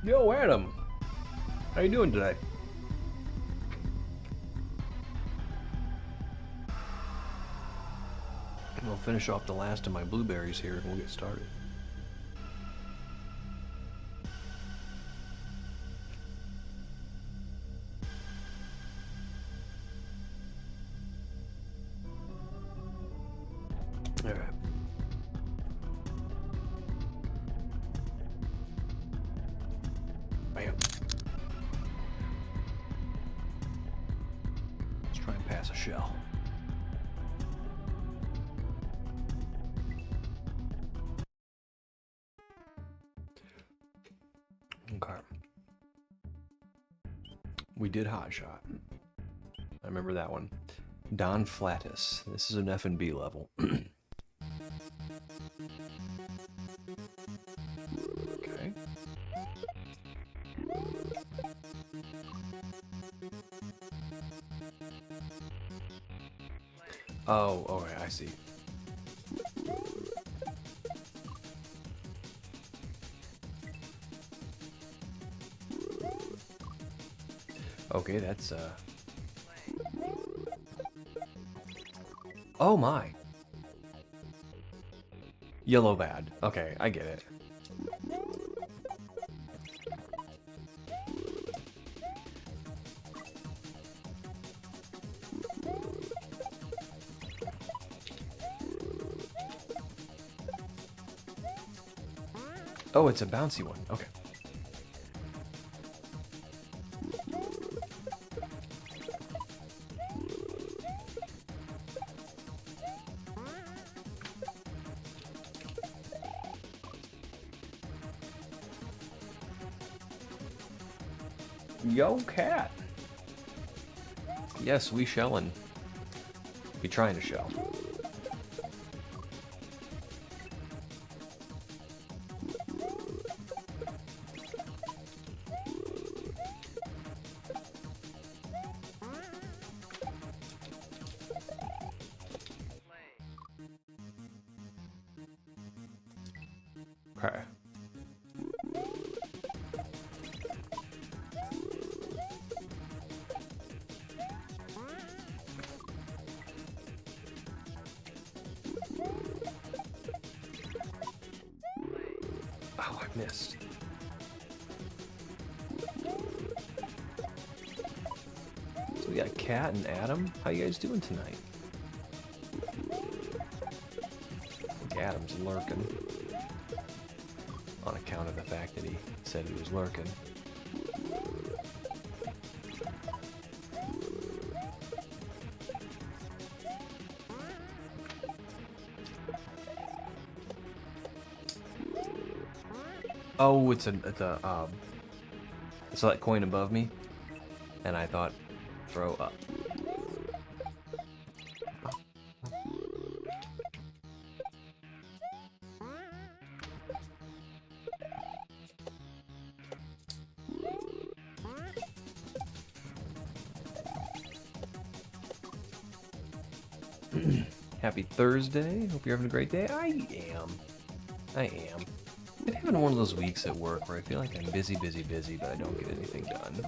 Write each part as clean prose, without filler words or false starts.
Yo, Adam. How you doing today? I'll finish off the last of my blueberries here and we'll get started. Alright. Bam. Let's try and pass a shell. Okay. We did Hot Shot. I remember that one. Don Flatus. This is an F&B level. Okay. Oh, alright, I see. Okay, that's oh my. Yellow bad. Okay, I get it. Oh, it's a bouncy one. Okay. Yo, cat. Yes, we shellin'. We trying to shell. Okay. Oh, I missed. So we got Cat and Adam. How you guys doing tonight? I think Adam's lurking. On account of the fact that he said he was lurking. Oh, it's that coin above me, and I thought, throw up. Happy Thursday. Hope you're having a great day. I am. I'm having one of those weeks at work where I feel like I'm busy, but I don't get anything done.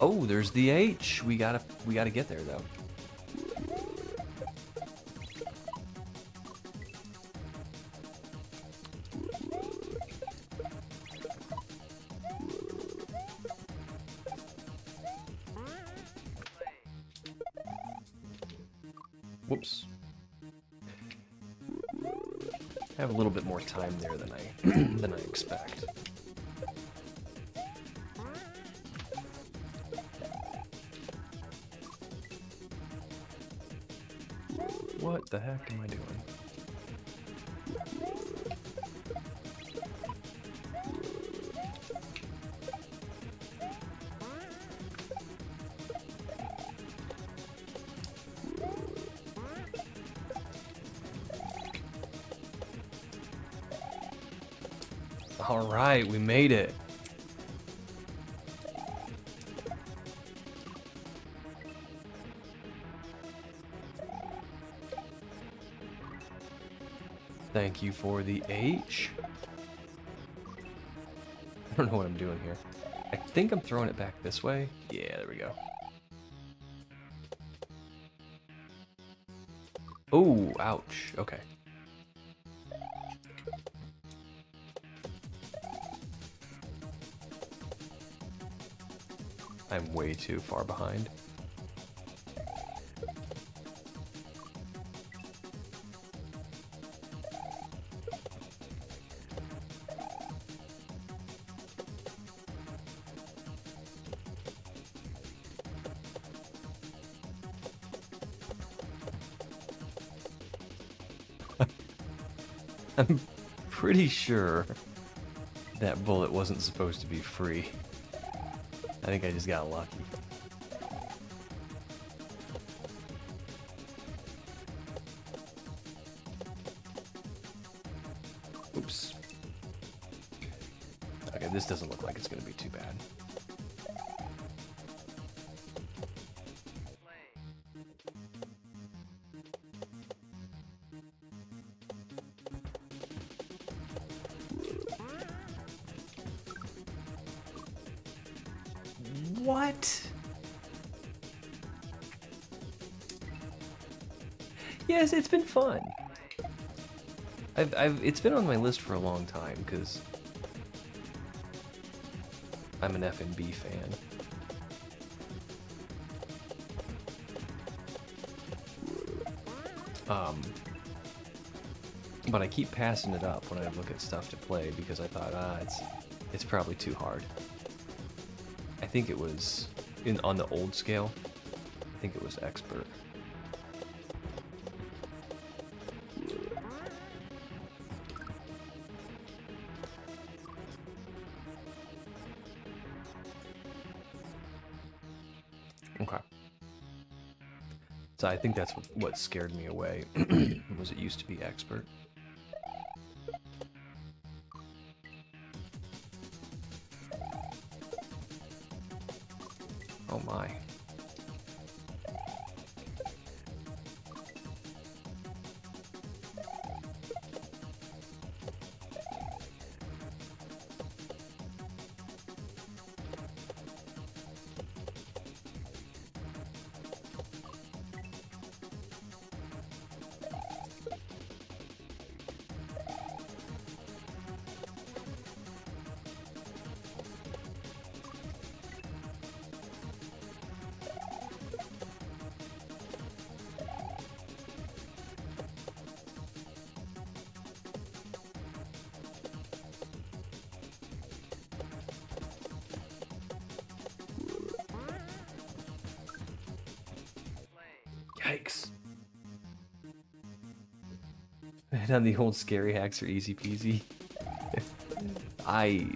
Oh, there's the H. We gotta get there though. Whoops. I have a little bit more time there than I expect. What the heck am I doing? Alright, we made it. Thank you for the H. I don't know what I'm doing here. I think I'm throwing it back this way. Yeah, there we go. Oh, ouch. Okay. I'm way too far behind. I'm pretty sure that bullet wasn't supposed to be free. I think I just got lucky. Oops. Okay, this doesn't look like it's going to be too bad. What? Yes, it's been fun. It's been on my list for a long time because I'm an F&B fan. But I keep passing it up when I look at stuff to play because I thought, it's probably too hard. I think it was on the old scale. I think it was expert. Okay. So I think that's what scared me away. Was it used to be expert? Oh my. Yikes. And on the old scary hacks are easy peasy. I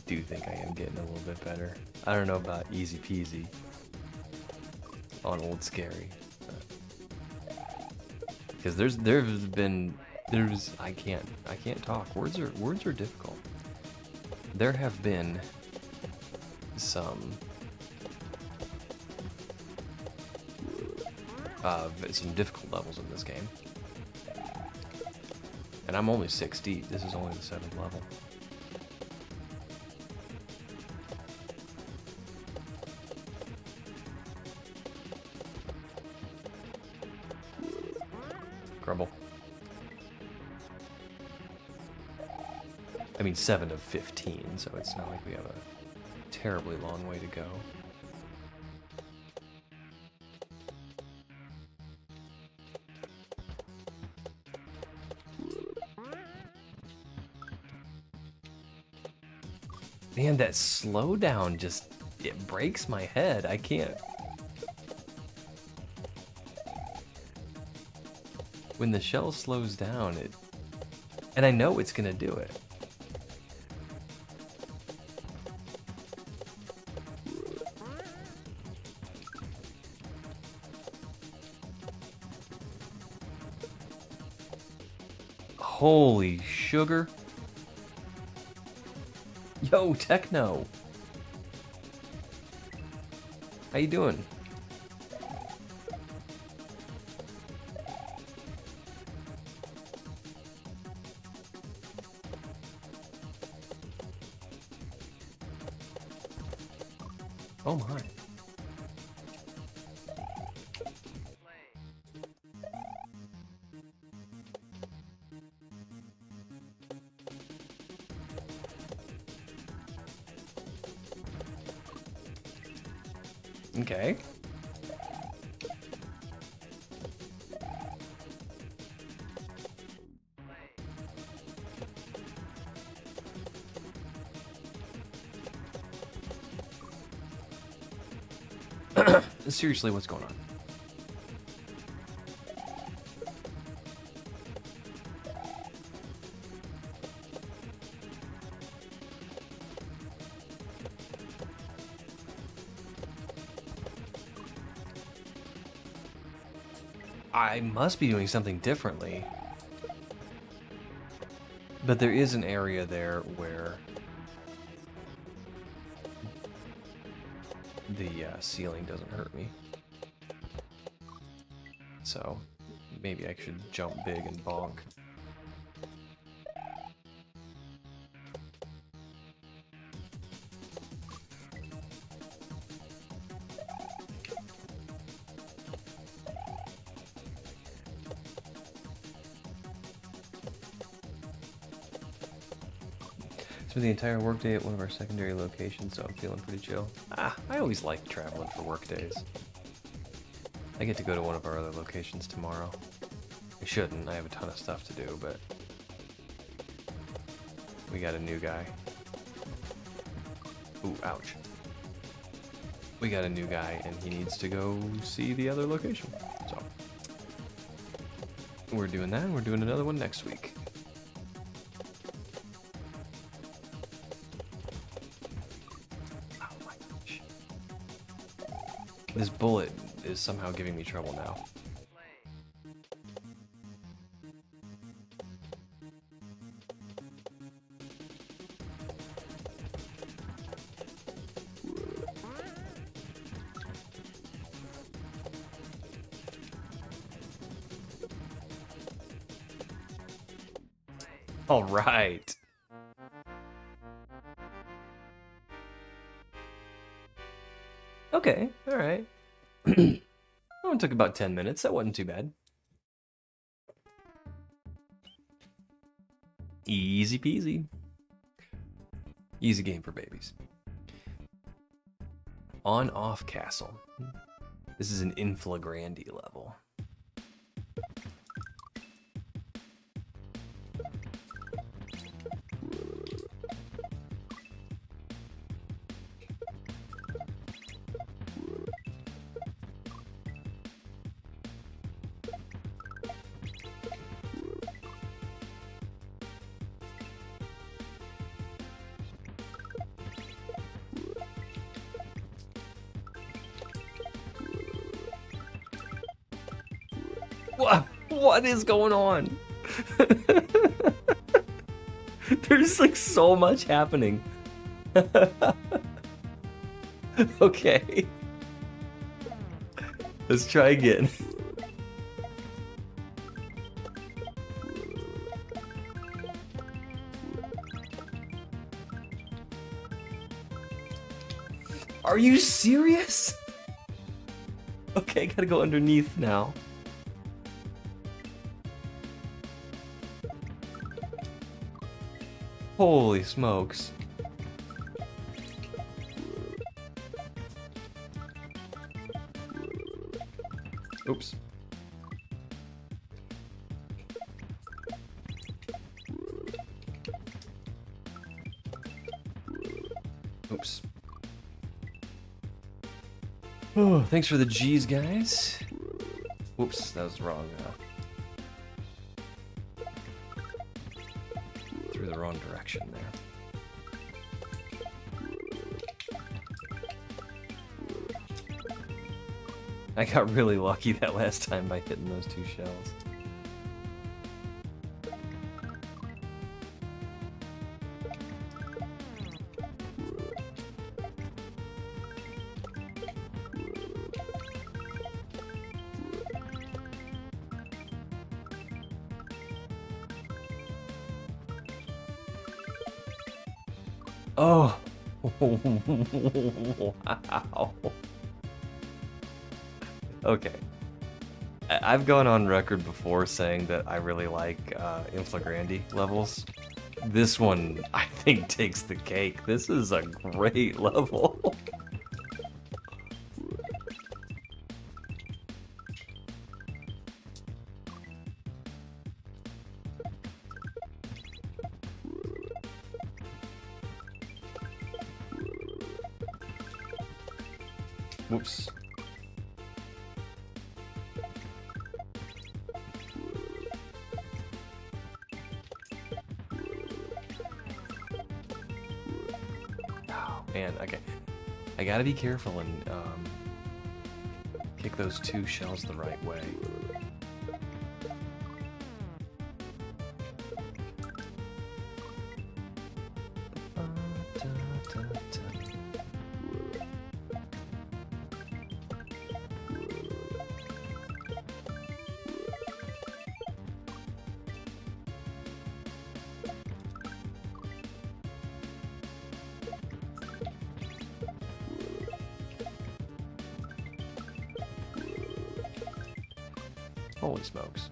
do think I am getting a little bit better. I don't know about easy peasy on old scary. Because I can't talk. Words are difficult. There have been some difficult levels in this game. And I'm only 6 deep. This is only the 7th level. Grumble. I mean 7 of 15, so it's not like we have a terribly long way to go. Man, that slowdown it breaks my head. I can't. When the shell slows down, and I know it's gonna do it. Holy sugar. Yo, Techno. How you doing? Oh my. Okay. Seriously, what's going on? I must be doing something differently. But there is an area there where the ceiling doesn't hurt me. So maybe I should jump big and bonk. Spent the entire workday at one of our secondary locations, so I'm feeling pretty chill. I always like traveling for work days. I get to go to one of our other locations tomorrow. I shouldn't, I have a ton of stuff to do, but we got a new guy. Ooh, ouch. We got a new guy, and he needs to go see the other location. So, we're doing that, and we're doing another one next week. Oh my gosh. This bullet is somehow giving me trouble now. All right. Okay, all right. That one took about 10 minutes. That wasn't too bad. Easy peasy. Easy game for babies. On-off castle. This is an Inflagrandy level. What is going on? There's like so much happening. Okay. Let's try again. Are you serious? Okay, gotta go underneath now. Holy smokes. Oops. Oops. Oh, thanks for the G's, guys. Whoops, that was wrong. Through the wrong direction there. I got really lucky that last time by hitting those two shells. Oh! Wow. Okay. I've gone on record before saying that I really like Inflagrandy levels. This one, I think, takes the cake. This is a great level. Whoops. Oh, man, okay. I gotta be careful and kick those two shells the right way. Holy smokes.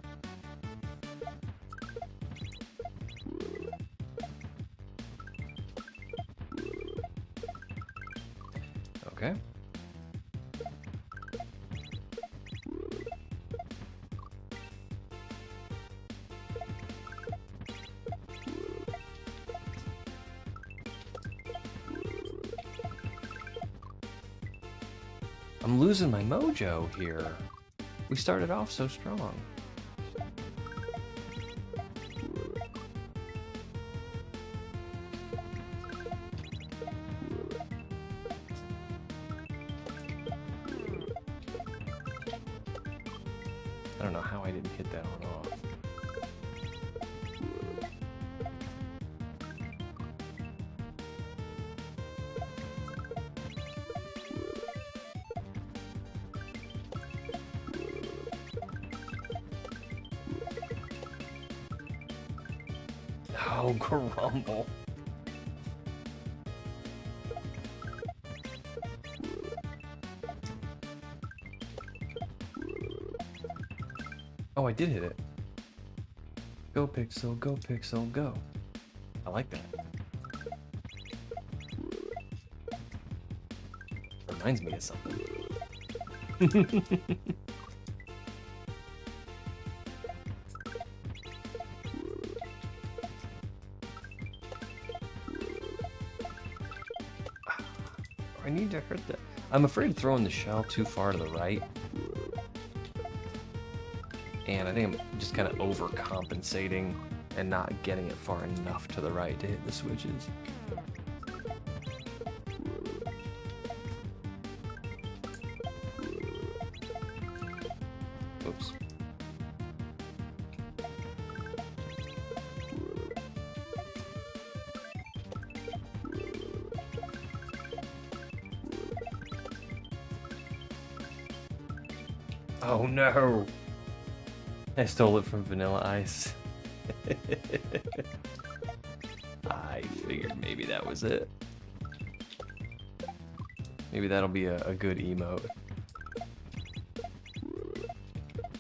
Okay. I'm losing my mojo here. We started off so strong. I don't know how I didn't hit that on off. Oh, grumble. Oh, I did hit it. Go Pixel, go Pixel, go. I like that. Reminds me of something. I need to hurt that. I'm afraid of throwing the shell too far to the right. And I think I'm just kind of overcompensating and not getting it far enough to the right to hit the switches. Oops. Oh no! I stole it from Vanilla Ice. I figured maybe that was it. Maybe that'll be a good emote.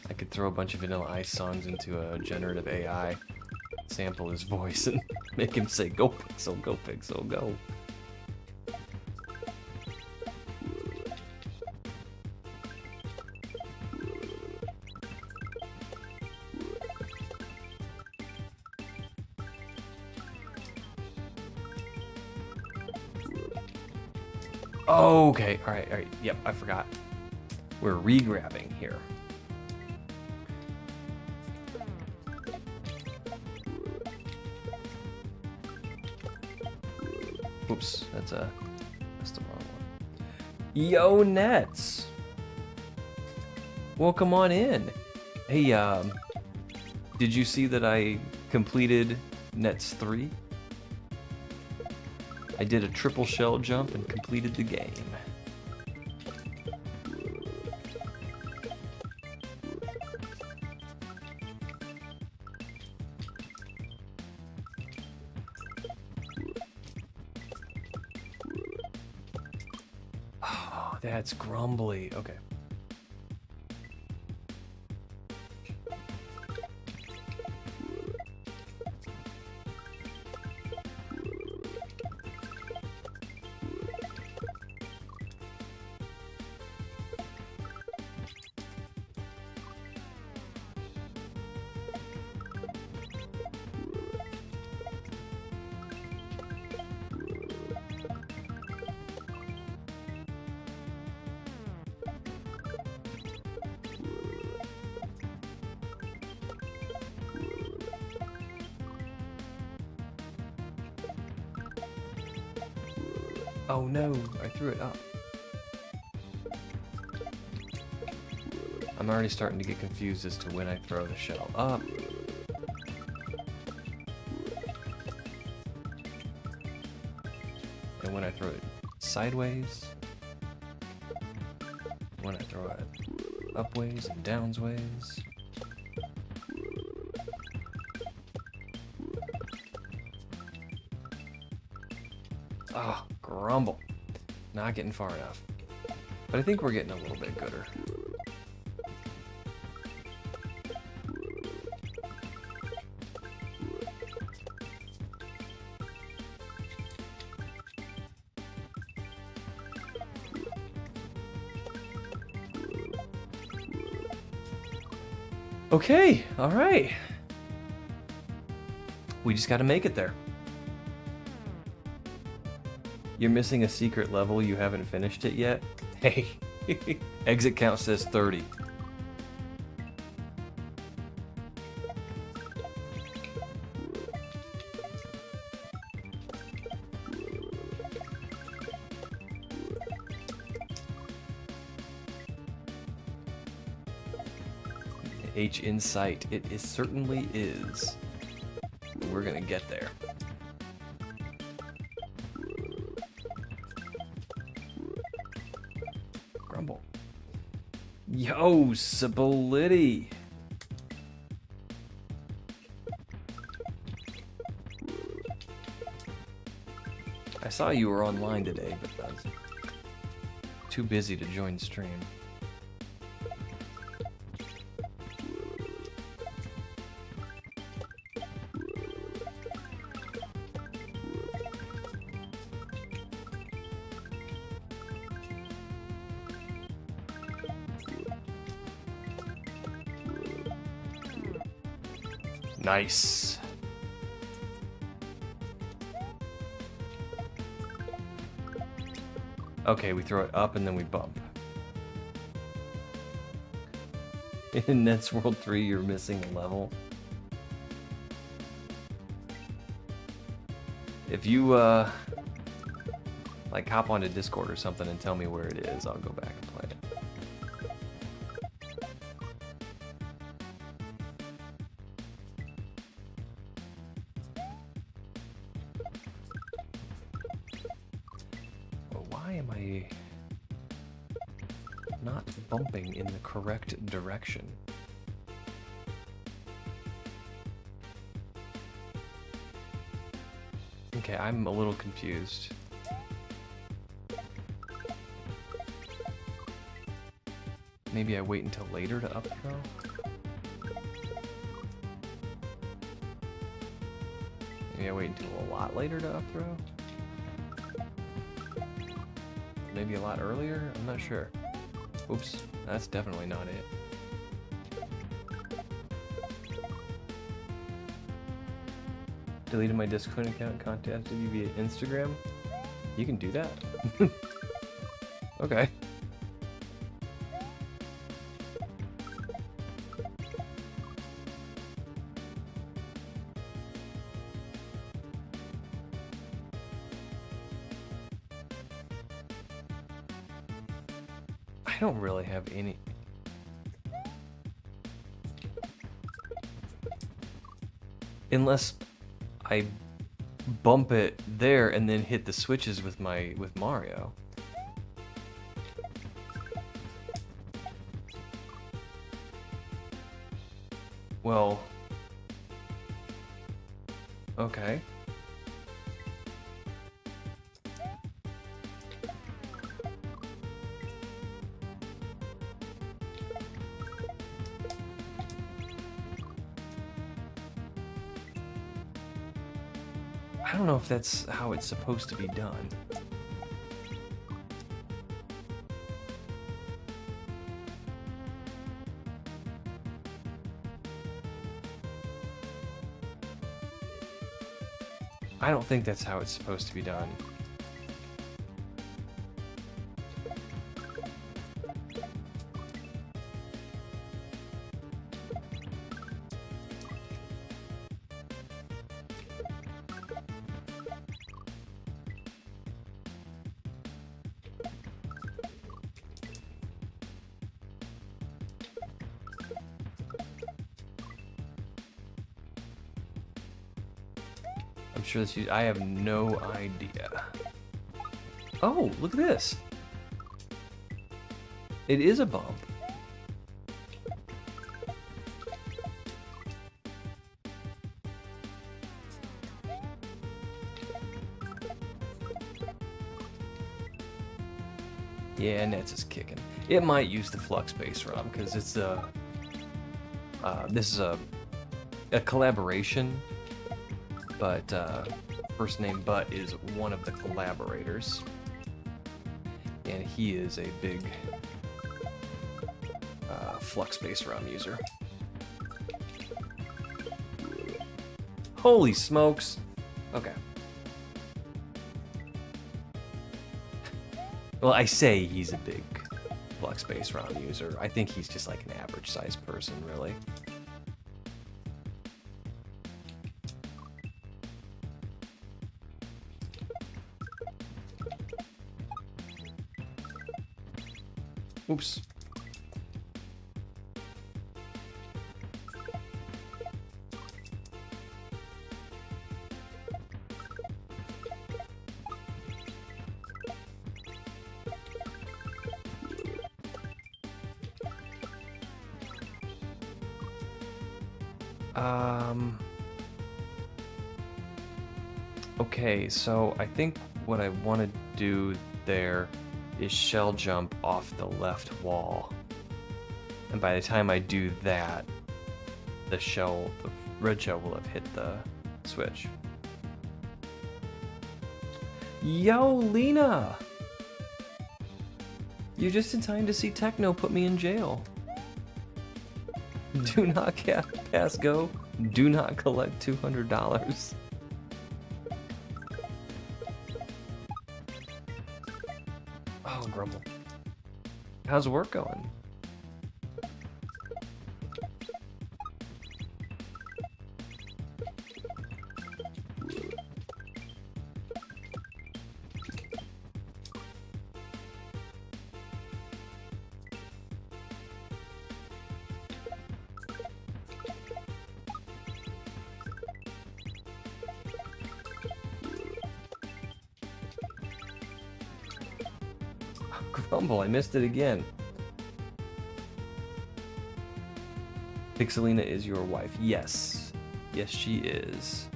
I could throw a bunch of Vanilla Ice songs into a generative AI, sample his voice, and make him say, "Go Pixel, go Pixel, go." Oh, okay, alright, yep, I forgot. We're re-grabbing here. Oops, that's the wrong one. Yo, Nets! Welcome on in. Hey, did you see that I completed Nets 3? I did a triple shell jump and completed the game. That's grumbly. Okay. Oh no, I threw it up. I'm already starting to get confused as to when I throw the shell up. And when I throw it sideways. When I throw it upways and downsways. Oh, grumble. Not getting far enough. But I think we're getting a little bit gooder. Okay, all right. We just got to make it there. You're missing a secret level, you haven't finished it yet? Hey, exit count says 30. H in sight. It certainly is. We're gonna get there. Grumble. Yo, Sibility. I saw you were online today, but I was too busy to join stream. Nice. Okay, we throw it up and then we bump. In Nets World 3, you're missing a level. If you, like, hop onto Discord or something and tell me where it is, I'll go back and play it. Bumping in the correct direction. Okay, I'm a little confused. Maybe I wait until later to up throw? Maybe I wait until a lot later to up throw? Maybe a lot earlier? I'm not sure. Oops, that's definitely not it. Deleted my Discord account and contacted you via Instagram? You can do that? Okay. I don't really have any. Unless I bump it there and then hit the switches with Mario. Well, okay. I don't know if that's how it's supposed to be done. I don't think that's how it's supposed to be done. I'm sure this. I have no idea. Oh, look at this. It is a bump. Yeah, Nets is kicking. It might use the flux bass ROM because it's this is a collaboration, but FirstNameButt is one of the collaborators, and he is a big flux bass ROM user. Holy smokes! Okay. Well, I say he's a big flux bass ROM user. I think he's just like an average sized person, really. Oops. Okay, so I think what I want to do there is shell jump off the left wall. And by the time I do that, the red shell will have hit the switch. Yo, Lena! You're just in time to see Techno put me in jail. Do not pass go. Do not collect $200. Oh, Grumble. How's work going? Grumble, I missed it again. Pixelina is your wife. Yes. Yes, she is.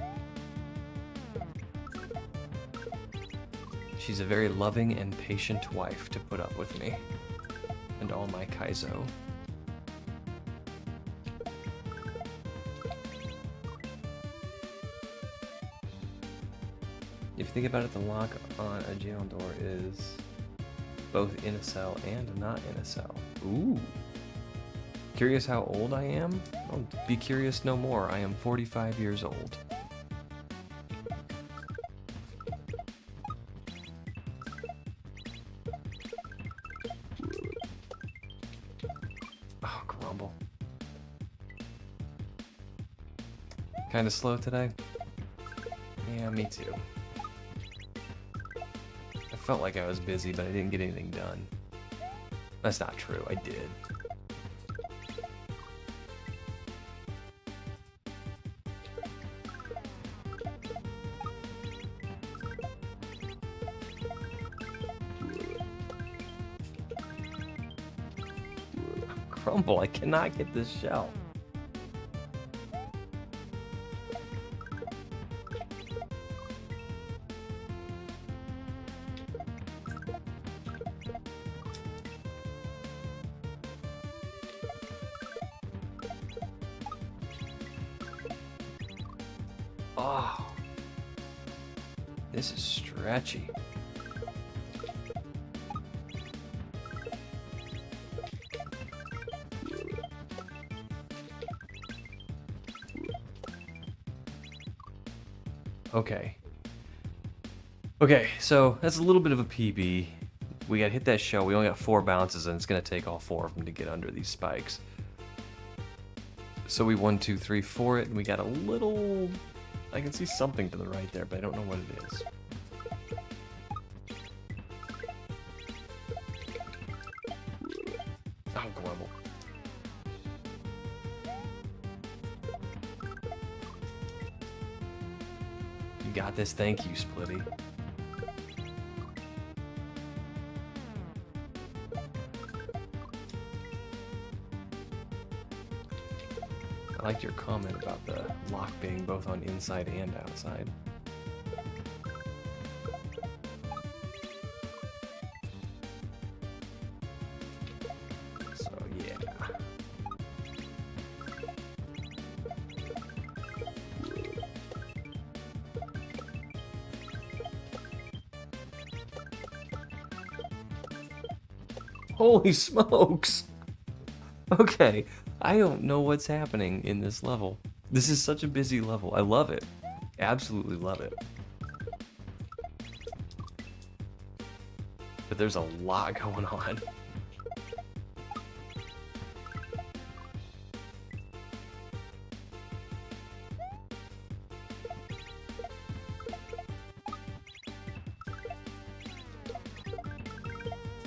She's a very loving and patient wife to put up with me. And all my kaizo. If you think about it, the lock on a jail door is both in a cell and not in a cell. Ooh. Curious how old I am? Well, be curious no more. I am 45 years old. Oh, Grumble. Kinda slow today? Yeah, me too. I felt like I was busy, but I didn't get anything done. That's not true, I did. Grumble, I cannot get this shell. Oh. This is stretchy. Okay. Okay, so that's a little bit of a PB. We gotta hit that shell. We only got 4 bounces, and it's gonna take all 4 of them to get under these spikes. So we 1, 2, 3, 4 it, and we got a little... I can see something to the right there, but I don't know what it is. Oh, Global. You got this. Thank you, Splitty. I liked your comment about the lock being both on inside and outside. So, yeah. Holy smokes! Okay. I don't know what's happening in this level. This is such a busy level. I love it. Absolutely love it. But there's a lot going on.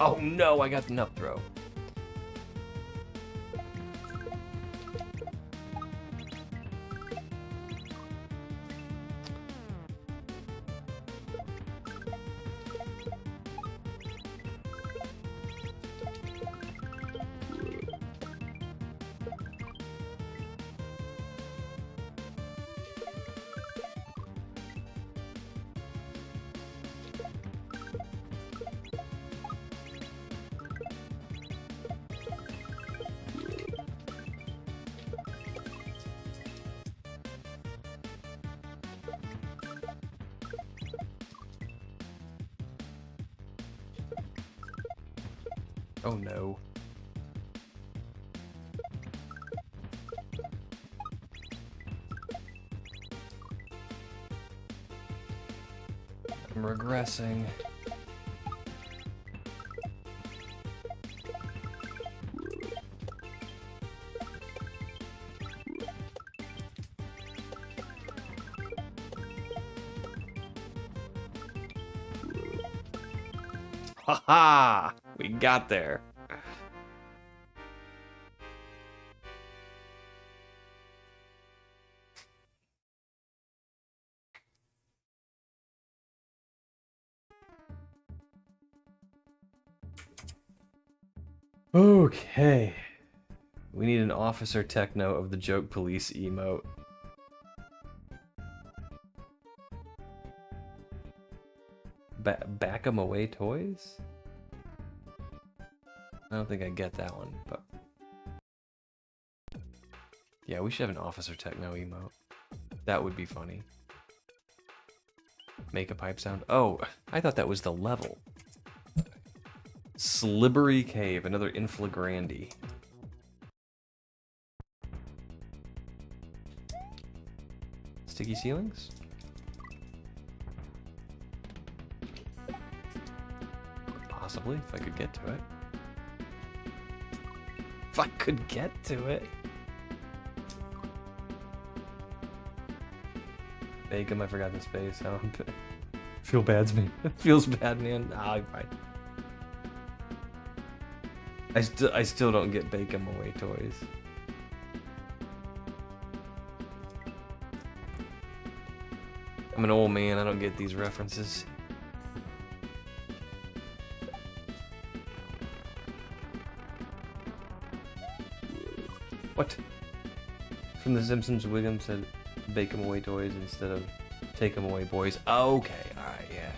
Oh no, I got the nut throw. Oh no. I'm regressing. Haha! We got there. Okay. We need an officer techno of the joke police emote. Back 'em away toys? I don't think I get that one, but... Yeah, we should have an officer techno emote. That would be funny. Make a pipe sound. Oh, I thought that was the level. Slippery Cave, another Inflagrandy. Sticky ceilings? Possibly, if I could get to it. If I could get to it. Bake 'em, I forgot the space. Oh, feel bad's me. It feels bad, man. Ah, I'm fine. I still don't get bake 'em away toys. I'm an old man, I don't get these references. What? From The Simpsons, William said bake 'em away toys instead of take 'em away boys. Okay, alright, yeah.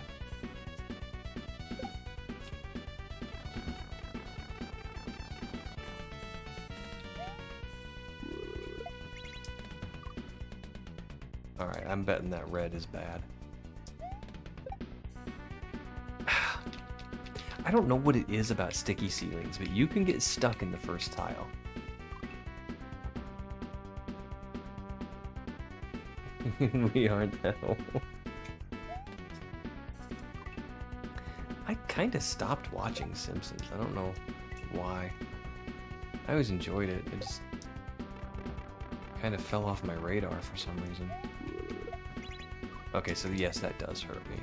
Alright, I'm betting that red is bad. I don't know what it is about sticky ceilings, but you can get stuck in the first tile. We aren't that old. I kind of stopped watching Simpsons. I don't know why. I always enjoyed it. It just kind of fell off my radar for some reason. Okay, so yes, that does hurt me.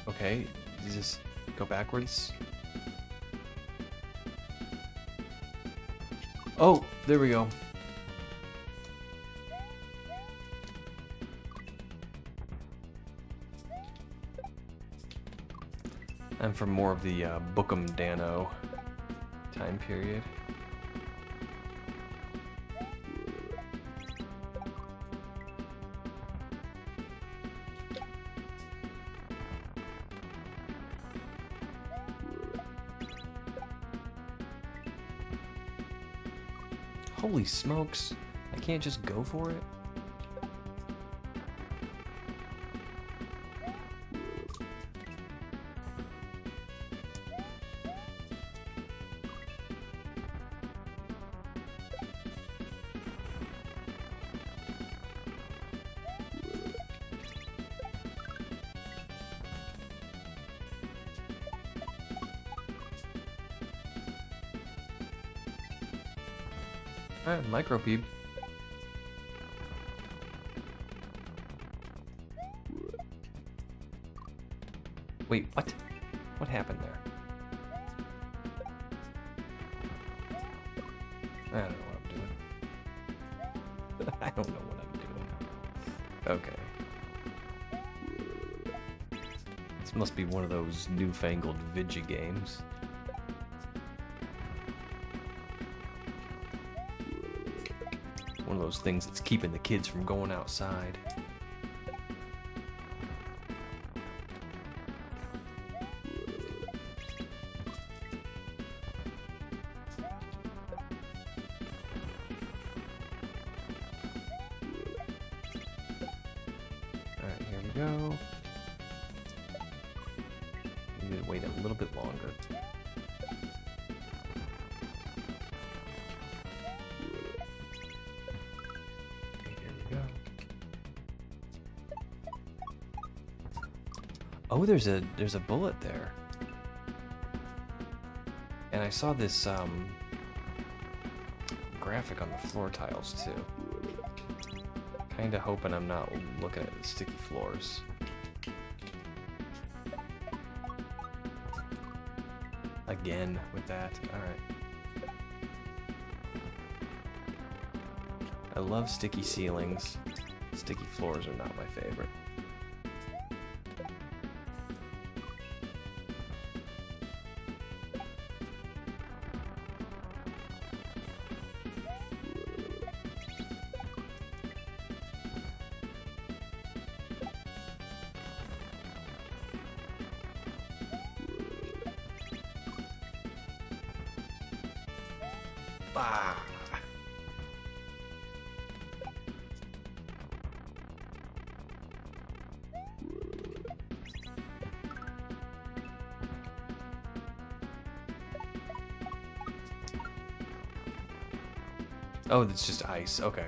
Okay, you just go backwards. Oh, there we go. I'm from more of the Bookum Dano time period. Holy smokes, I can't just go for it? Alright, micropeep. Wait, what? What happened there? I don't know what I'm doing. I don't know what I'm doing. Okay. This must be one of those newfangled Vidya games. One of those things that's keeping the kids from going outside. Alright, here we go. We need to wait a little bit longer. Oh, there's a bullet there. And I saw this graphic on the floor tiles too. Kinda hoping I'm not looking at the sticky floors. Again with that. Alright. I love sticky ceilings. Sticky floors are not my favorite. Ah. Oh, it's just ice. Okay.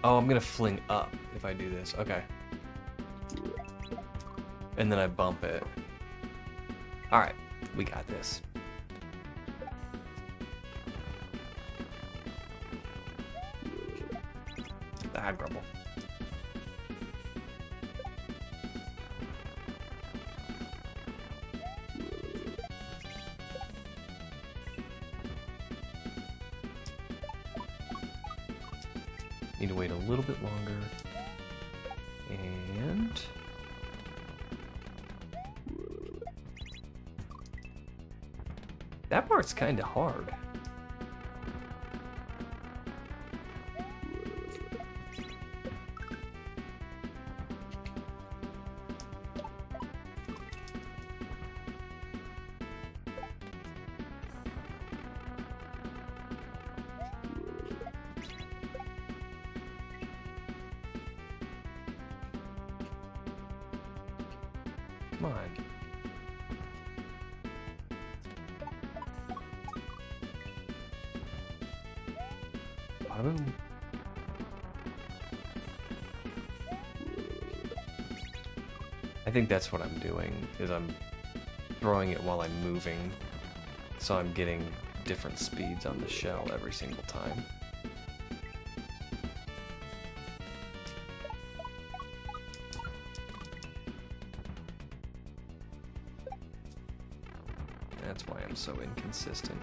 Oh, I'm gonna fling up if I do this. Okay. And then I bump it. Alright, we got this. Ah, grumble. Need to wait a little bit longer. And that part's kind of hard. Come on. Bada boom. I think that's what I'm doing, is I'm throwing it while I'm moving, so I'm getting different speeds on the shell every single time. That's why I'm so inconsistent.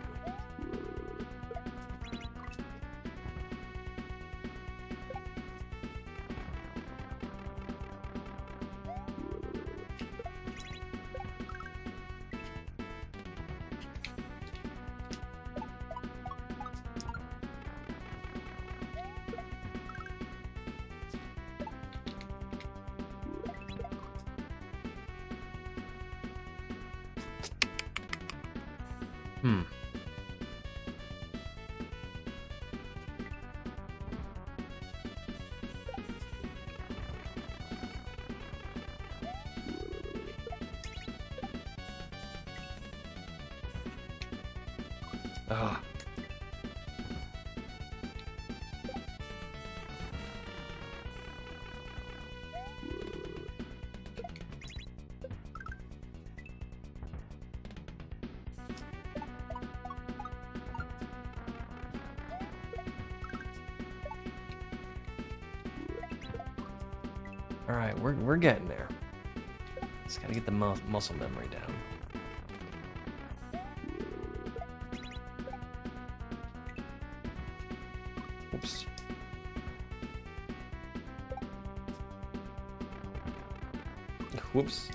Ah. All right, we're getting there. Just gotta get the muscle memory down. Oops. Whoops.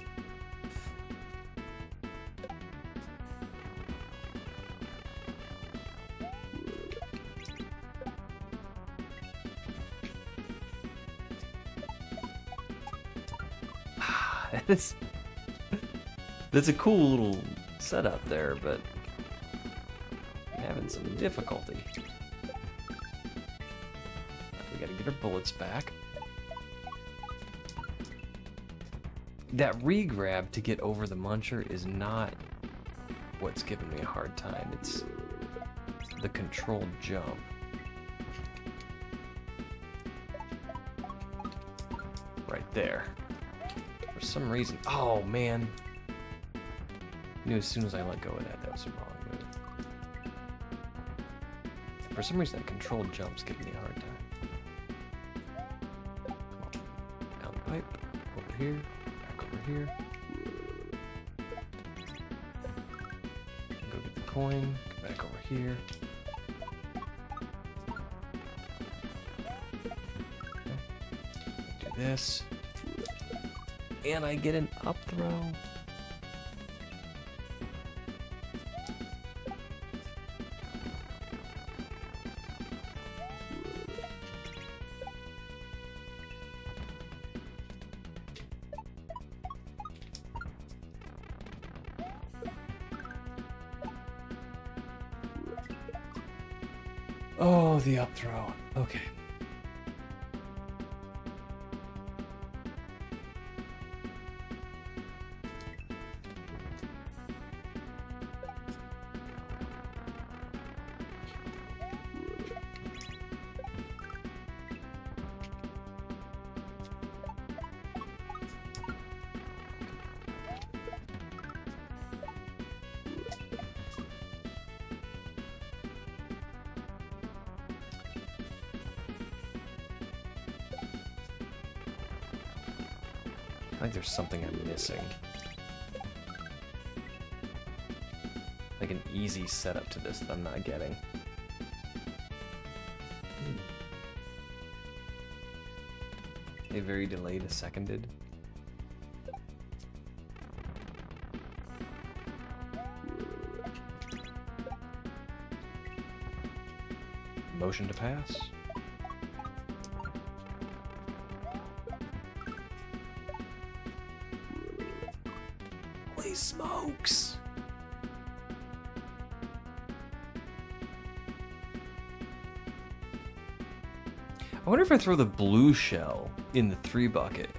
That's a cool little setup there, but I'm having some difficulty. We gotta get our bullets back. That re-grab to get over the muncher is not what's giving me a hard time. It's the controlled jump. Right there. For some reason, oh man. I knew as soon as I let go of that, that was the wrong move. For some reason, that controlled jump's giving me a hard time. Down the pipe, over here, back over here. Go get the coin, go back over here. Okay. Do this. And I get an up throw. Oh, the up throw. Okay. I think there's something I'm missing. Like an easy setup to this that I'm not getting. A very delayed, a seconded. Motion to pass. Holy smokes! I wonder if I throw the blue shell in the 3 bucket.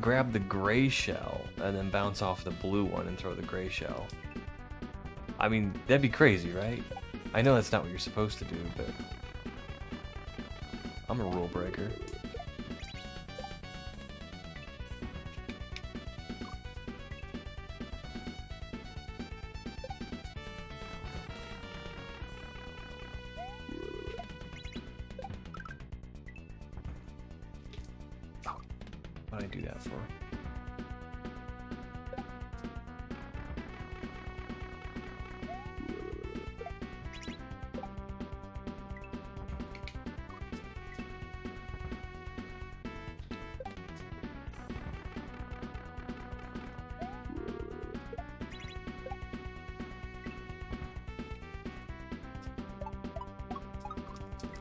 grab the gray shell and then bounce off the blue one and throw the gray shell. I mean, that'd be crazy, right? I know that's not what you're supposed to do, but I'm a rule breaker. Oh, what did I do that for?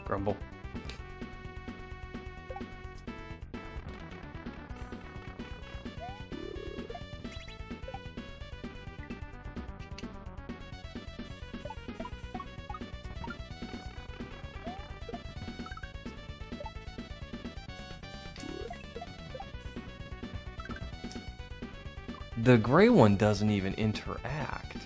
Grumble. The gray one doesn't even interact.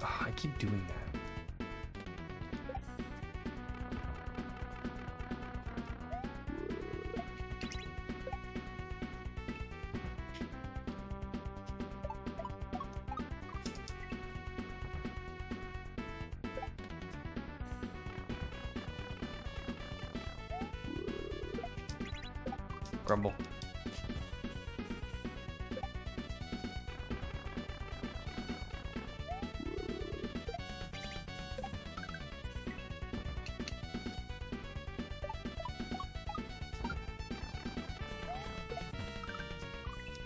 Oh, I keep doing that. Grumble.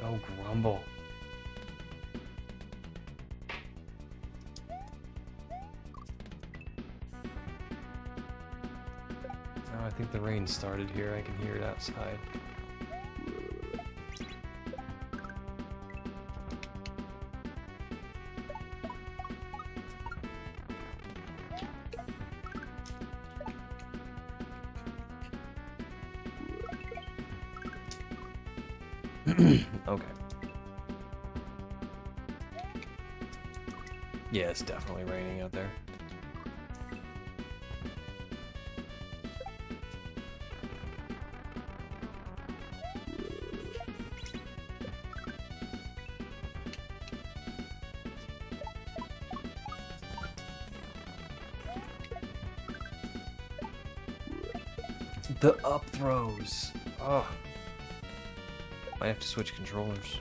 Oh, grumble. Oh, I think the rain started here. I can hear it outside. Okay. Yeah, it's definitely raining out there. The up throws. Oh. Might have to switch controllers.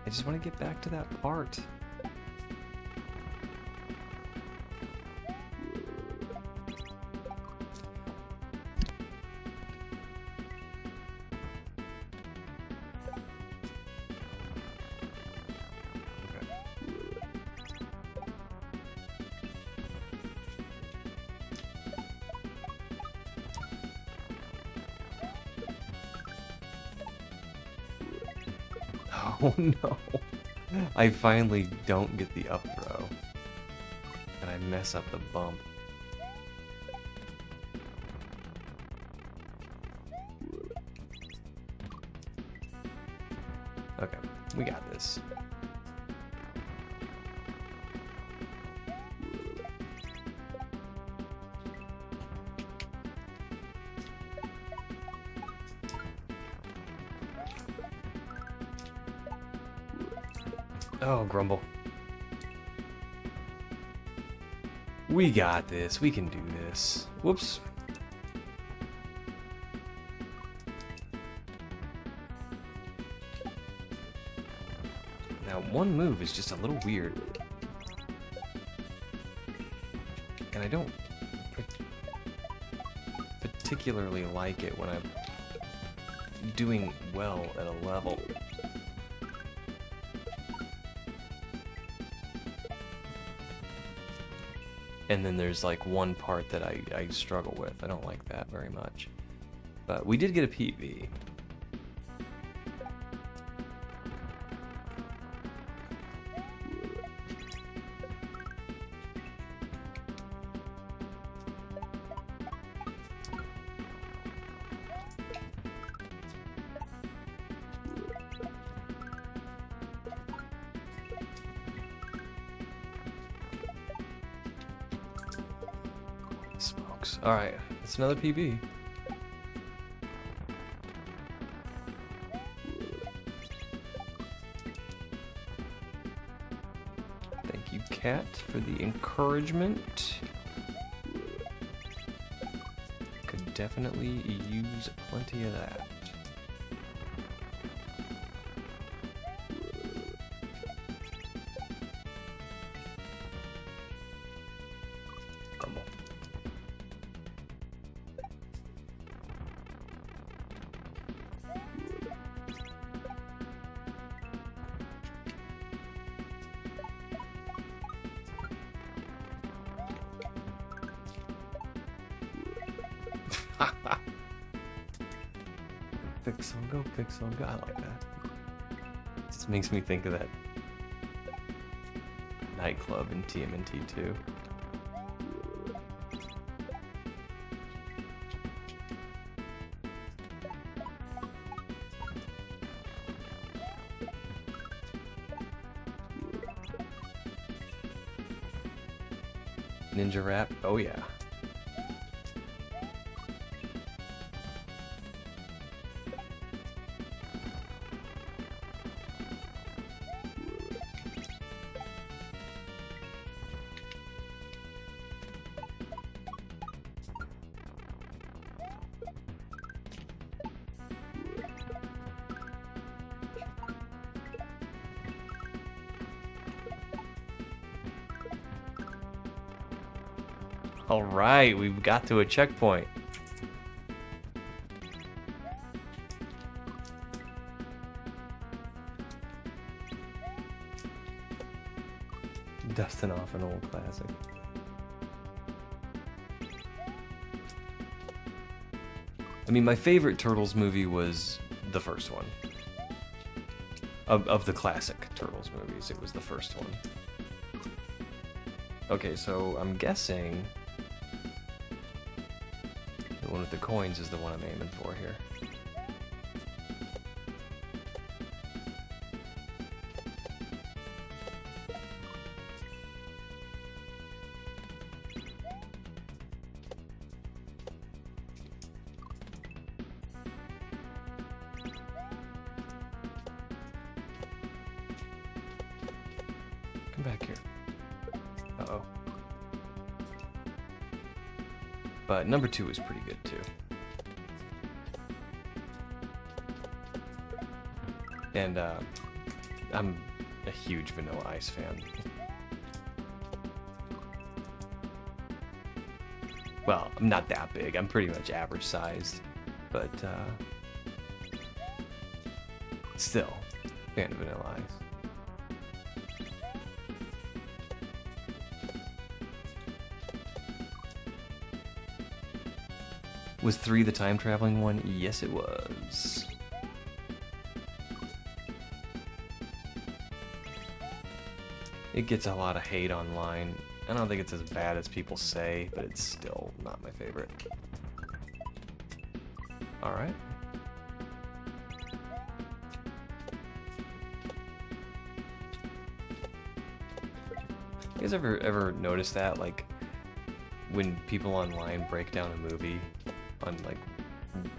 I just want to get back to that part. Oh no, I finally don't get the up throw, and I mess up the bump. Okay, we got this. Oh, grumble. We got this. We can do this. Whoops. Now, one move is just a little weird. And I don't particularly like it when I'm doing well at a level. And then there's like one part that I struggle with. I don't like that very much. But we did get a PB. Smokes. Alright, it's another PB. Thank you, Cat, for the encouragement. Could definitely use plenty of that. Pixel, go. I like that. It just makes me think of that nightclub in TMNT 2. Ninja rap? Oh yeah. All right, we've got to a checkpoint. Dusting off an old classic. I mean, my favorite Turtles movie was the first one. Of the classic Turtles movies, it was the first one. Okay, so I'm guessing the one with the coins is the one I'm aiming for here. Come back here. Uh-oh. But number 2 is pretty good too. And I'm a huge Vanilla Ice fan. Well, I'm not that big. I'm pretty much average sized, but still, fan of Vanilla Ice. Was 3 the time traveling one? Yes, it was. It gets a lot of hate online. I don't think it's as bad as people say, but it's still not my favorite. Alright. You guys ever notice that? Like, when people online break down a movie on, like,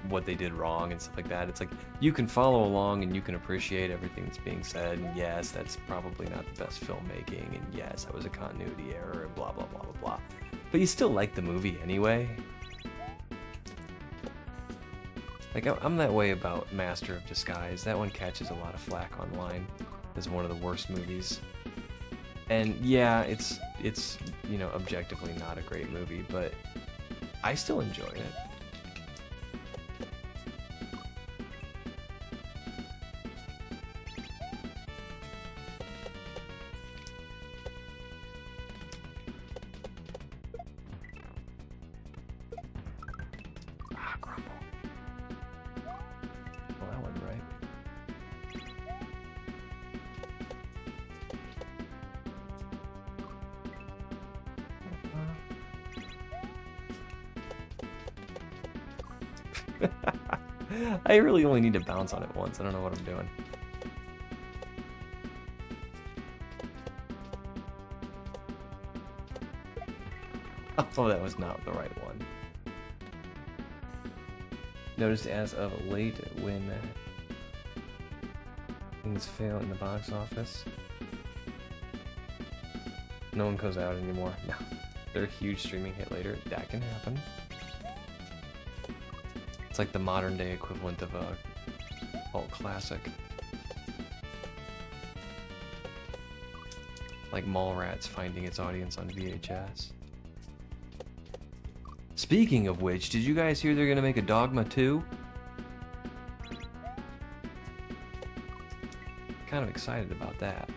what they did wrong and stuff like that, it's like, you can follow along and you can appreciate everything that's being said, and yes, that's probably not the best filmmaking, and yes, that was a continuity error, and blah blah blah blah blah, but you still like the movie anyway. Like, I'm that way about Master of Disguise. That one catches a lot of flack online, is one of the worst movies. And yeah, it's you know, objectively not a great movie, but I still enjoy it. Ah, crumble. Well, that wasn't right. I really only need to bounce on it once. I don't know what I'm doing. Oh, that was not the right one. Noticed as of late when things fail in the box office, no one goes out anymore. No, they're a huge streaming hit later. That can happen. It's like the modern day equivalent of a cult classic. Like Mallrats finding its audience on VHS. Speaking of which, did you guys hear they're gonna make a Dogma 2? Kind of excited about that.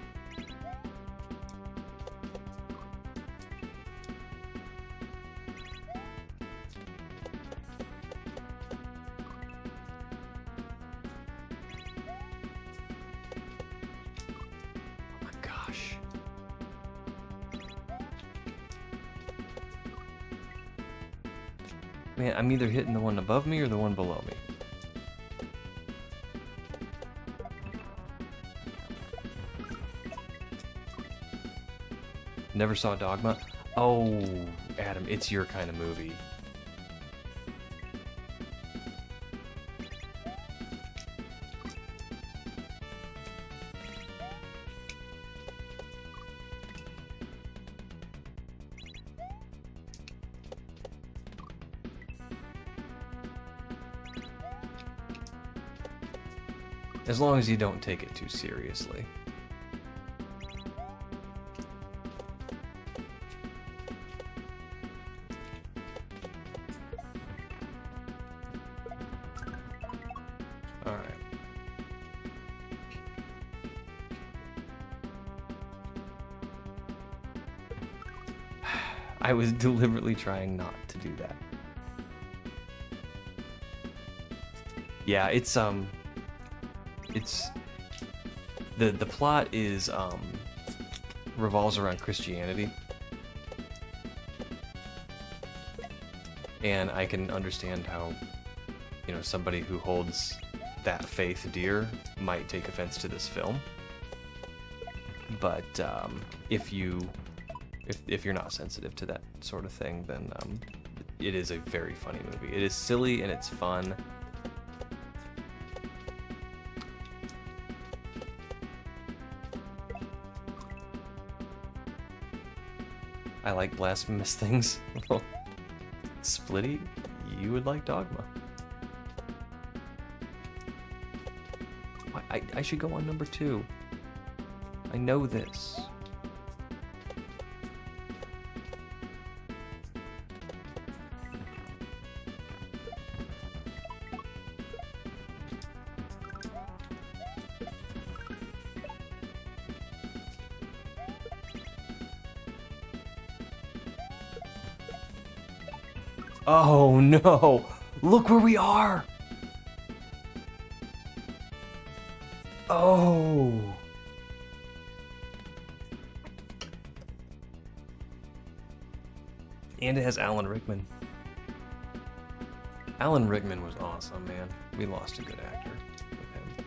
Man, I'm either hitting the one above me or the one below me. Never saw Dogma? Oh, Adam, it's your kind of movie. As long as you don't take it too seriously. Alright. I was deliberately trying not to do that. Yeah, it's the plot is revolves around Christianity, and I can understand how, you know, somebody who holds that faith dear might take offense to this film. But if you're not sensitive to that sort of thing, then it is a very funny movie. It is silly and it's fun. I like blasphemous things. Splitty, you would like Dogma. I should go on number 2. I know this. Oh no! Look where we are! Oh! And it has Alan Rickman. Alan Rickman was awesome, man. We lost a good actor with him.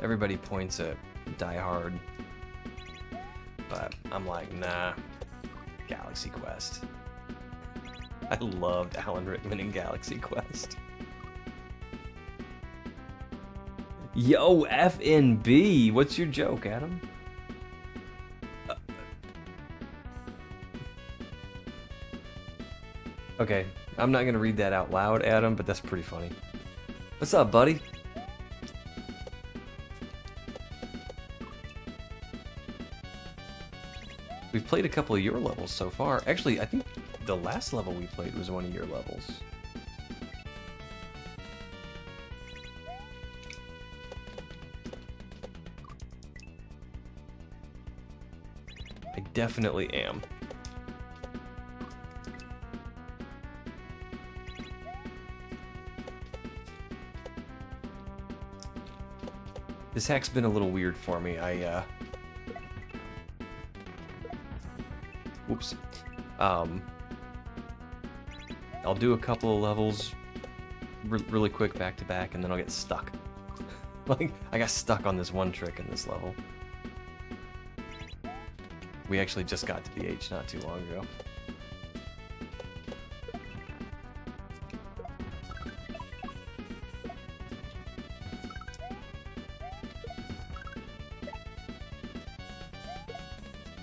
Everybody points at Die Hard, but I'm like, nah. Galaxy Quest. I loved Alan Rickman in Galaxy Quest. Yo, FNB! What's your joke, Adam? Okay, I'm not gonna read that out loud, Adam, but that's pretty funny. What's up, buddy? We've played a couple of your levels so far. Actually, I think the last level we played was one of your levels. I definitely am. This hack's been a little weird for me. Oops. I'll do a couple of levels really quick back to back, and then I'll get stuck. Like, I got stuck on this one trick in this level. We actually just got to the H not too long ago.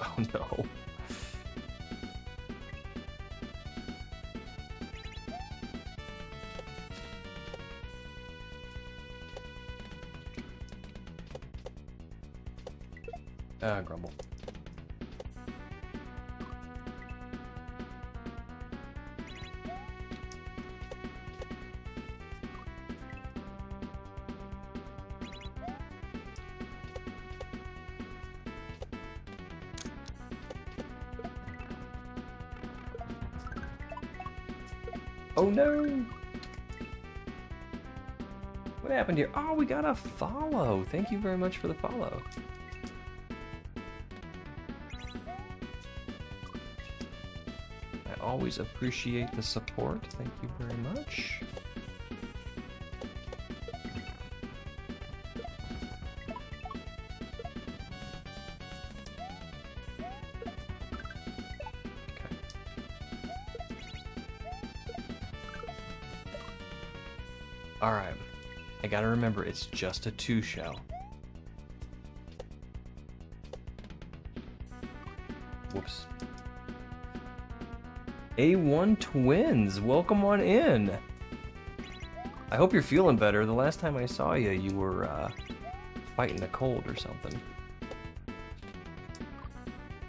Oh no. Grumble. Oh no! What happened here? Oh, we got a follow! Thank you very much for the follow. I always appreciate the support. Thank you very much. Alright, I gotta remember it's just a 2 shell. Whoops. A1 Twins, welcome on in. I hope you're feeling better. The last time I saw you, you were fighting a cold or something.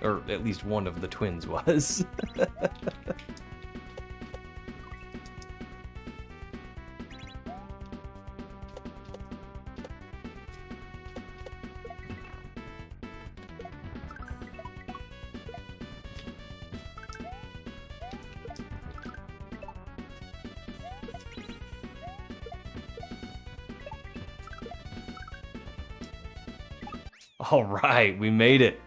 Or at least one of the twins was. All right, we made it.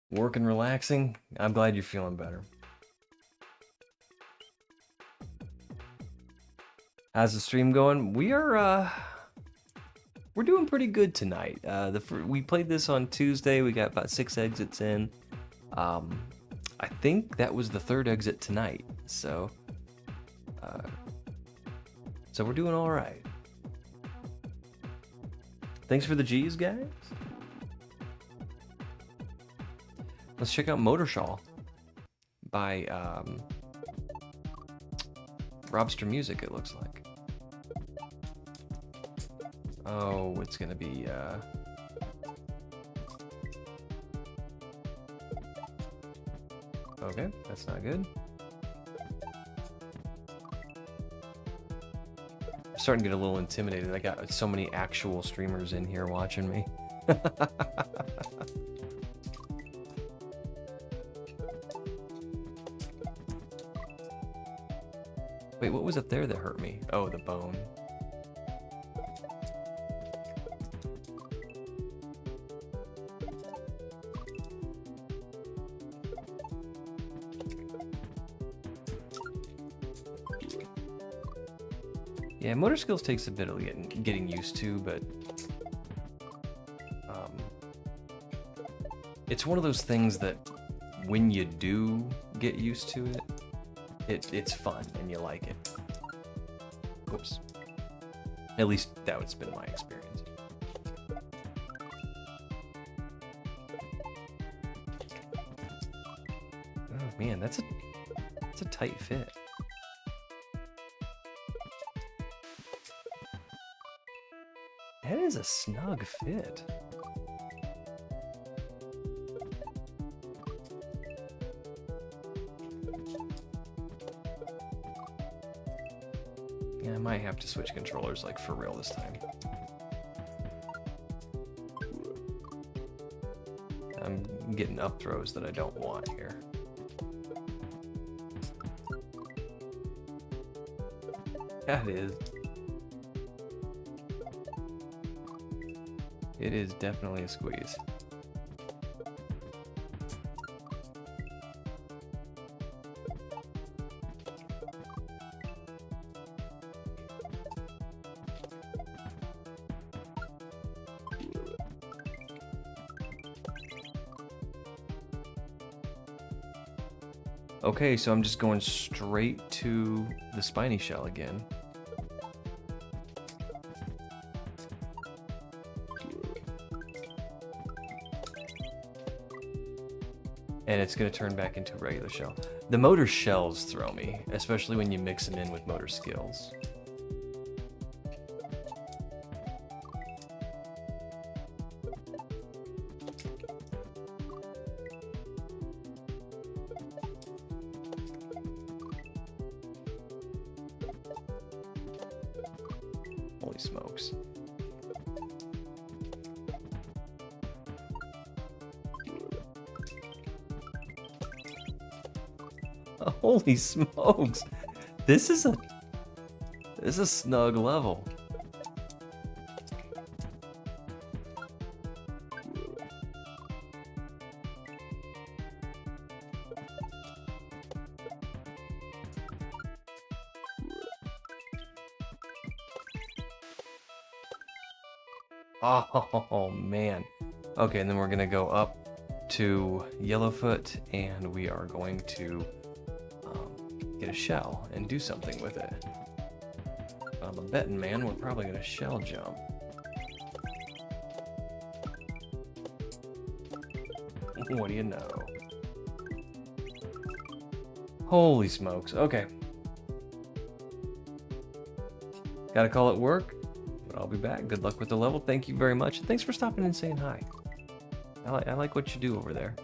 Work and relaxing. I'm glad you're feeling better. How's the stream going? We're doing pretty good tonight. We played this on Tuesday. We got about 6 exits in. I think that was the 3rd exit tonight, so we're doing all right. Thanks for the G's, guys. Let's check out Motorshaw by robbstermusic, it looks like. Oh, it's gonna be okay, that's not good. I'm starting to get a little intimidated. I got so many actual streamers in here watching me. Wait, what was up there that hurt me? Oh, the bone. Yeah, motor skills takes a bit of getting used to, but it's one of those things that when you do get used to it, it's fun and you like it. Whoops. At least that's been my experience. Oh man, that's a tight fit. That is a snug fit. Yeah, I might have to switch controllers, like, for real this time. I'm getting up throws that I don't want here. That is. It is definitely a squeeze. Okay, so I'm just going straight to the spiny shell again. And it's going to turn back into a regular shell. The motor shells throw me, especially when you mix them in with motor skills. Holy smokes. Holy smokes. This is a snug level. Oh man. Okay, and then we're gonna go up to Yellowfoot and we are going to get a shell and do something with it. I'm betting, man, we're probably gonna shell jump. What do you know? Holy smokes. Okay. Gotta call it work, but I'll be back. Good luck with the level. Thank you very much. Thanks for stopping and saying hi. I like what you do over there.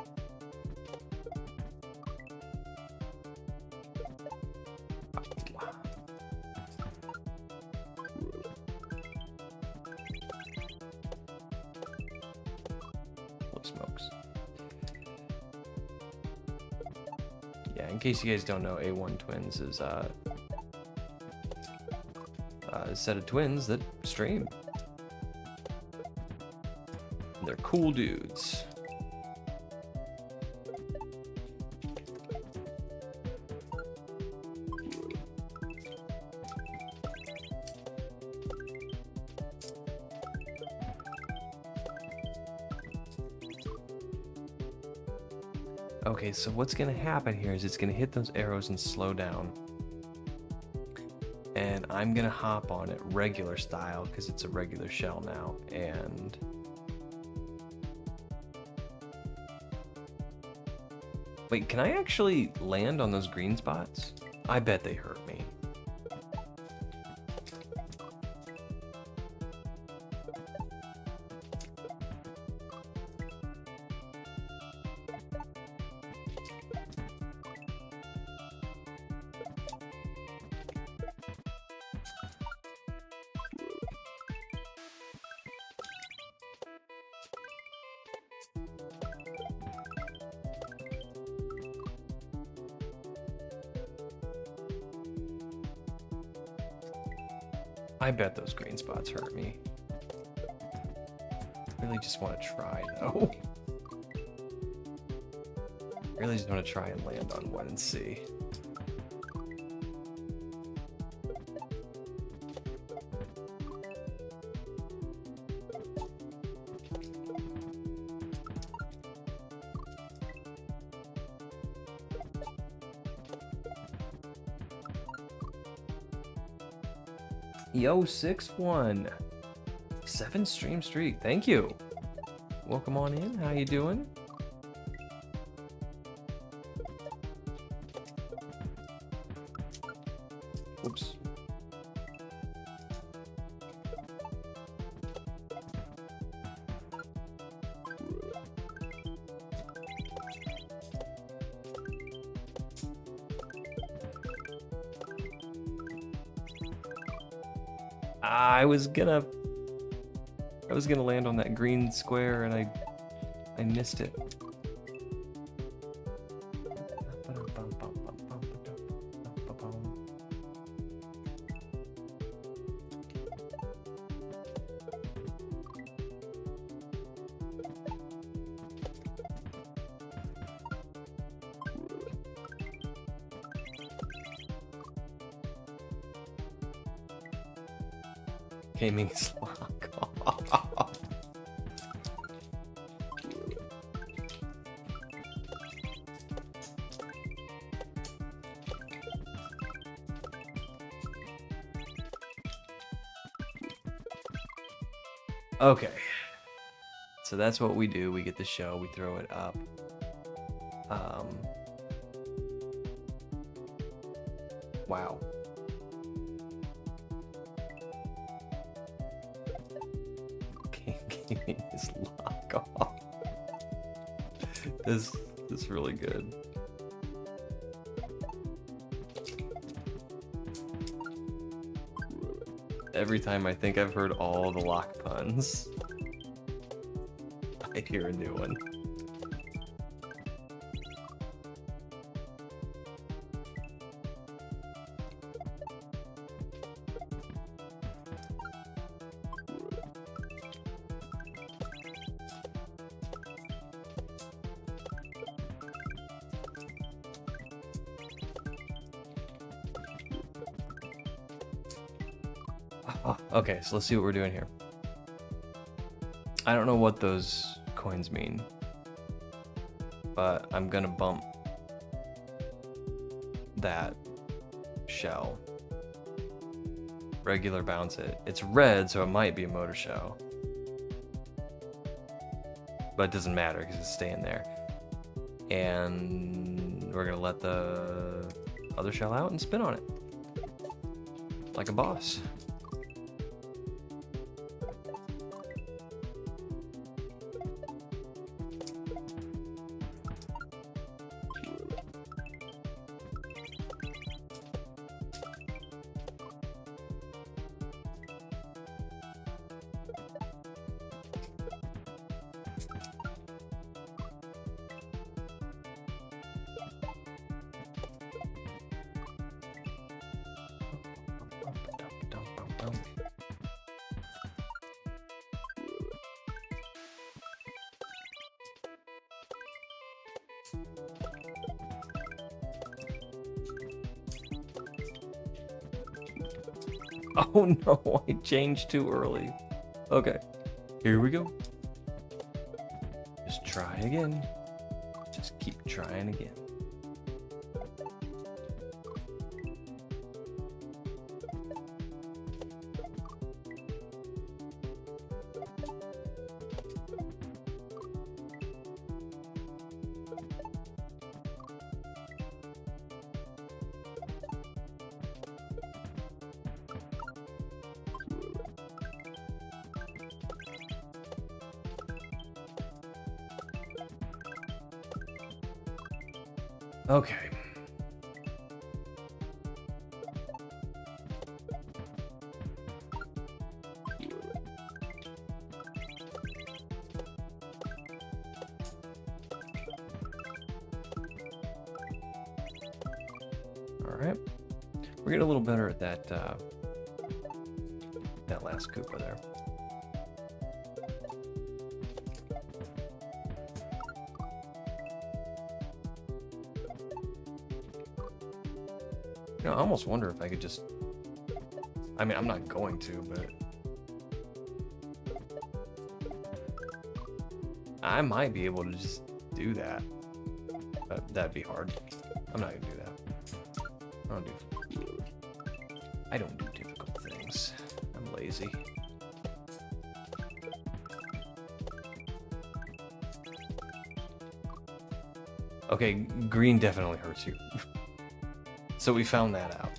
Holy smokes. Yeah, in case you guys don't know, A1 Twins is a set of twins that stream. They're cool dudes. Okay, so what's gonna happen here is it's gonna hit those arrows and slow down. And I'm gonna hop on it regular style because it's a regular shell now. And wait, can I actually land on those green spots? I bet they hurt me. I bet those green spots hurt me. Really just want to try though. Really just want to try and land on one and see. Yo, 6-1. 7 stream streak. Thank you. Welcome on in. How you doing? Oops. I was gonna land on that green square and I missed it. Gaming is lock off. Okay. So that's what we do. We get the shell, we throw it up. Wow. Gaming is lock off. This is really good. Every time I think I've heard all the lock puns, I hear a new one. Okay, so let's see what we're doing here. I don't know what those coins mean, but I'm gonna bump that shell. Regular bounce it. It's red, so it might be a motor shell. But it doesn't matter because it's staying there. And we're gonna let the other shell out and spin on it. Like a boss. Oh no, I changed too early. Okay, here we go. Just try again. Just keep trying again. Okay. All right. We're getting a little better at that that last Koopa there. You know, I almost wonder if I could just... I mean, I'm not going to, but... I might be able to just do that. But that'd be hard. I'm not gonna do that. I don't do difficult things. I'm lazy. Okay, green definitely hurts you. So we found that out.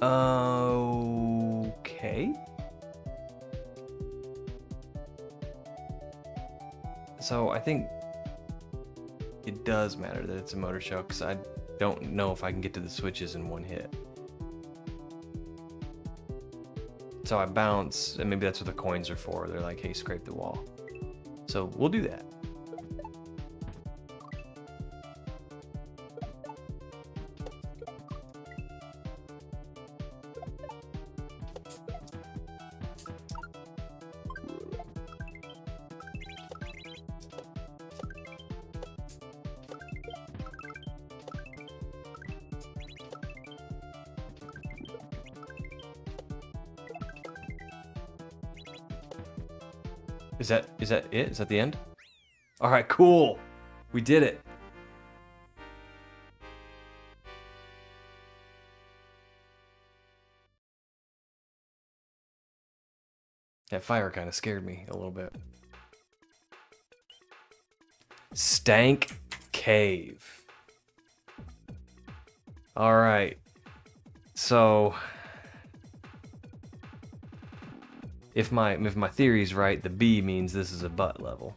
Okay. So I think it does matter that it's a motor shell, because I don't know if I can get to the switches in one hit. So I bounce, and maybe that's what the coins are for. They're like, hey, scrape the wall. So we'll do that. Is that it? Is that the end? All right, cool. We did it. That fire kind of scared me a little bit. Stank Cave. All right. So if my theory's right, the B means this is a butt level.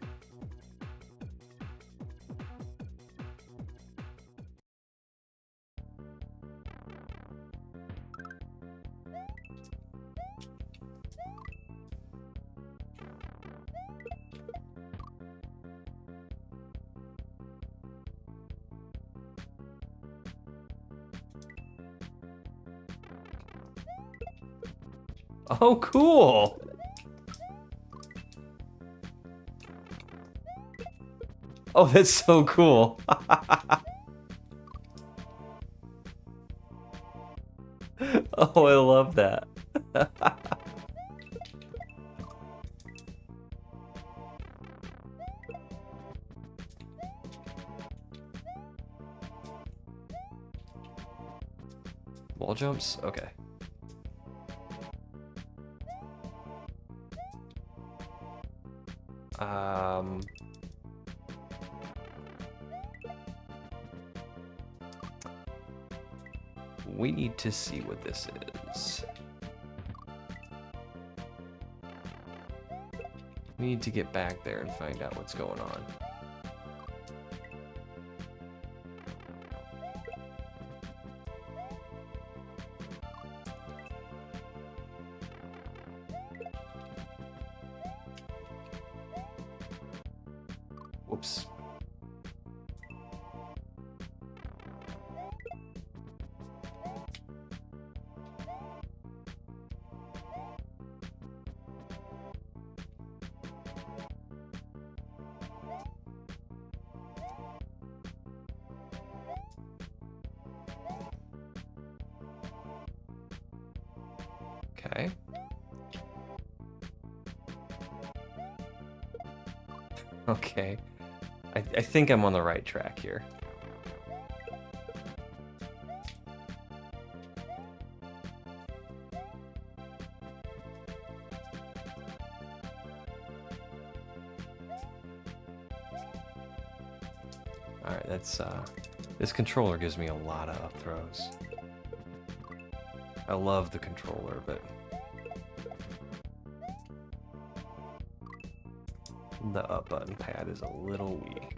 Oh, cool. Oh, that's so cool. Oh, I love that. Wall jumps? Okay. We need to see what this is. We need to get back there and find out what's going on. Whoops. Okay. Okay. I think I'm on the right track here. Alright, that's this controller gives me a lot of up throws. I love the controller, but the up button pad is a little weak.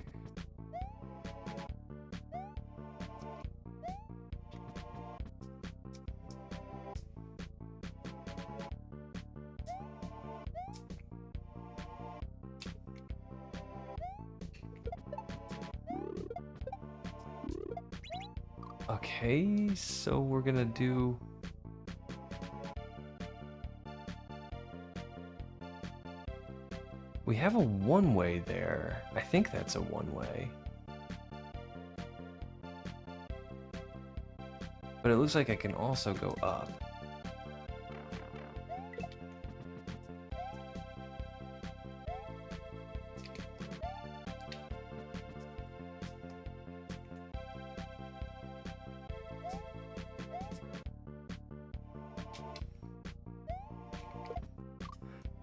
Okay, so we're gonna do... We have a one-way there. I think that's a one-way. But it looks like I can also go up.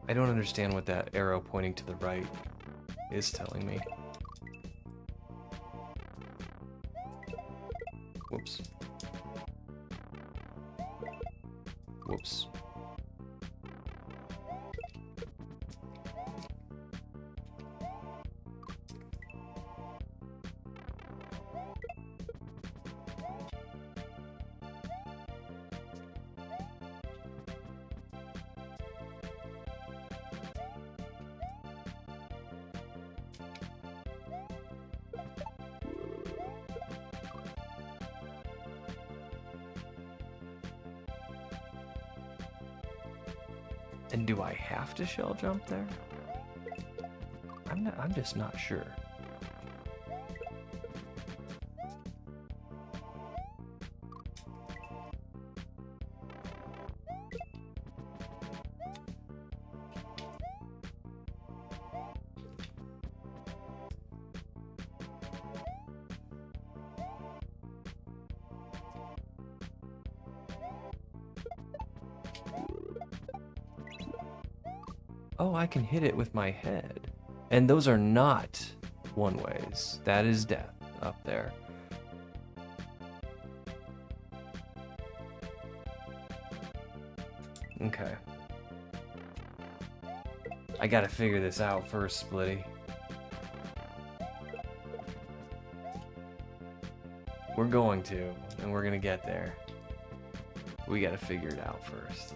I don't understand what that arrow pointing to the right is telling me. Whoops. And do I have to shell jump there? I'm just not sure. Oh, I can hit it with my head. And those are not one-ways. That is death up there. Okay. I gotta figure this out first, Splitty. We're going to, and we're gonna get there. We gotta figure it out first.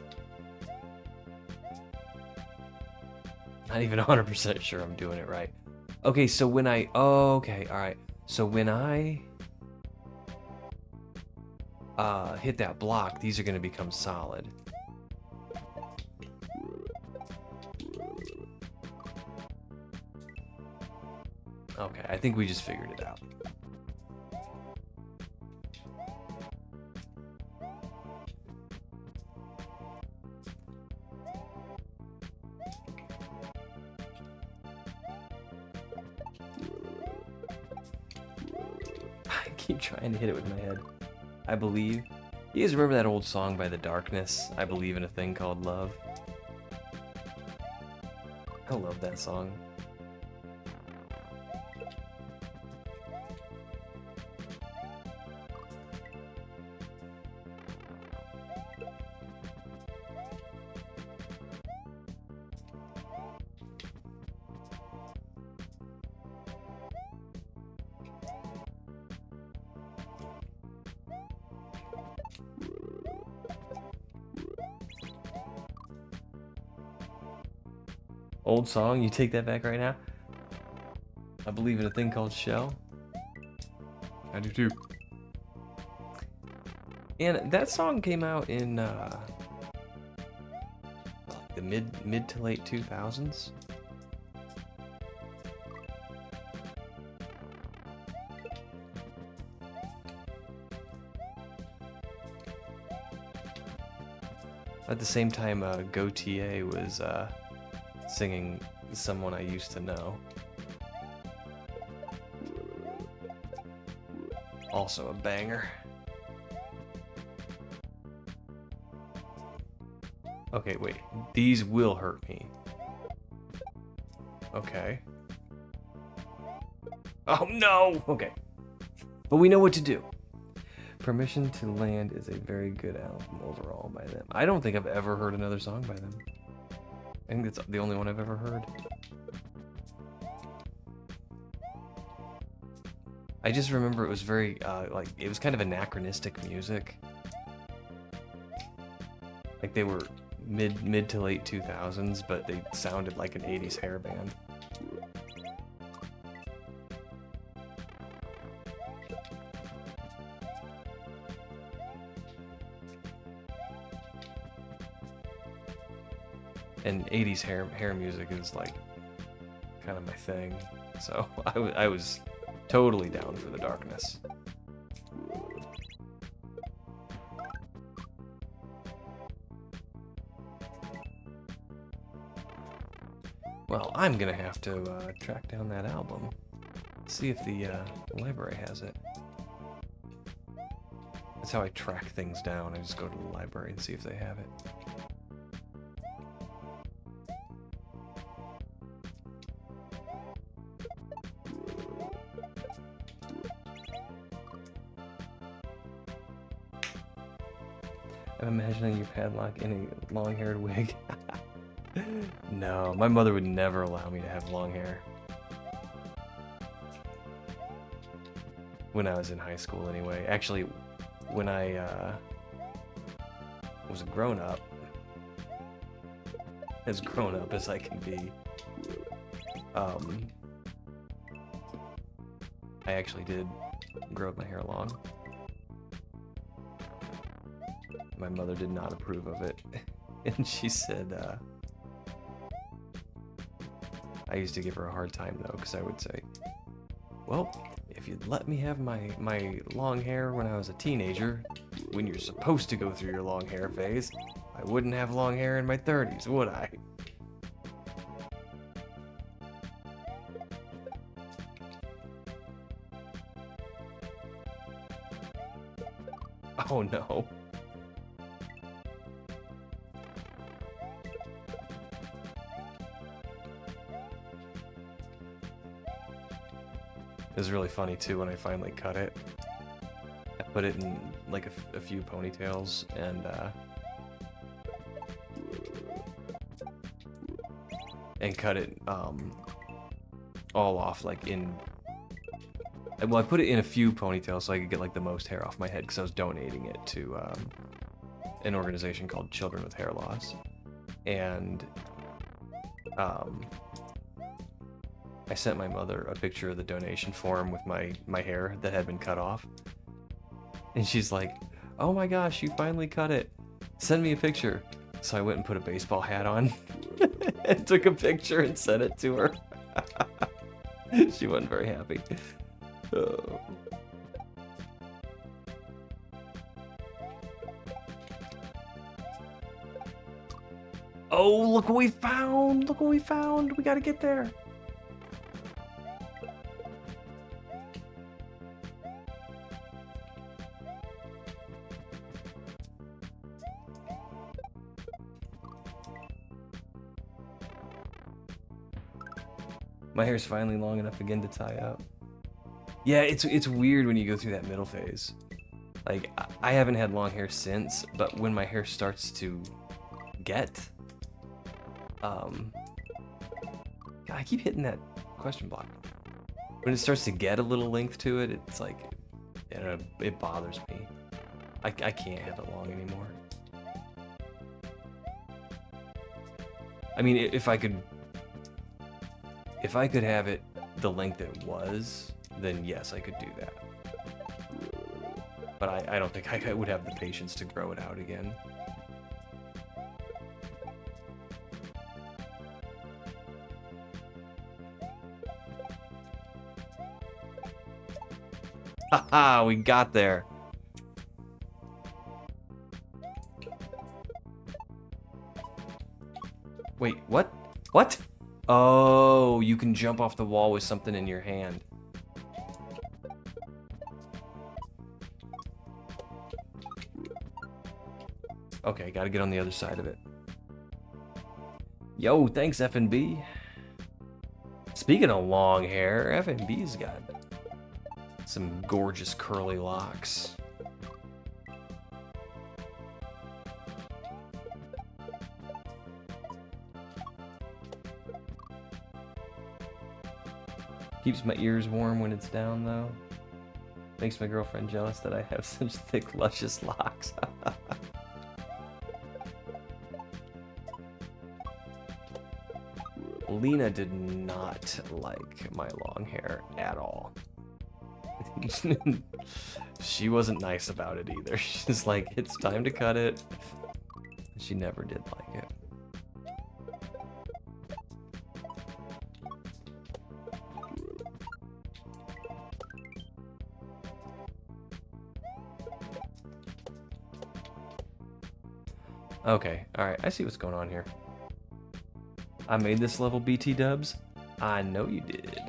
Not even 100% sure I'm doing it right. Okay, so when I... Oh, okay, alright. So when I... hit that block, these are going to become solid. Okay, I think we just figured it out. Keep trying to hit it with my head. I believe. You guys remember that old song by The Darkness? I believe in a thing called love. I love that song. Old song, you take that back right now? I believe in a thing called shell. I do too. And that song came out in the mid to late 2000s. At the same time, Gautier was singing Someone I Used to Know. Also a banger. Okay, wait. These will hurt me. Okay. Oh no! Okay. But we know what to do. Permission to Land is a very good album overall by them. I don't think I've ever heard another song by them. I think that's the only one I've ever heard. I just remember it was very, like, it was kind of anachronistic music. Like, they were mid to late 2000s, but they sounded like an 80s hair band. And 80s hair music is like kind of my thing, so I was totally down for The Darkness. Well, I'm gonna have to track down that album, see if the library has it. That's how I track things down. I just go to the library and see if they have it. I'm imagining your padlock in a long-haired wig. No, my mother would never allow me to have long hair. When I was in high school, anyway. Actually, when I was a grown-up, as grown-up as I can be, I actually did grow my hair long. My mother did not approve of it, and she said, I used to give her a hard time though, because I would say, well, if you'd let me have my long hair when I was a teenager, when you're supposed to go through your long hair phase, I wouldn't have long hair in my 30s, would I? Oh no. It was really funny too when I finally cut it. I put it in like a few ponytails and cut it all off like in. Well, I put it in a few ponytails so I could get like the most hair off my head because I was donating it to an organization called Children with Hair Loss, and I sent my mother a picture of the donation form with my hair that had been cut off. And she's like, oh my gosh, you finally cut it. Send me a picture. So I went and put a baseball hat on and took a picture and sent it to her. She wasn't very happy. Oh. Oh, look what we found! Look what we found! We gotta get there! My hair's finally long enough again to tie up. Yeah, it's weird when you go through that middle phase. Like, I haven't had long hair since, but when my hair starts to get... God, I keep hitting that question block. When it starts to get a little length to it, it's like, it bothers me. I can't have it long anymore. I mean, if I could have it the length it was, then yes, I could do that. But I don't think I would have the patience to grow it out again. Haha, we got there. Wait, what? What? Oh, you can jump off the wall with something in your hand. Okay, gotta get on the other side of it. Yo, thanks, FNB. Speaking of long hair, FNB's got some gorgeous curly locks. Keeps my ears warm when it's down, though. Makes my girlfriend jealous that I have such thick, luscious locks. Lena did not like my long hair at all. She wasn't nice about it either. She's like, it's time to cut it. She never did like it. Okay, alright, I see what's going on here. I made this level, BT dubs. I know you did.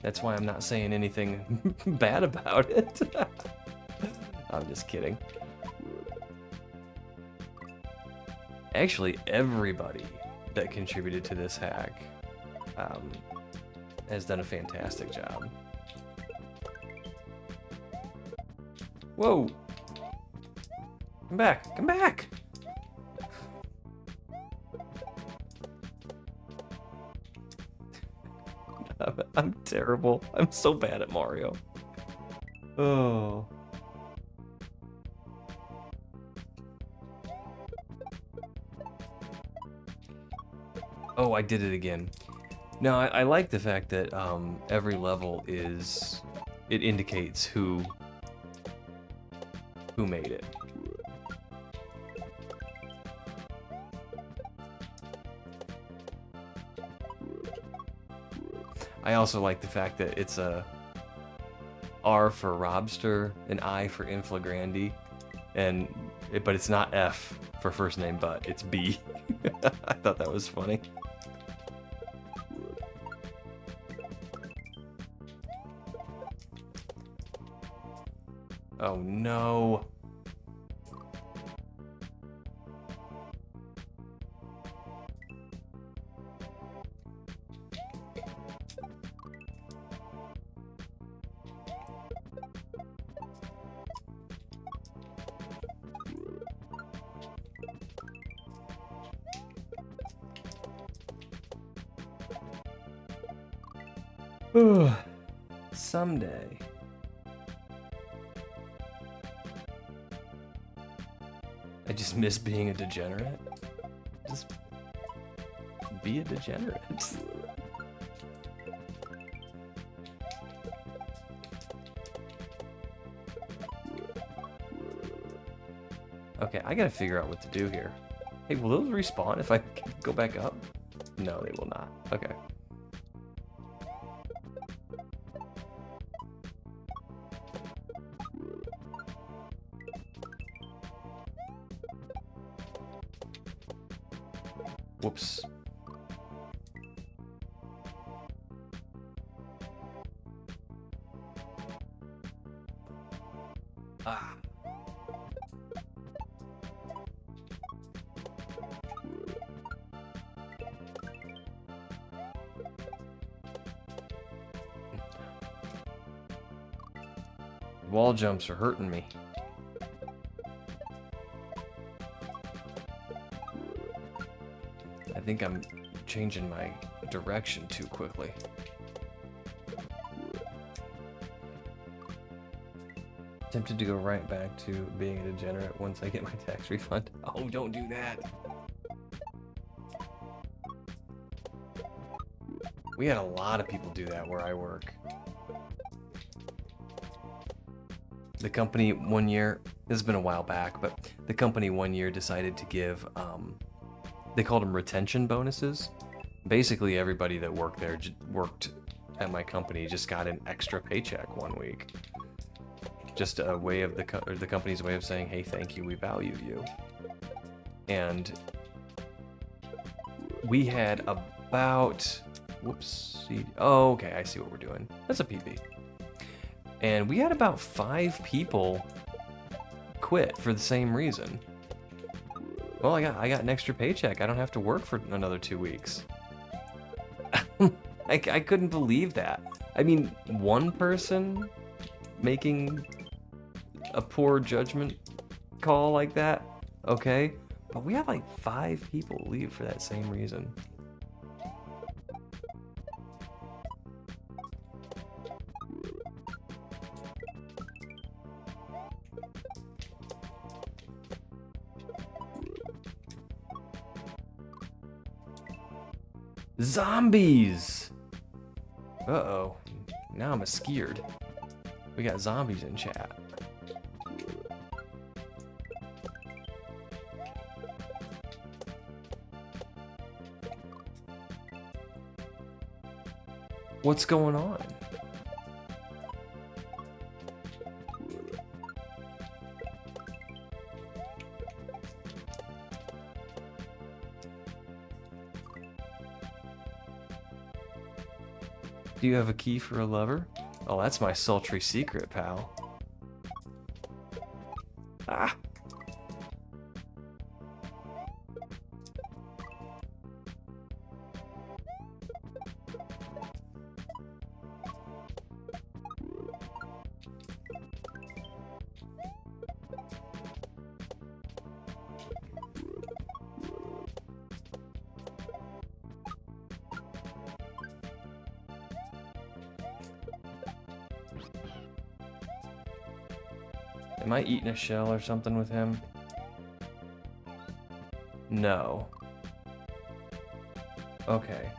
That's why I'm not saying anything bad about it. I'm just kidding. Actually, everybody that contributed to this hack has done a fantastic job. Whoa! Come back! Come back! I'm terrible. I'm so bad at Mario. Oh. Oh, I did it again. No, I like the fact that every level it indicates who made it. I also like the fact that it's a R for Robster, an I for Inflagrandy, but it's not F for FirstNameButt, it's B. I thought that was funny. Oh no. Someday. I just miss being a degenerate. Just be a degenerate. Okay, I gotta figure out what to do here. Hey, will those respawn if I go back up? No, they will not. Okay. Whoops. Ah. Wall jumps are hurting me. I think I'm changing my direction too quickly. Tempted to go right back to being a degenerate once I get my tax refund. Oh, don't do that. We had a lot of people do that where I work. The company one year, this has been a while back, but the company one year decided to give, they called them retention bonuses. Basically, everybody that worked there, worked at my company, just got an extra paycheck one week. Just a way of the company's way of saying, hey, thank you, we value you. And we had about, whoops, oh, okay, I see what we're doing. That's a PB. And we had about 5 people quit for the same reason. Well, I got an extra paycheck. I don't have to work for another 2 weeks. I couldn't believe that. I mean, one person making a poor judgment call like that, okay, but we had like 5 people leave for that same reason. Zombies! Uh-oh. Now I'm scared. We got zombies in chat. What's going on? Do you have a key for a lever? Oh, that's my sultry secret, pal. Ah! Am I eating a shell or something with him? No. Okay.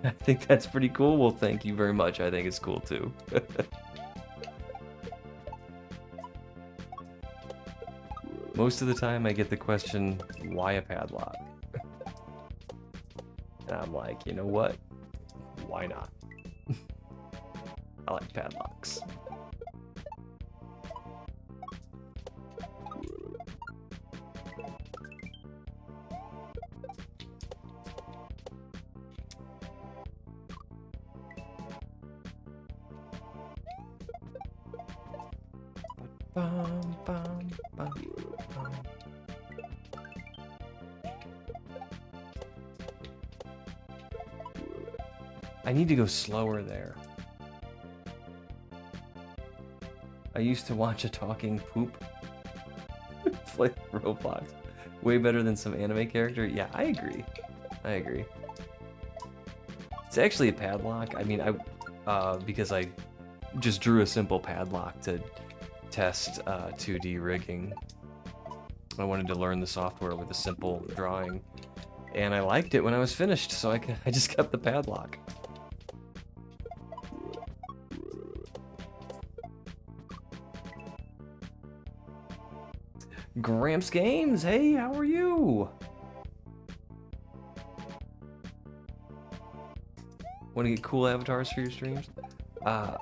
I think that's pretty cool. Well, thank you very much. I think it's cool too. Most of the time I get the question, why a padlock? And I'm like, you know what? Why not? I like padlocks. Bum, bum, bum, bum. I need to go slower there. I used to watch a talking poop play Roblox. Way better than some anime character. Yeah, I agree. I agree. It's actually a padlock. I mean, because I just drew a simple padlock to test 2D rigging. I wanted to learn the software with a simple drawing, and I liked it when I was finished, so I just kept the padlock. Gramps Games, hey, how are you? Want to get cool avatars for your streams? I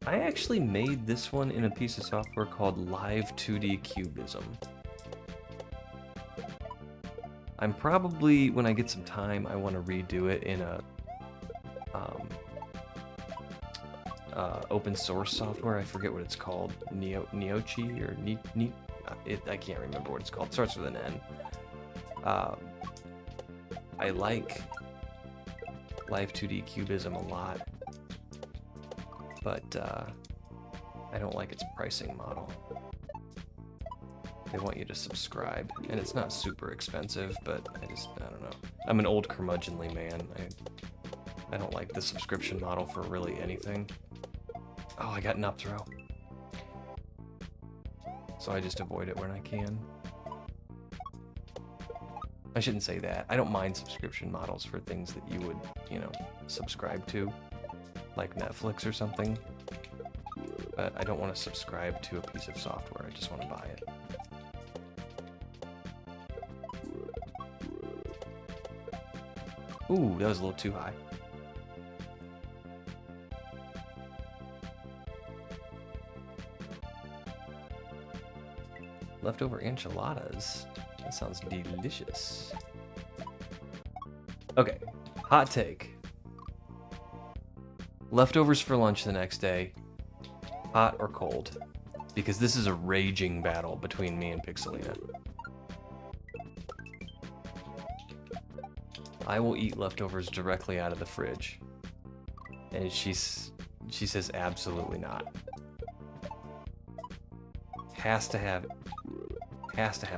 actually made this one in a piece of software called Live 2D Cubism. I'm probably, when I get some time, I want to redo it in a open source software. I forget what it's called. Neochi or I can't remember what it's called. It starts with an N. I like Live 2D Cubism a lot, but I don't like its pricing model. They want you to subscribe, and it's not super expensive, but I don't know. I'm an old curmudgeonly man. I don't like the subscription model for really anything. Oh, I got an up throw. So I just avoid it when I can. I shouldn't say that. I don't mind subscription models for things that you would, subscribe to, like Netflix or something. But I don't want to subscribe to a piece of software. I just want to buy it. Ooh, that was a little too high. Leftover enchiladas. That sounds delicious. Okay, hot take. Leftovers for lunch the next day, hot or cold? Because this is a raging battle between me and Pixelina. I will eat leftovers directly out of the fridge. And she says absolutely not. Has to have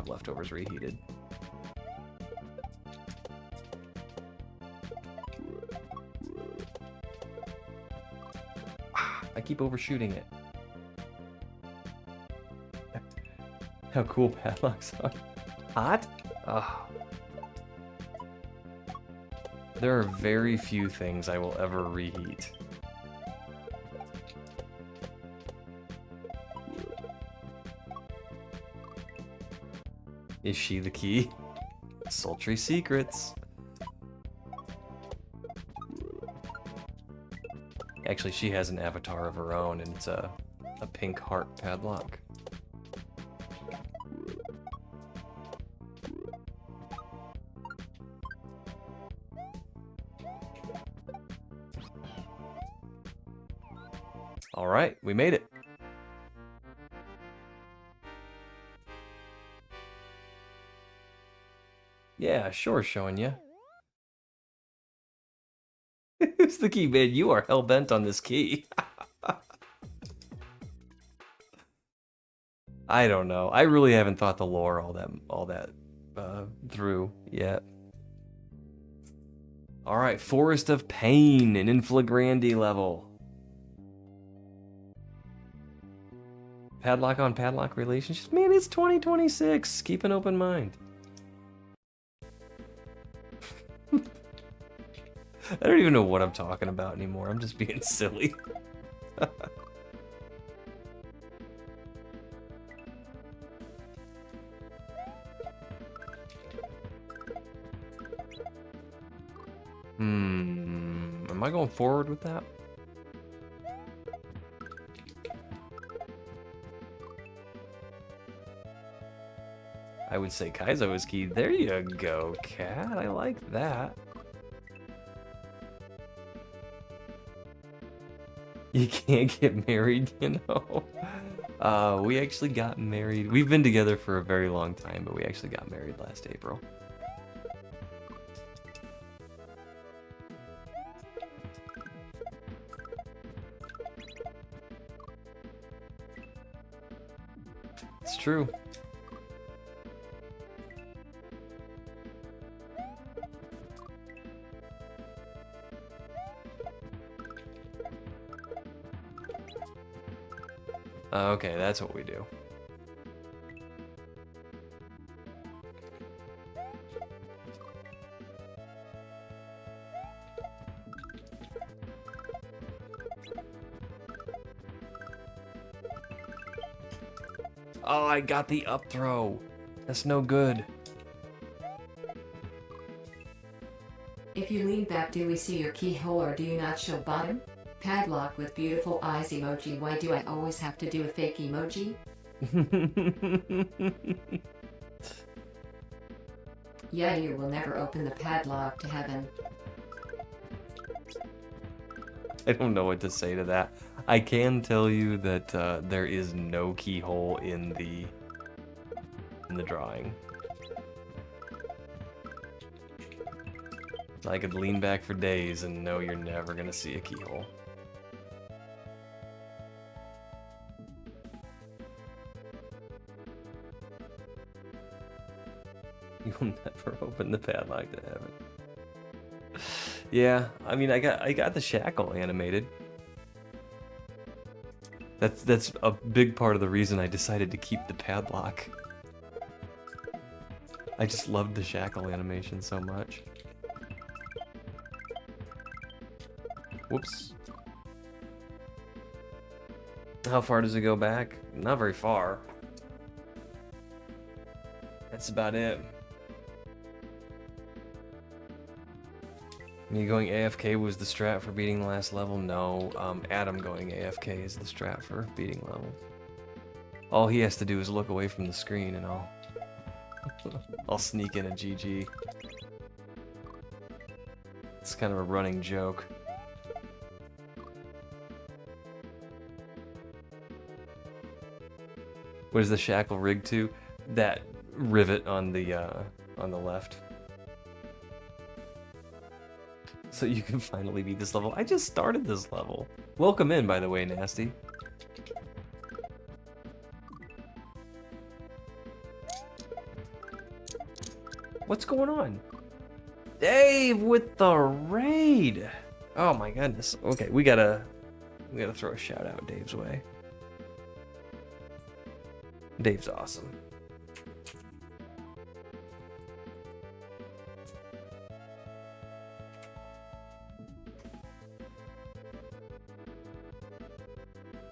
leftovers reheated. I keep overshooting it. How cool padlocks are. Hot? Ugh. There are very few things I will ever reheat. Is she the key? Sultry secrets. Actually, she has an avatar of her own, and it's a pink heart padlock. All right, we made it. Yeah, sure, showing you. Who's the key, man? You are hell-bent on this key. I don't know. I really haven't thought the lore all that through yet. All right, Forest of Pain, an Inflagrandy level. Padlock on padlock relationships. Man, it's 2026. Keep an open mind. I don't even know what I'm talking about anymore. I'm just being silly. Am I going forward with that? I would say kaizo is key. There you go, cat. I like that. You can't get married, you know? We actually got married. We've been together for a very long time, but we actually got married last April. It's true. Okay, that's what we do. Oh, I got the up throw. That's no good. If you lean back, do we see your keyhole or do you not show bottom? Padlock with beautiful eyes emoji. Why do I always have to do a fake emoji? Yeah, you will never open the padlock to heaven. I don't know what to say to that. I can tell you that there is no keyhole in the drawing. I could lean back for days and know you're never gonna see a keyhole. You'll never open the padlock to heaven. Yeah, I mean, I got the shackle animated. That's a big part of the reason I decided to keep the padlock. I just loved the shackle animation so much. Whoops. How far does it go back? Not very far. That's about it. Me going AFK was the strat for beating the last level? No, Adam going AFK is the strat for beating levels. All he has to do is look away from the screen and I'll sneak in a GG. It's kind of a running joke. What is the shackle rigged to? That rivet on the left. So you can finally beat this level. I just started this level. Welcome in, by the way, Nasty. What's going on? Dave with the raid. Oh my goodness. Okay, we gotta throw a shout out Dave's way. Dave's awesome.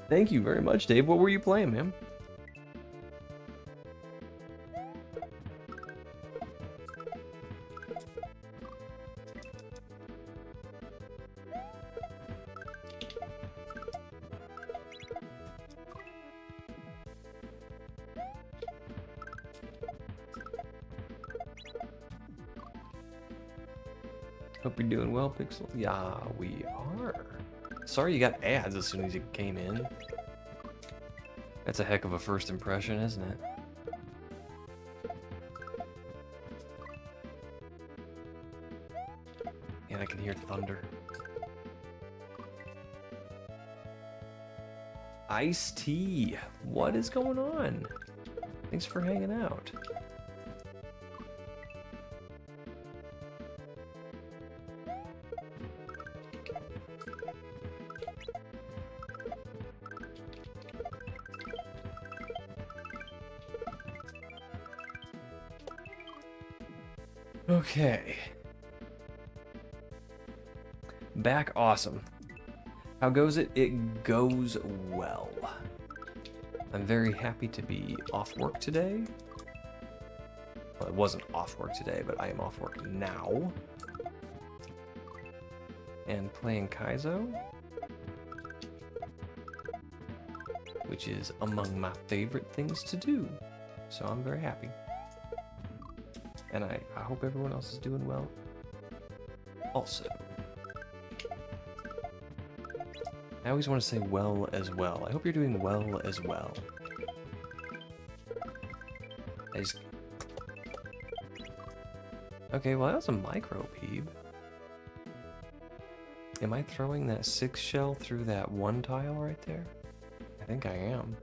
Thank you very much, Dave. What were you playing, man? Hope you're doing well, Pixel. Yeah, we are. Sorry you got ads as soon as you came in. That's a heck of a first impression, isn't it? And I can hear thunder. Iced tea. What is going on? Thanks for hanging out. Okay. Back awesome. How goes it? It goes well. I'm very happy to be off work today. Well, I wasn't off work today, but I am off work now. and playing Kaizo, which is among my favorite things to do. So I'm very happy. And I hope everyone else is doing well. Also, I always want to say well as well. I hope you're doing well as well. Okay, well that was a micro peeb. Am I throwing that 6 shell through that 1 tile right there? I think I am.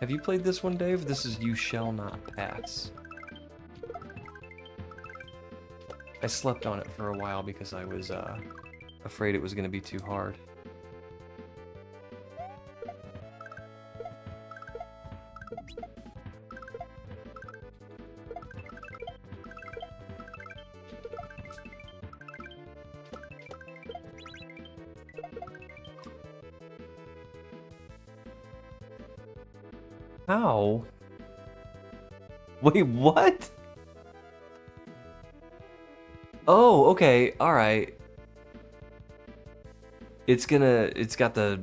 Have you played this one, Dave? This is You Shall Not Pass. I slept on it for a while because I was afraid it was going to be too hard. How? Wait, what? Oh, okay, alright. It's got the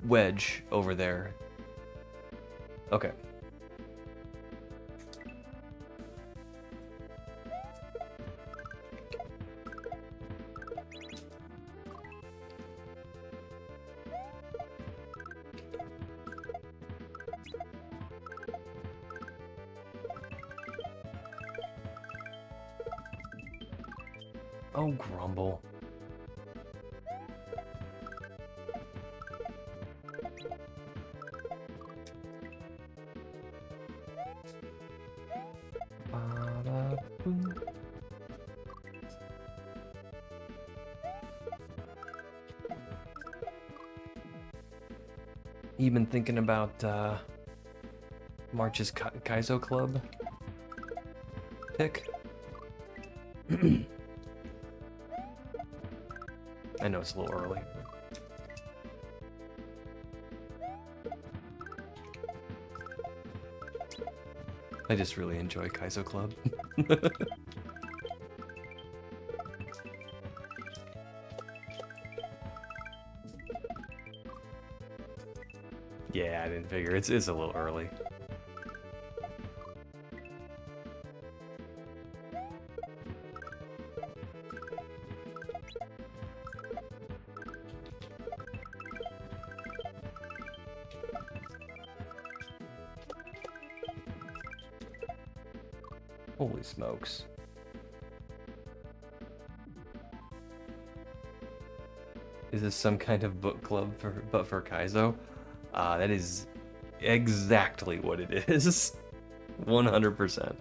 wedge over there. Okay. Oh, grumble. Ba-da-boom. You been thinking about March's Kaizo Club pick? I know it's a little early. I just really enjoy Kaizo Club. Yeah, I didn't figure. It's a little early. Holy smokes. Is this some kind of book club for Kaizo? That is exactly what it is. 100%.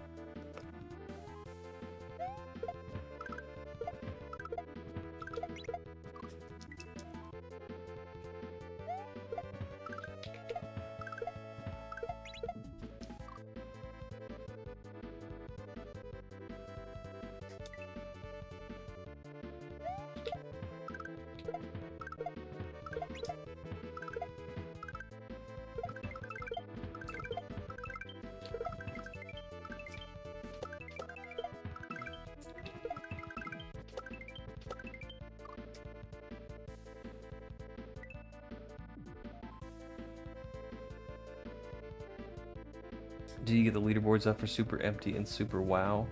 Did you get the leaderboards up for Super Empty and Super WoW?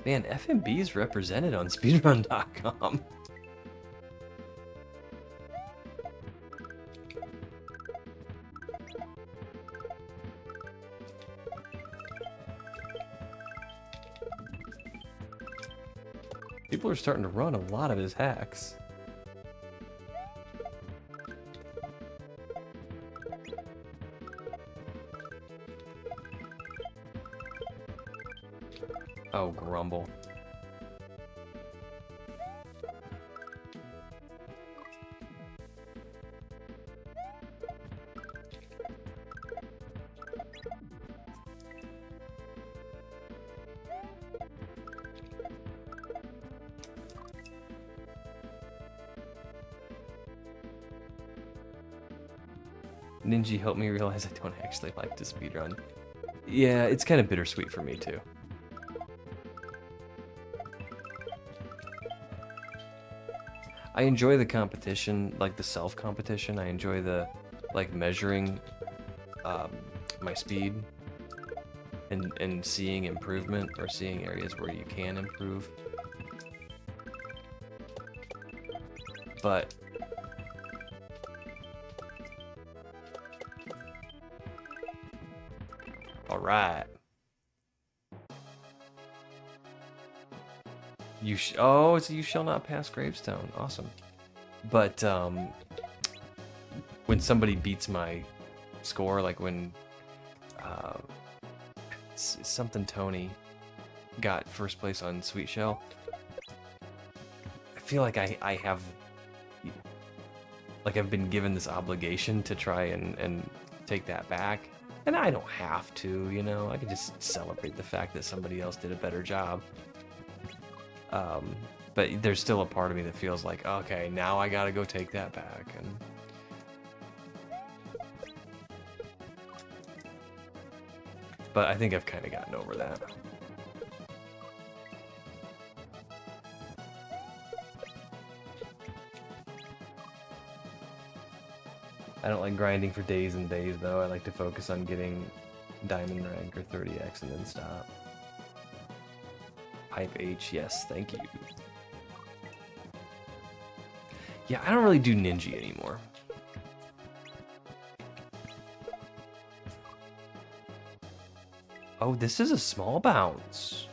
Man, FMB is represented on speedrun.com. People are starting to run a lot of his hacks. Oh, grumble. Ninja helped me realize I don't actually like to speedrun. Yeah, it's kind of bittersweet for me too. I enjoy the competition, like the self-competition. I enjoy the, like, measuring my speed and seeing improvement or seeing areas where you can improve. But all right. Oh, it's you shall not pass gravestone. Awesome. But when somebody beats my score, like when something Tony got first place on Sweet Shell, I feel like I have, like, I've been given this obligation to try and take that back. And I don't have to, you know, I can just celebrate the fact that somebody else did a better job. But there's still a part of me that feels like, okay, now I gotta go take that back. And but I think I've kind of gotten over that. I don't like grinding for days and days, though. I like to focus on getting diamond rank or 30x and then stop. Pipe H, yes, thank you. Yeah, I don't really do Ninja anymore. Oh, this is a small bounce.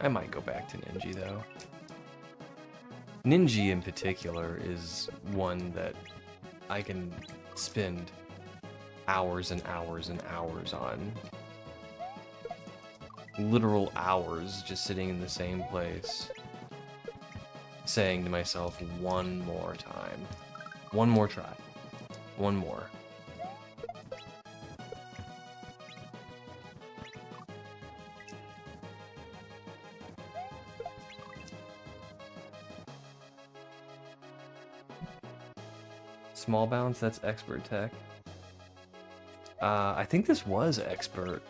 I might go back to Ninja, though. Ninja in particular is one that I can spend hours and hours and hours on. Literal hours just sitting in the same place, saying to myself, one more time. One more try. One more. Small bounce, that's expert tech. I think this was expert.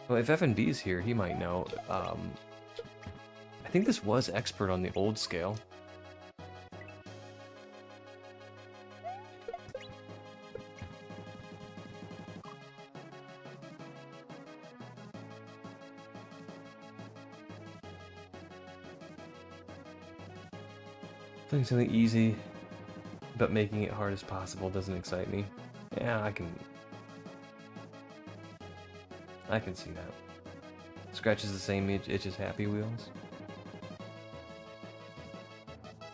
Well, if FNB is here, he might know. I think this was expert on the old scale. Doing something easy, but making it hard as possible doesn't excite me. Yeah, I can see that. Scratches the same itch as Happy Wheels.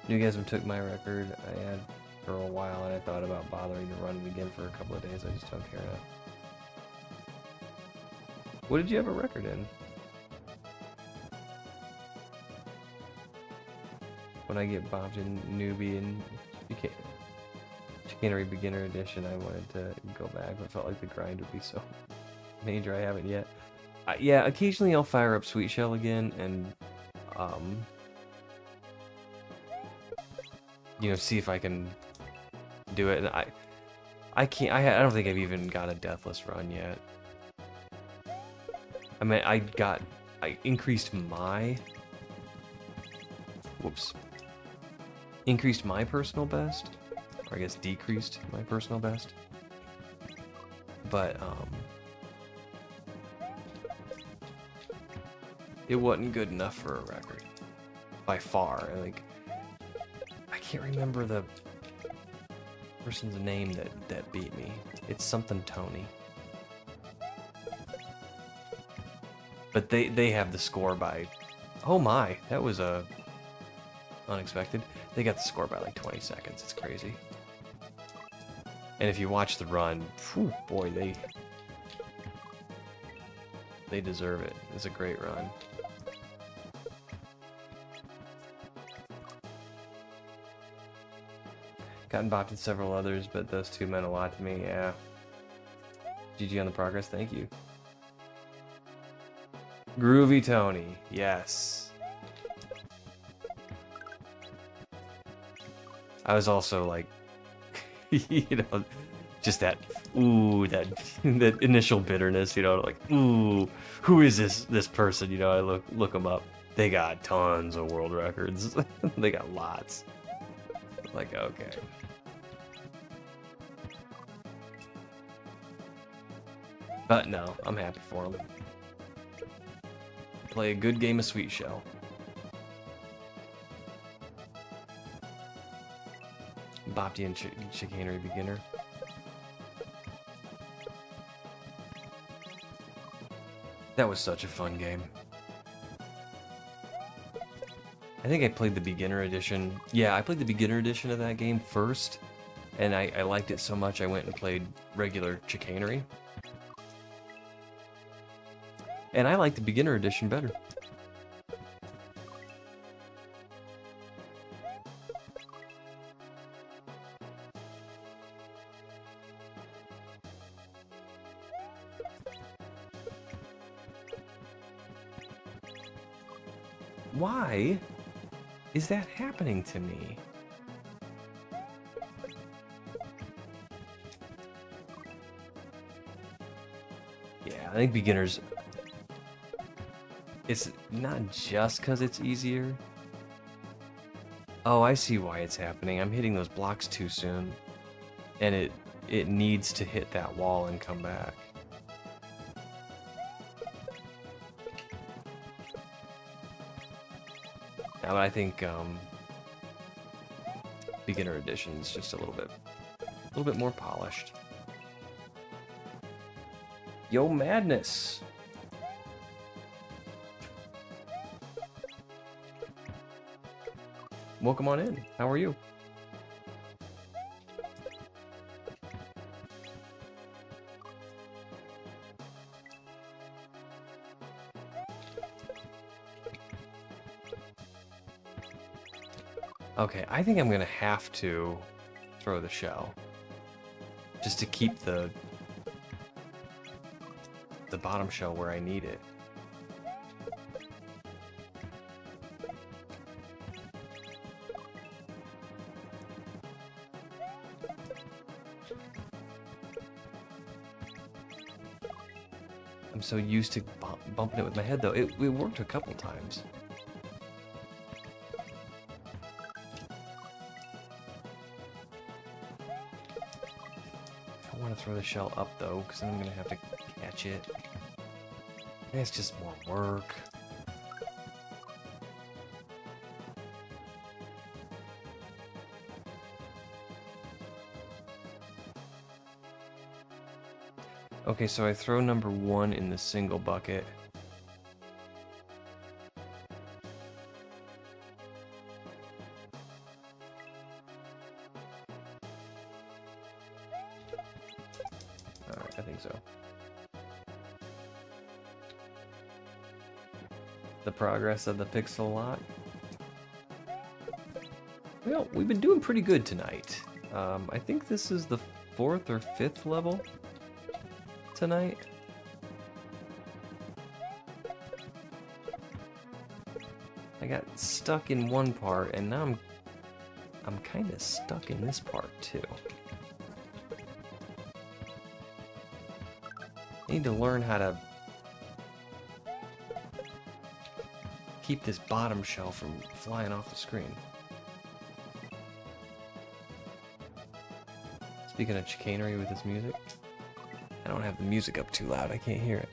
Newgasm took my record I had for a while, and I thought about bothering to run it again for a couple of days. I just don't care now. What did you have a record in? When I get bopped in Newbie and Chicanery Beginner Edition, I wanted to go back, but felt like the grind would be so major. I haven't yet. Yeah, occasionally I'll fire up Sweet Shell again and, you know, see if I can do it. And I can't. I don't think I've even got a deathless run yet. I mean, I increased my. Whoops. Increased my personal best, or I guess decreased my personal best. But it wasn't good enough for a record, by far. Like, I can't remember the person's name that beat me. It's something Tony. But they have the score by. Oh my, that was unexpected. They got the score by like 20 seconds. It's crazy. And if you watch the run, whew, boy, They deserve it. It's a great run. Gotten bopped in several others, but those two meant a lot to me, yeah. GG on the progress, thank you. Groovy Tony, yes. I was also like, you know, just that, ooh, that initial bitterness, you know, like, ooh, who is this person? You know, I look them up. They got tons of world records. They got lots. Like, okay. But no, I'm happy for him. Play a good game of Sweet Shell. Bopped and Chicanery Beginner. That was such a fun game. I think I played the beginner edition. Yeah, I played the beginner edition of that game first, and I liked it so much I went and played regular Chicanery. And I like the beginner edition better. Why is that happening to me? Yeah, I think beginners... It's not just because it's easier. Oh, I see why it's happening. I'm hitting those blocks too soon. And it needs to hit that wall and come back. Now I think beginner edition is just a little bit more polished. Yo, Madness! Welcome on in. How are you? Okay, I think I'm gonna have to throw the shell just to keep the bottom shell where I need it. I'm so used to bumping it with my head, though. It worked a couple times. I want to throw the shell up, though, because then I'm going to have to catch it. And it's just more work. Okay, so I throw number 1 in the single bucket. Alright, I think so. The progress of the PixelPadlock. Well, we've been doing pretty good tonight. I think this is the 4th or 5th level tonight. I got stuck in one part, and now I'm kind of stuck in this part too. I need to learn how to keep this bottom shell from flying off the screen. Speaking of chicanery with this music, I don't have the music up too loud, I can't hear it.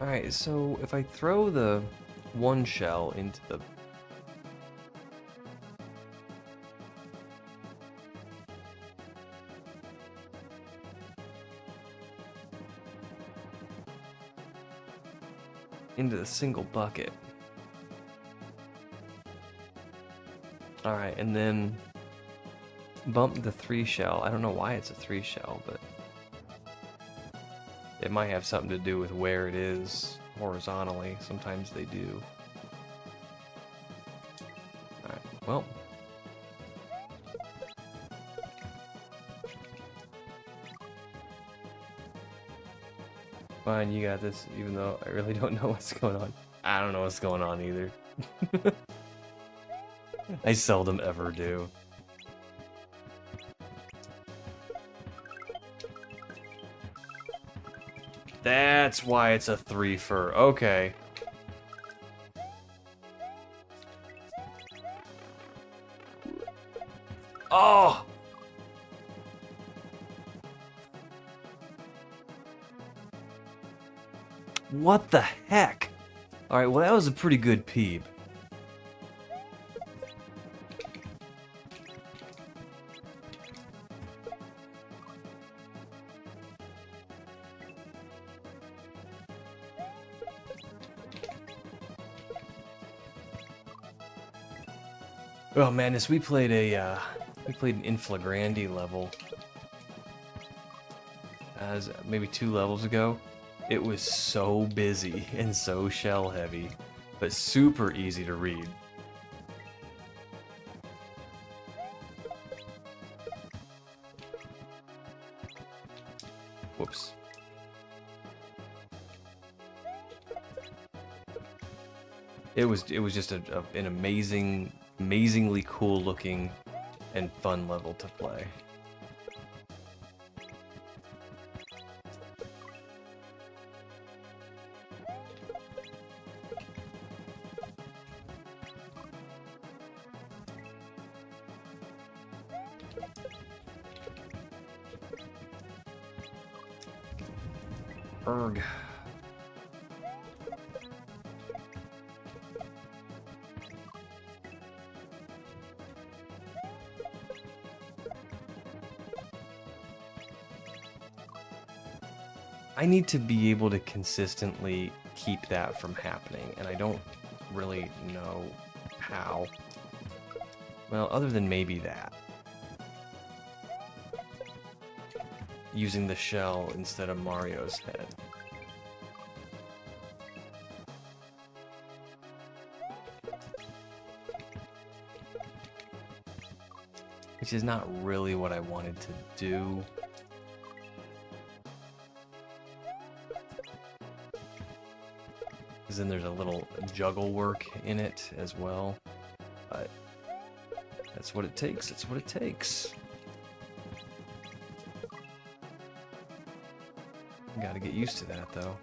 Alright, so if I throw the one shell into the into the single bucket. Alright, and then bump the 3 shell. I don't know why it's a 3 shell, but it might have something to do with where it is horizontally. Sometimes they do. Alright, well. Fine, you got this, even though I really don't know what's going on. I don't know what's going on either. I seldom ever do. That's why it's a 3 fur. Okay. Oh! What the heck? Alright, well that was a pretty good peep. Oh madness, we played an Inflagrandy level as maybe 2 levels ago. It was so busy and so shell heavy, but super easy to read. Whoops. It was just an amazingly cool looking and fun level to play. Erg. I need to be able to consistently keep that from happening, and I don't really know how. Well, other than maybe that. Using the shell instead of Mario's head. Which is not really what I wanted to do. Because then there's a little juggle work in it as well. But that's what it takes. It's what it takes. Gotta get used to that, though.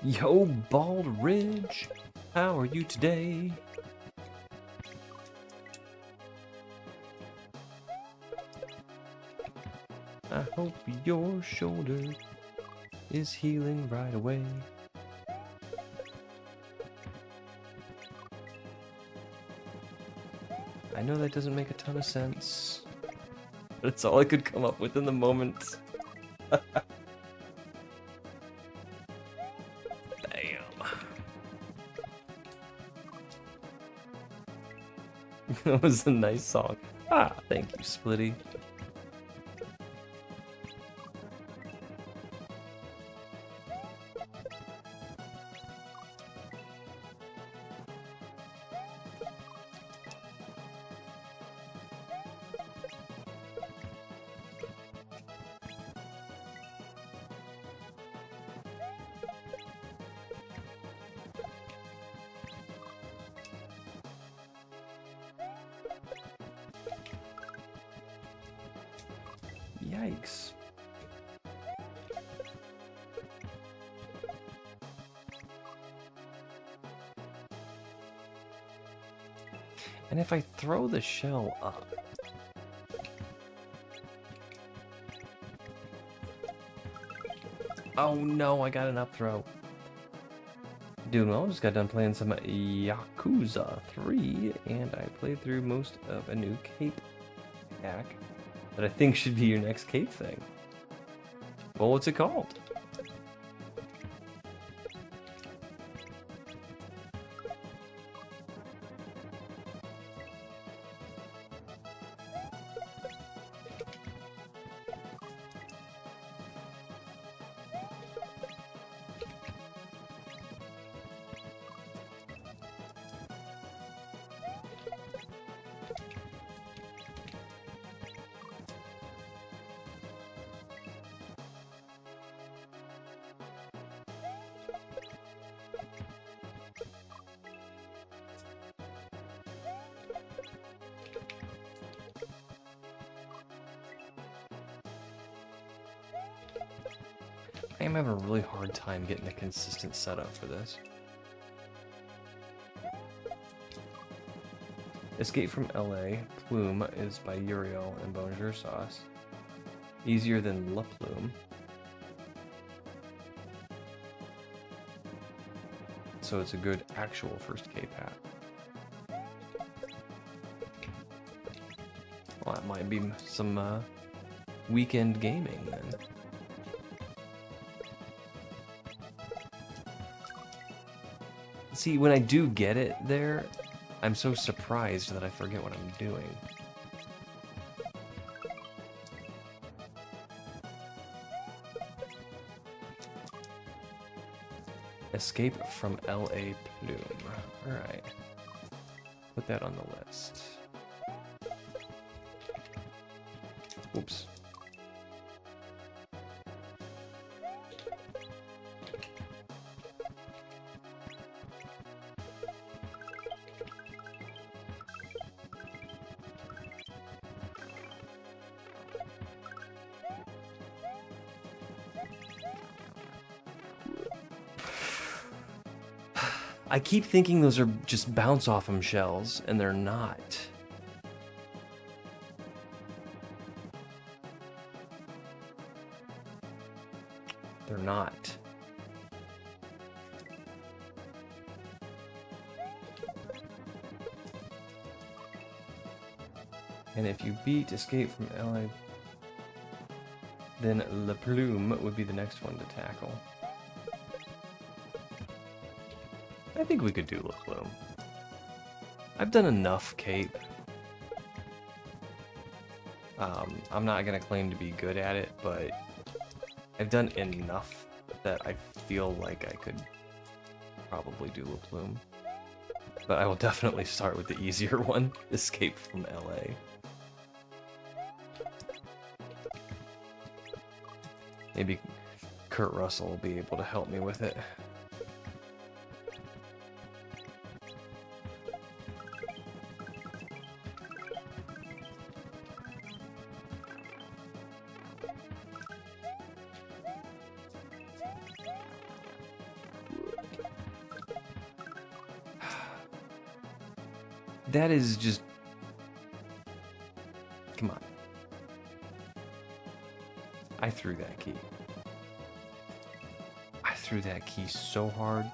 Yo, Bald Ridge, how are you today? I hope your shoulder is healing right away. I know that doesn't make a ton of sense, but it's all I could come up with in the moment. That was a nice song. Ah, thank you, Splitty. Yikes. And if I throw the shell up... Oh no, I got an up throw. Doing well, just got done playing some Yakuza 3, and I played through most of a new cape hack that I think should be your next cape thing. Well, what's it called? I am having a really hard time getting a consistent setup for this. Escape from LA, Plume is by Uriel and Bonjour Sauce. Easier than La Plume. So it's a good actual first cape hat. Well, that might be some weekend gaming then. See, when I do get it there, I'm so surprised that I forget what I'm doing. Escape from LA Plume. Alright. Put that on the list. Oops. I keep thinking those are just bounce off 'em shells, and they're not. They're not. And if you beat Escape from LA, then La Plume would be the next one to tackle. I think we could do La Plume. I've done enough cape. I'm not gonna claim to be good at it, but I've done enough that I feel like I could probably do La Plume. But I will definitely start with the easier one, Escape from LA. Maybe Kurt Russell will be able to help me with it. That is just... Come on. I threw that key. I threw that key so hard.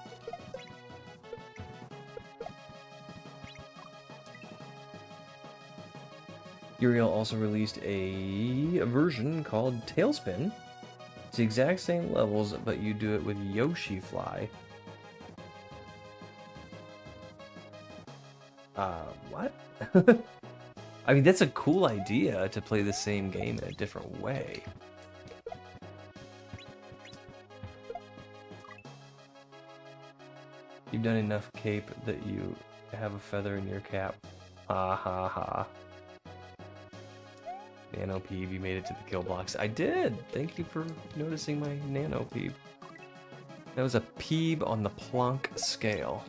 Uriel also released a version called Tailspin. It's the exact same levels, but you do it with Yoshi Fly. What? I mean, that's a cool idea to play the same game in a different way. You've done enough cape that you have a feather in your cap. Ha ha ha. Nano Peeb, you made it to the kill blocks. I did! Thank you for noticing my Nano Peeb. That was a Peeb on the Planck scale.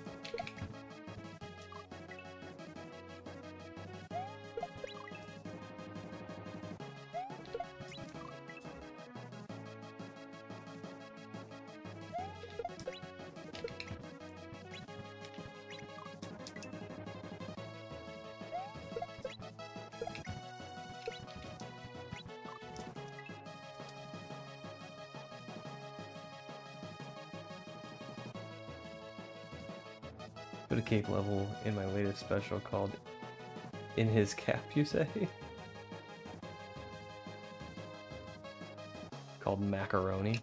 Put a cape level in my latest special called In His Cap, you say? Called Macaroni.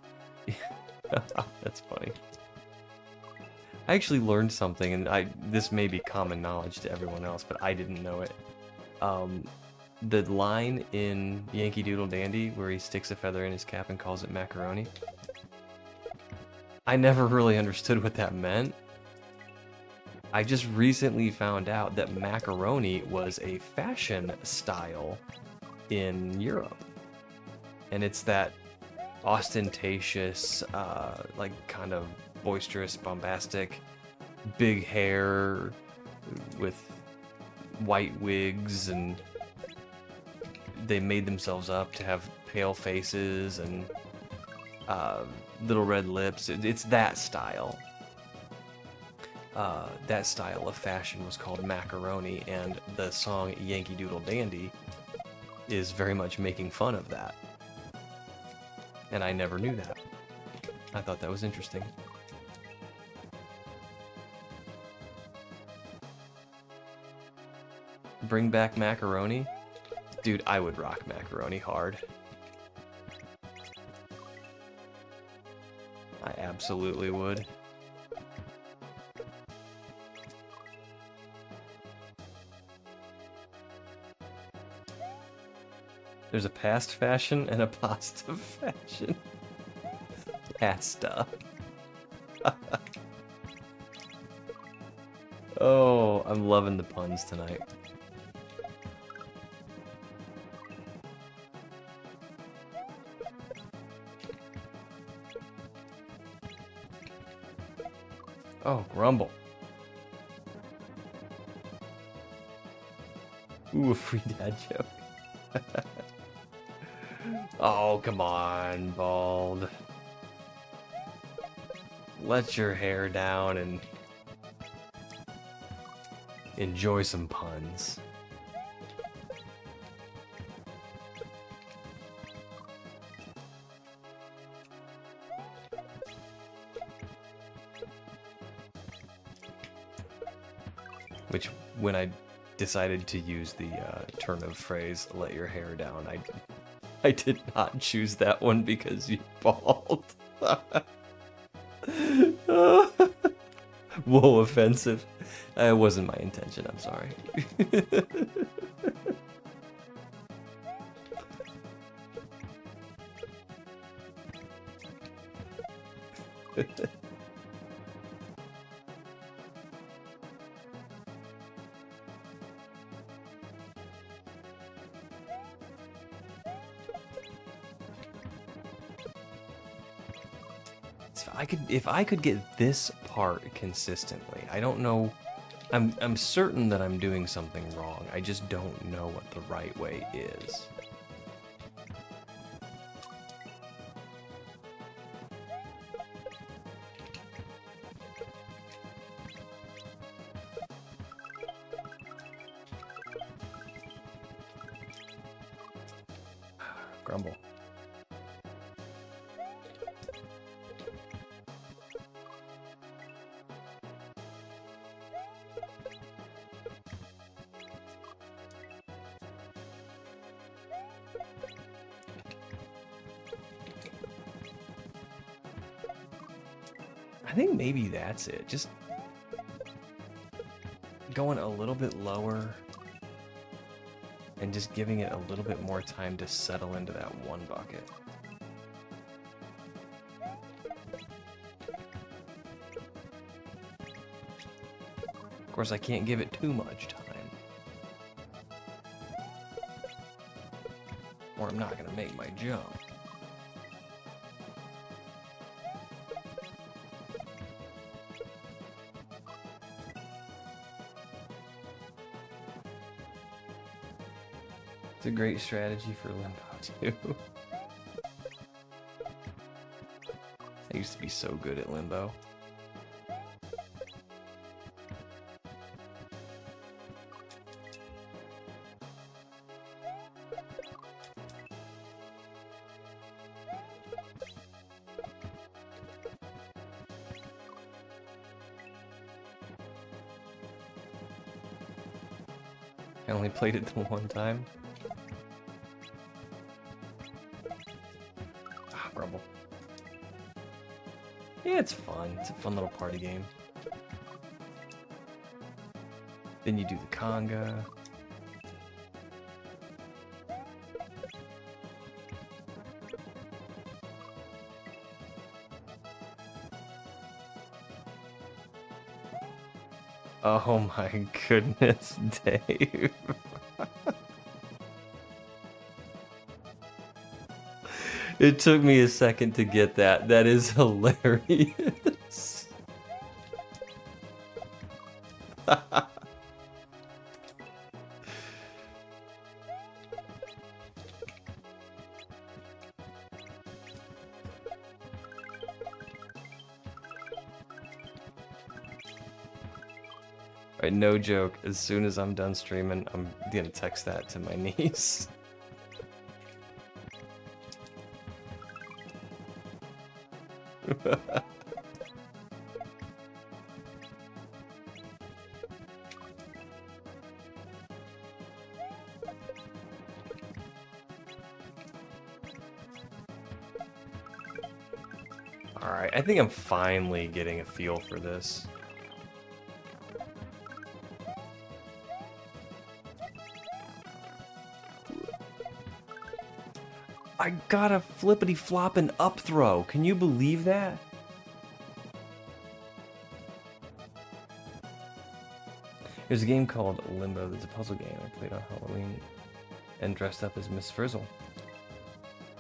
That's funny. I actually learned something, and this may be common knowledge to everyone else, but I didn't know it. The line in Yankee Doodle Dandy where he sticks a feather in his cap and calls it macaroni, I never really understood what that meant. I just recently found out that macaroni was a fashion style in Europe. And it's that ostentatious, like kind of boisterous, bombastic, big hair with white wigs, and they made themselves up to have pale faces and little red lips. It's that style. That style of fashion was called macaroni, and the song Yankee Doodle Dandy is very much making fun of that. And I never knew that. I thought that was interesting. Bring back macaroni? Dude, I would rock macaroni hard. I absolutely would. There's a past fashion and a pasta fashion. Pasta. Oh, I'm loving the puns tonight. Oh, grumble. Ooh, a free dad joke. Oh, come on, Bald. Let your hair down and enjoy some puns. Which, when I decided to use the turn of phrase, let your hair down, I did not choose that one because you're bald. Whoa, offensive. It wasn't my intention, I'm sorry. If I could get this part consistently, I don't know. I'm certain that I'm doing something wrong. I just don't know what the right way is. Grumble. I think maybe that's it. Just going a little bit lower and just giving it a little bit more time to settle into that one bucket. Of course, I can't give it too much time, or I'm not gonna make my jump. It's a great strategy for limbo, too. I used to be so good at limbo. I only played it the one time. Ah, Grumble. Yeah, it's fun. It's a fun little party game. Then you do the conga. Oh my goodness, Dave. It took me a second to get that. That is hilarious. Right, no joke. As soon as I'm done streaming, I'm gonna text that to my niece. Alright, I think I'm finally getting a feel for this. I got a flippity floppin' up throw. Can you believe that? There's a game called Limbo that's a puzzle game I played on Halloween and dressed up as Miss Frizzle.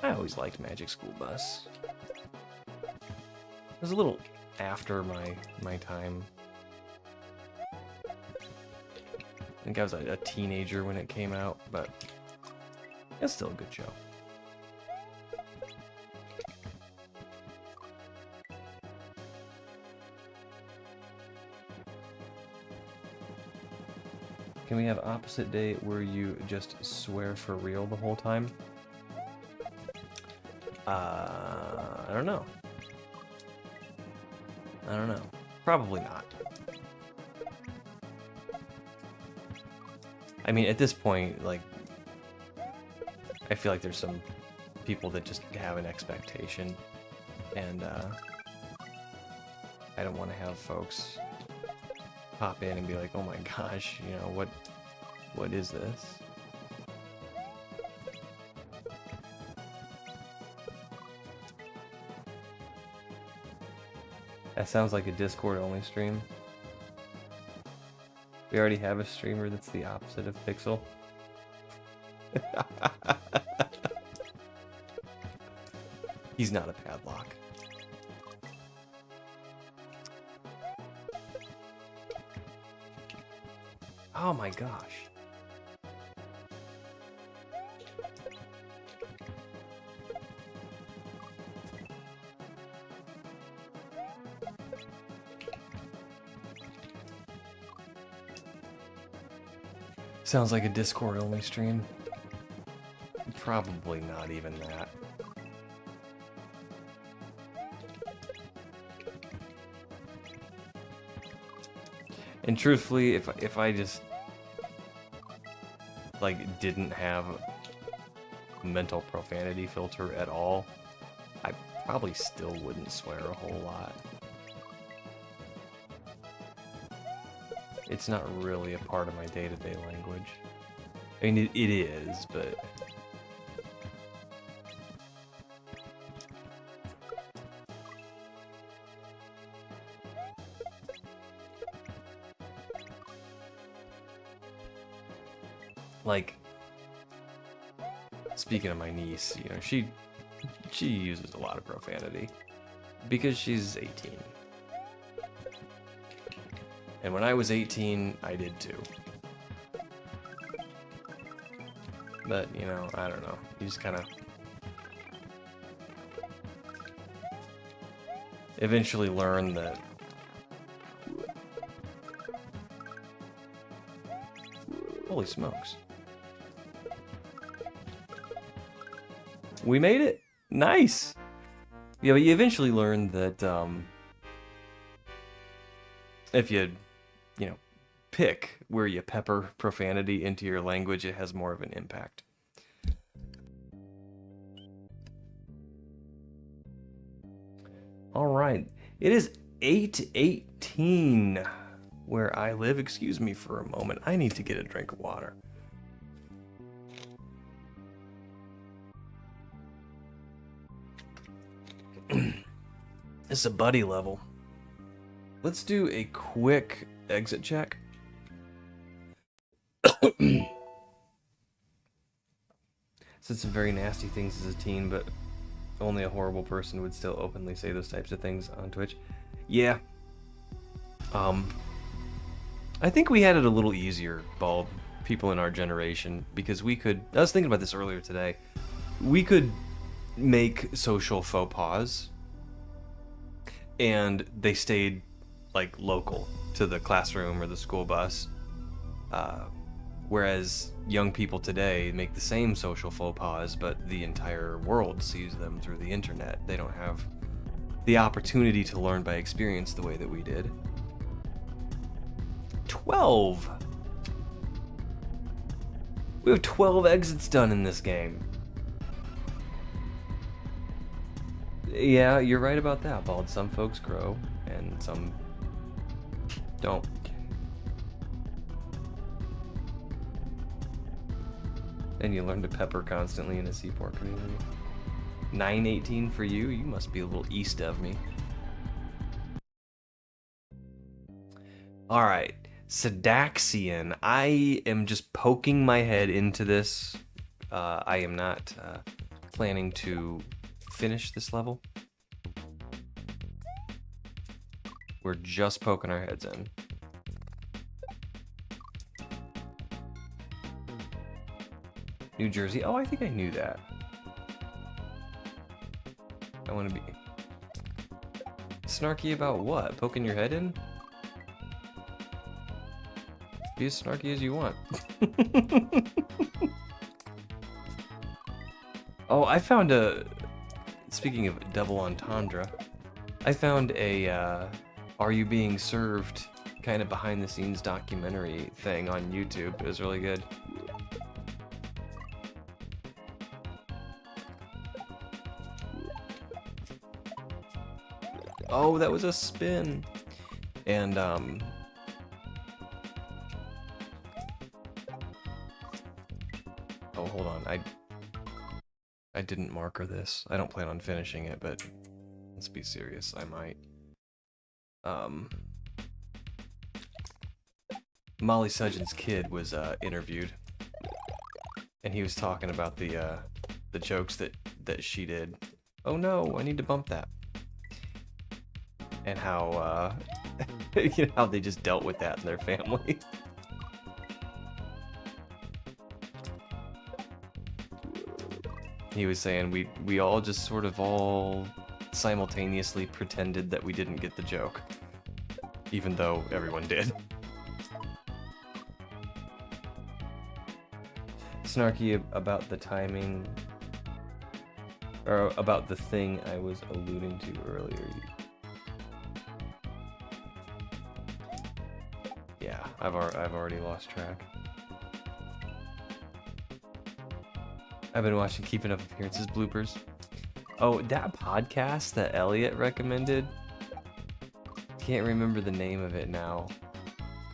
I always liked Magic School Bus. It was a little after my time. I think I was a teenager when it came out, but it's still a good show. Can we have opposite day where you just swear for real the whole time? I don't know. I don't know. Probably not. I mean, at this point, like, I feel like there's some people that just have an expectation, and I don't want to have folks pop in and be like, oh my gosh, you know, what is this? That sounds like a Discord only stream. We already have a streamer that's the opposite of Pixel. He's not a padlock. Oh my gosh. Sounds like a Discord only stream. Probably not even that. And truthfully, if I just like didn't have a mental profanity filter at all, I probably still wouldn't swear a whole lot. It's not really a part of my day-to-day language. I mean, it is, but like, speaking of my niece, you know, she uses a lot of profanity because she's 18. And when I was 18, I did too. But, you know, I don't know. You just kind of eventually learn that holy smokes. We made it. Nice. Yeah, but you eventually learn that if you know, pick where you pepper profanity into your language, it has more of an impact. All right, it is 8:18 where I live. Excuse me for a moment. I need to get a drink of water. This is a buddy level. Let's do a quick exit check. Said some very nasty things as a teen, but only a horrible person would still openly say those types of things on Twitch. Yeah. I think we had it a little easier, Bald, people in our generation, because we could... I was thinking about this earlier today. We could make social faux pas, and they stayed, like, local to the classroom or the school bus. Whereas young people today make the same social faux pas, but the entire world sees them through the internet. They don't have the opportunity to learn by experience the way that we did. 12! We have 12 exits done in this game. Yeah, you're right about that, Bald. Some folks grow, and some don't. And you learn to pepper constantly in a seaport community. 9:18 for you? You must be a little east of me. Alright, Sedaxian. I am just poking my head into this. I am not planning to finish this level. We're just poking our heads in. New Jersey. Oh, I think I knew that. I want to be snarky about what? Poking your head in? Be as snarky as you want. Oh, I found a... Speaking of double entendre, I found a Are You Being Served kind of behind the scenes documentary thing on YouTube. It was really good. Oh, that was a spin. And oh, hold on. I didn't marker this. I don't plan on finishing it, but let's be serious. I might. Molly Sudgen's kid was interviewed, and he was talking about the jokes that she did. Oh no, I need to bump that. And how you know, how they just dealt with that in their family. He was saying we all just sort of all simultaneously pretended that we didn't get the joke, even though everyone did. Snarky about the timing, or about the thing I was alluding to earlier. Yeah, I've already lost track. I've been watching Keeping Up Appearances bloopers. Oh, that podcast that Elliot recommended. Can't remember the name of it now,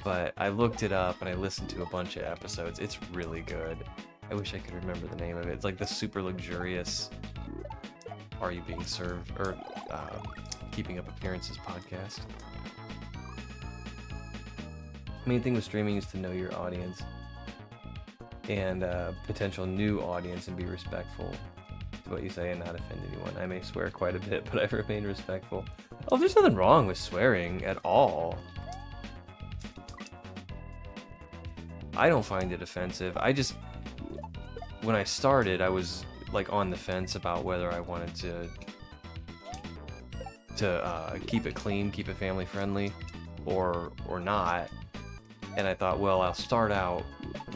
but I looked it up and I listened to a bunch of episodes. It's really good. I wish I could remember the name of it. It's like the super luxurious Are You Being Served, or Keeping Up Appearances podcast. Main thing with streaming is to know your audience and potential new audience, and be respectful to what you say and not offend anyone. I may swear quite a bit, but I remain respectful. Oh, there's nothing wrong with swearing at all. I don't find it offensive. I just, when I started, I was like on the fence about whether I wanted to keep it clean, keep it family friendly, or not. And I thought, well, I'll start out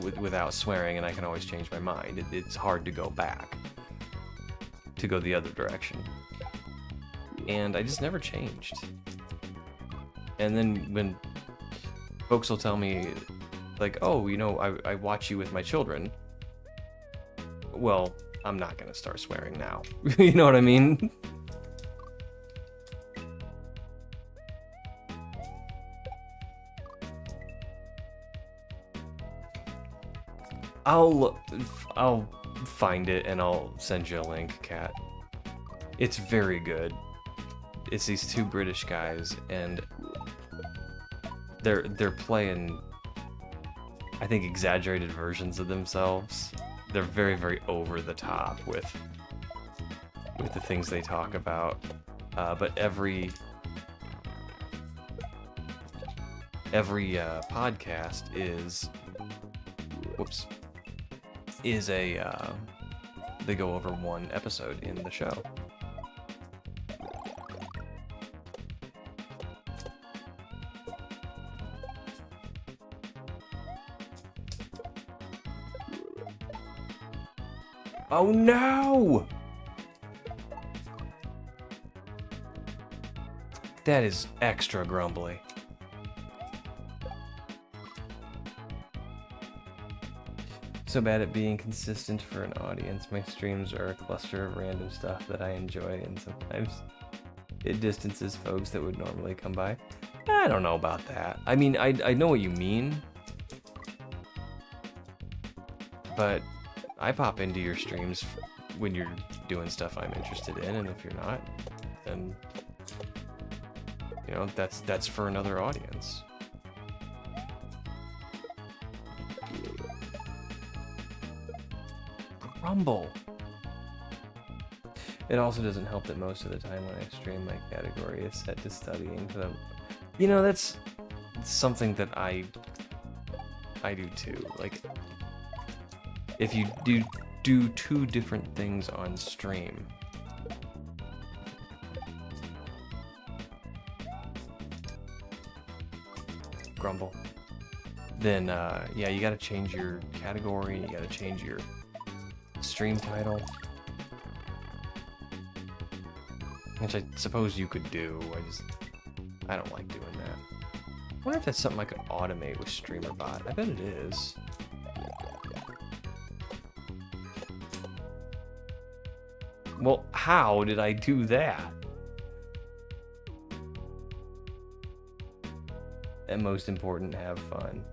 without swearing, and I can always change my mind. It's hard to go back, to go the other direction. And I just never changed. And then when folks will tell me, like, oh, you know, I watch you with my children. Well, I'm not gonna start swearing now. You know what I mean? I'll find it and I'll send you a link, Kat. It's very good. It's these two British guys, and they're playing, I think, exaggerated versions of themselves. They're very, very over the top with the things they talk about. But every podcast is, they go over one episode in the show. Oh no! That is extra grumbly. So bad at being consistent for an audience. My streams are a cluster of random stuff that I enjoy, and sometimes it distances folks that would normally come by. I don't know about that. I mean, I know what you mean, but I pop into your streams when you're doing stuff I'm interested in, and if you're not, then, you know, that's for another audience. Grumble. It also doesn't help that most of the time when I stream, my category is set to studying. So, you know, that's something that I do too. Like, if you do two different things on stream, grumble, then yeah, you gotta change your category, you gotta change your stream title, which I suppose you could do. I don't like doing that. I wonder if that's something I could automate with StreamerBot. I bet it is. Well, how did I do that? And most important, have fun.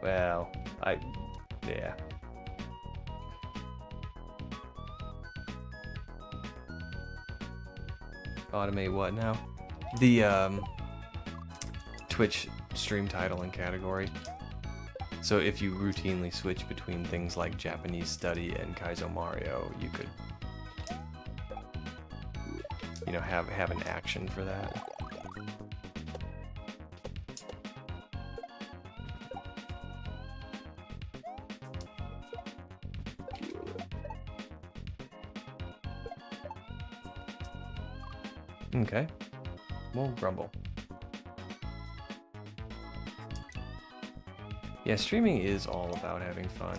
Well, yeah. Automate what now? The, Twitch stream title and category. So if you routinely switch between things like Japanese Study and Kaizo Mario, you could, you know, have an action for that. Okay, we'll grumble. Yeah, streaming is all about having fun.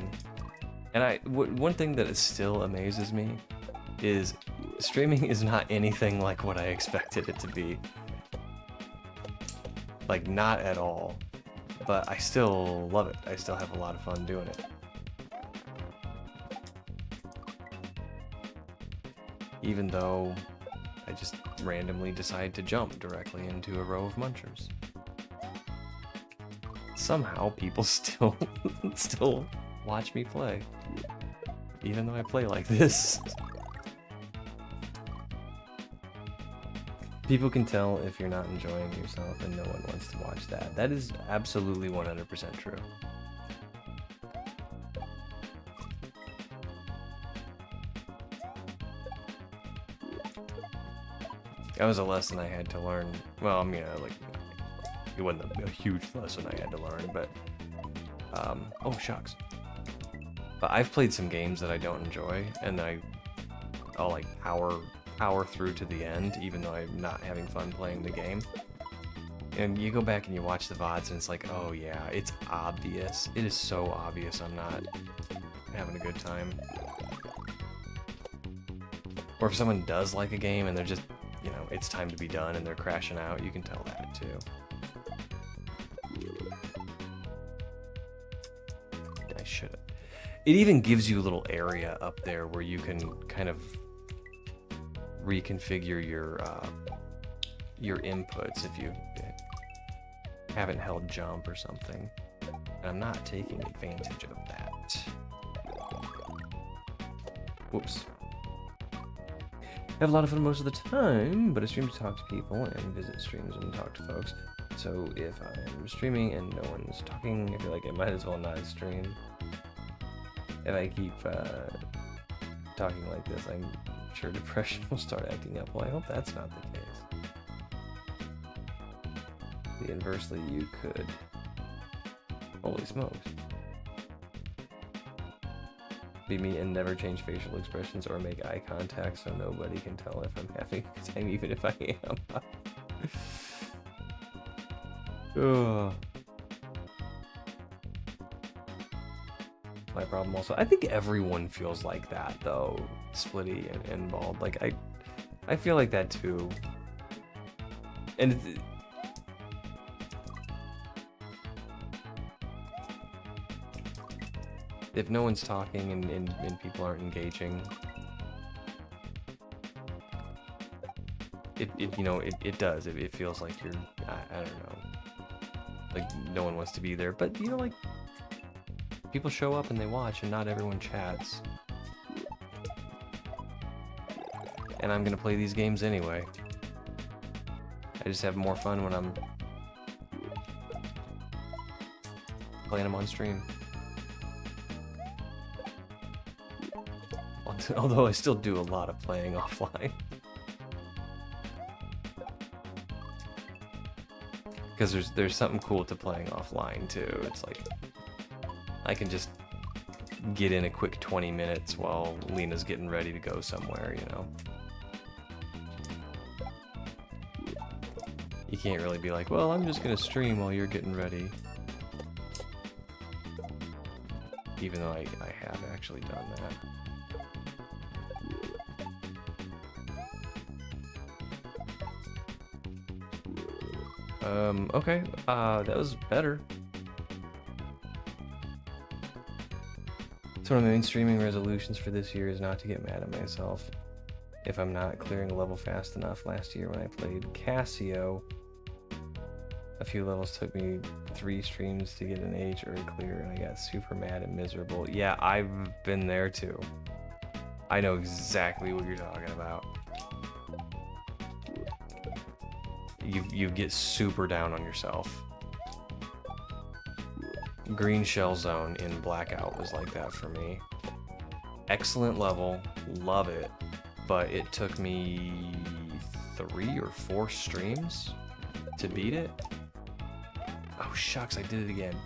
And one thing that still amazes me is streaming is not anything like what I expected it to be. Like, not at all. But I still love it. I still have a lot of fun doing it. Even though I just randomly decide to jump directly into a row of munchers. Somehow people still watch me play, even though I play like this. People can tell if you're not enjoying yourself, and no one wants to watch that. That is absolutely 100% true. That was a lesson I had to learn. Well, I mean, like, it wasn't a huge lesson I had to learn, but, oh shucks. But I've played some games that I don't enjoy, and I'll like power through to the end, even though I'm not having fun playing the game. And you go back and you watch the VODs, and it's like, oh yeah, it's obvious. It is so obvious I'm not having a good time. Or if someone does like a game and they're just, you know, it's time to be done and they're crashing out, you can tell that too. I should have. It even gives you a little area up there where you can kind of reconfigure your inputs if you haven't held jump or something. And I'm not taking advantage of that. Whoops. I have a lot of fun most of the time, but I stream to talk to people and visit streams and talk to folks. So if I'm streaming and no one's talking, I feel like I might as well not stream. If I keep talking like this, I'm sure depression will start acting up. Well, I hope that's not the case. The inversely, you could. Holy smokes. Be me and never change facial expressions or make eye contact so nobody can tell if I'm having a good time, even if I am. Ugh. My problem also. I think everyone feels like that though, Splitty and Bald. Like I feel like that too. And if no one's talking and people aren't engaging, it does. It feels like you're, I don't know, like no one wants to be there. But you know, like people show up and they watch, and not everyone chats. And I'm gonna play these games anyway. I just have more fun when I'm playing them on stream. Although I still do a lot of playing offline. Because there's something cool to playing offline too. It's like I can just get in a quick 20 minutes while Lena's getting ready to go somewhere, you know. You can't really be like, well, I'm just gonna stream while you're getting ready. Even though I have actually done that. Okay, that was better. So one of my main streaming resolutions for this year is not to get mad at myself if I'm not clearing a level fast enough. Last year when I played Casio, a few levels took me 3 streams to get an H or a clear, and I got super mad and miserable. Yeah, I've been there too. I know exactly what you're talking about. You get super down on yourself. Green Shell Zone in Blackout was like that for me. Excellent level, love it, but it took me 3 or 4 streams to beat it. Oh shucks, I did it again.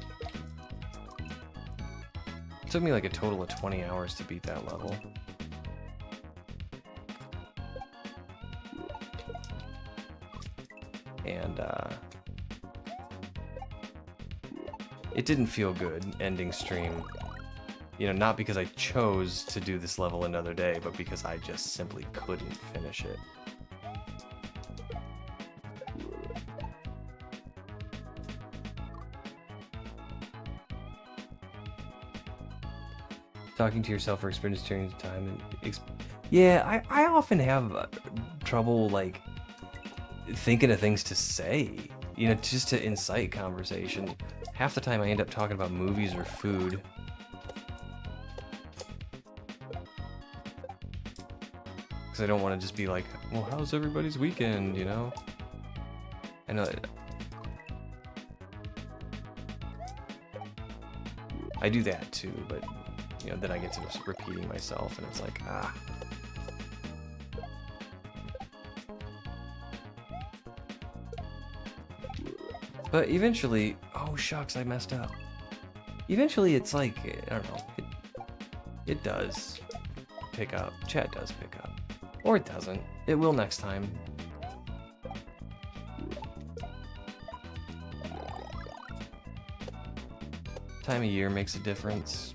It took me like a total of 20 hours to beat that level. And it didn't feel good ending stream. You know, not because I chose to do this level another day, but because I just simply couldn't finish it. Talking to yourself or experiencing during time and yeah, I often have trouble like thinking of things to say, you know, just to incite conversation. Half the time I end up talking about movies or food. Because I don't want to just be like, well, how's everybody's weekend, you know? I know I do that too, but you know, then I get to just repeating myself and it's like, ah. But eventually, oh shucks, I messed up. Eventually it's like, I don't know, it does pick up. Chat does pick up. Or it doesn't. It will next time. Time of year makes a difference.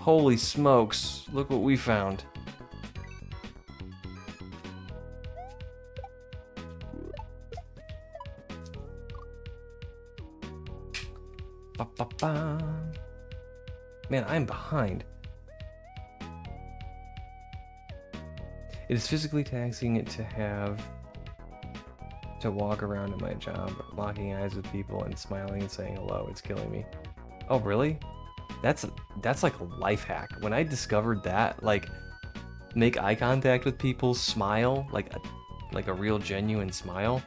Holy smokes, look what we found. Ba, ba, ba. Man, I'm behind. It is physically taxing to walk around in my job, locking eyes with people and smiling and saying hello. It's killing me. Oh, really? That's like a life hack. When I discovered that, like, make eye contact with people, smile, like a real genuine smile,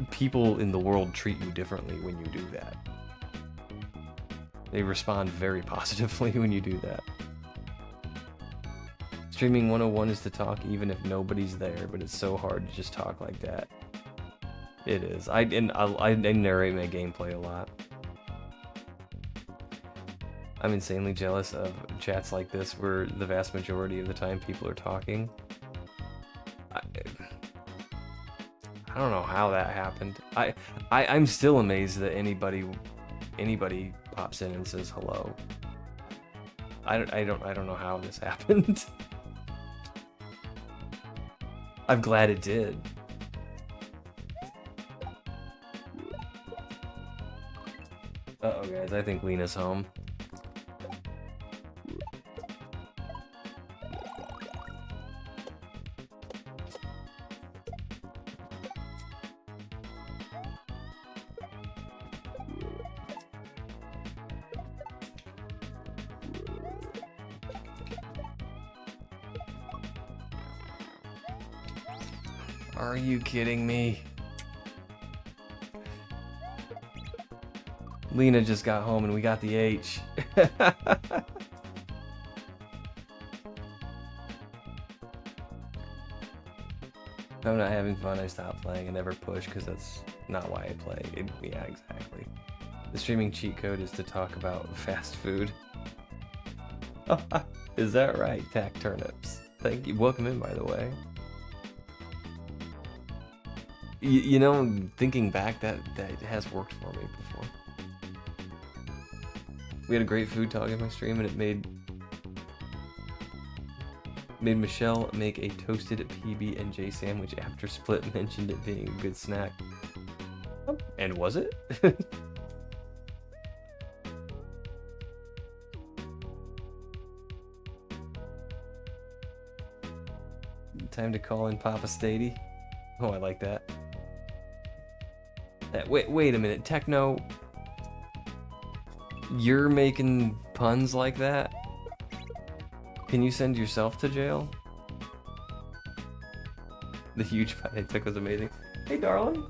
people in the world treat you differently when you do that. They respond very positively when you do that. Streaming 101 is to talk even if nobody's there, but it's so hard to just talk like that. It is. I narrate my gameplay a lot. I'm insanely jealous of chats like this where the vast majority of the time people are talking. I don't know how that happened. I'm still amazed that anybody pops in and says hello. I don't know how this happened. I'm glad it did. Uh-oh, guys, I think Lena's home. Are you kidding me? Lena just got home and we got the H. I'm not having fun, I stopped playing. I never push because that's not why I play. Yeah, exactly. The streaming cheat code is to talk about fast food. Is that right? Tack turnips. Thank you. Welcome in, by the way. You know, thinking back, that has worked for me before. We had a great food talk in my stream, and it made Michelle make a toasted PB&J sandwich after Split mentioned it being a good snack. And was it? Time to call in Papa Stady. Oh, I like that. Wait a minute, Techno. You're making puns like that? Can you send yourself to jail? The huge bite I took was amazing. Hey, darling.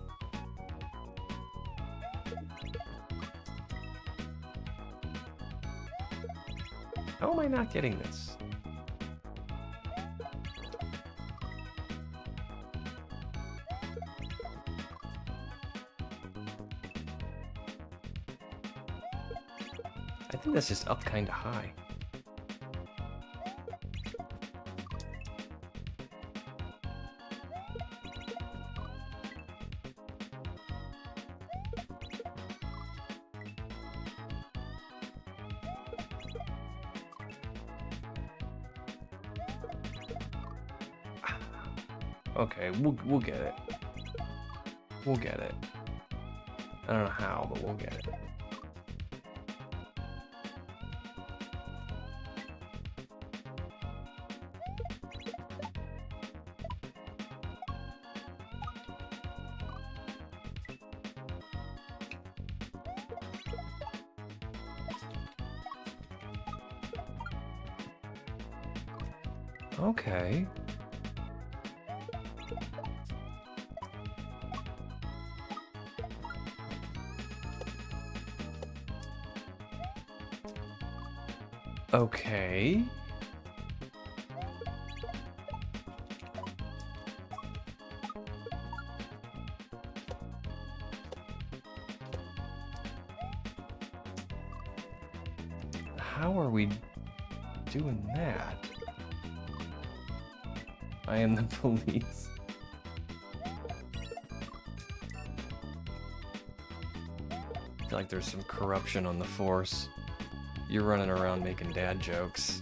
How am I not getting this? I think that's just up kind of high. Okay, we'll get it. We'll get it. I don't know how, but we'll get it. Okay. Okay. How are we doing that? I am the police. I feel like there's some corruption on the force. You're running around making dad jokes,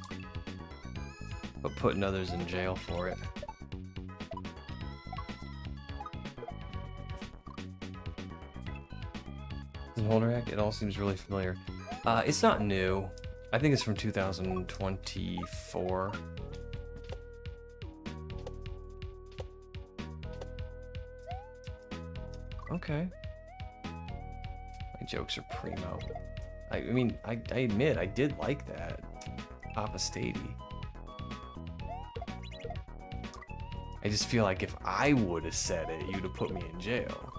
but putting others in jail for it. Holder Act, it all seems really familiar. It's not new. I think it's from 2024. Okay. My jokes are primo. I mean, I admit, I did like that. Papa Stady. I just feel like if I would have said it, you'd have put me in jail.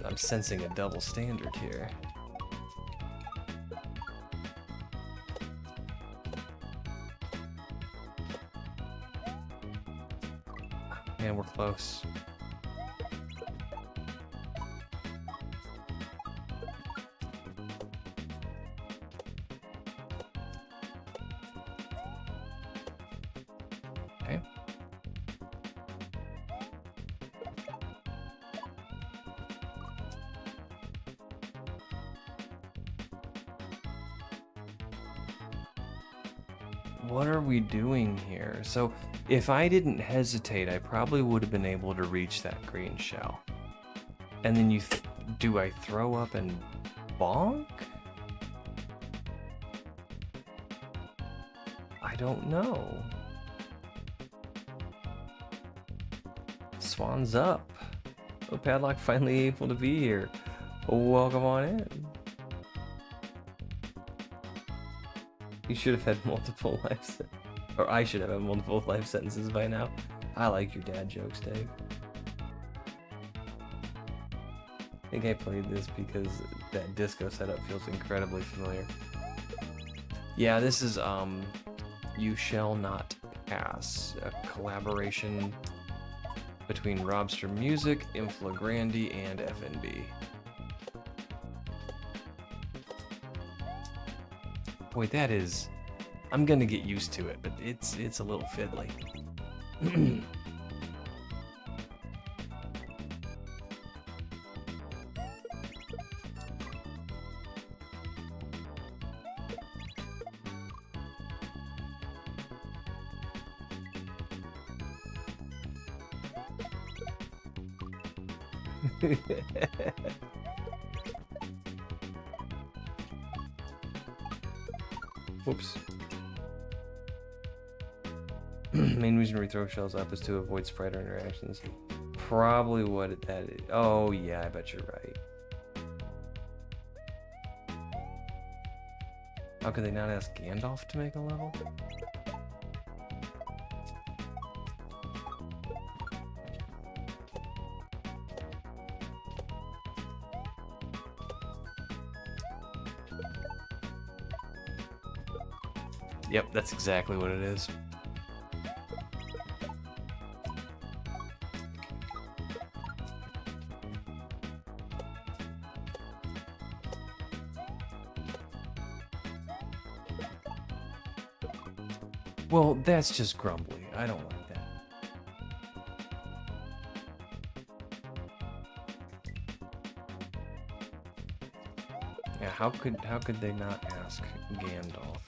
I'm sensing a double standard here. Man, we're close. Okay. What are we doing here? So, if I didn't hesitate, I probably would have been able to reach that green shell. And then do I throw up and bonk? I don't know. Swan's up. Oh, Padlock finally able to be here. Welcome on in. You should have had multiple life sentences. Or I should have had multiple life sentences by now. I like your dad jokes, Dave. I think I played this because that disco setup feels incredibly familiar. Yeah, this is You Shall Not Pass, a collaboration between robbstermusic, Inflagrandy, and FNB. Boy, that is... I'm gonna get used to it, but it's a little fiddly. Whoops. Main reason we throw shells up is to avoid spider interactions. Probably what that is. Oh yeah, I bet you're right. How could they not ask Gandalf to make a level? Yep, that's exactly what it is. Well, that's just grumbly. I don't like that. Yeah, how could they not ask Gandalf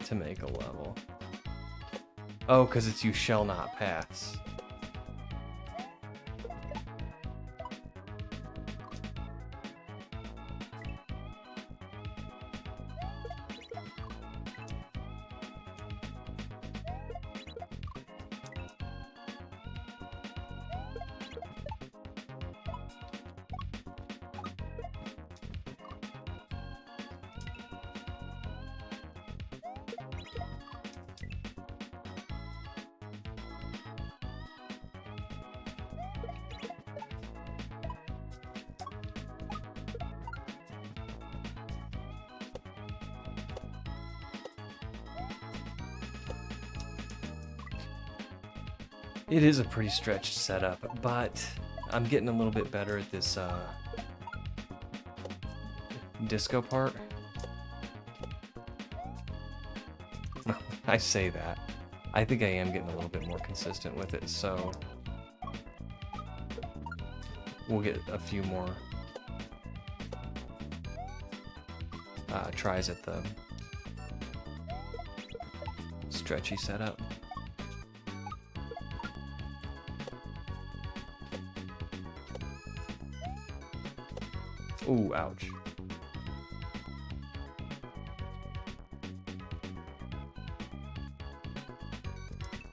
to make a level? Oh, because it's You Shall Not Pass. It is a pretty stretched setup, but I'm getting a little bit better at this disco part. I say that. I think I am getting a little bit more consistent with it, so we'll get a few more tries at the stretchy setup. Ooh, ouch.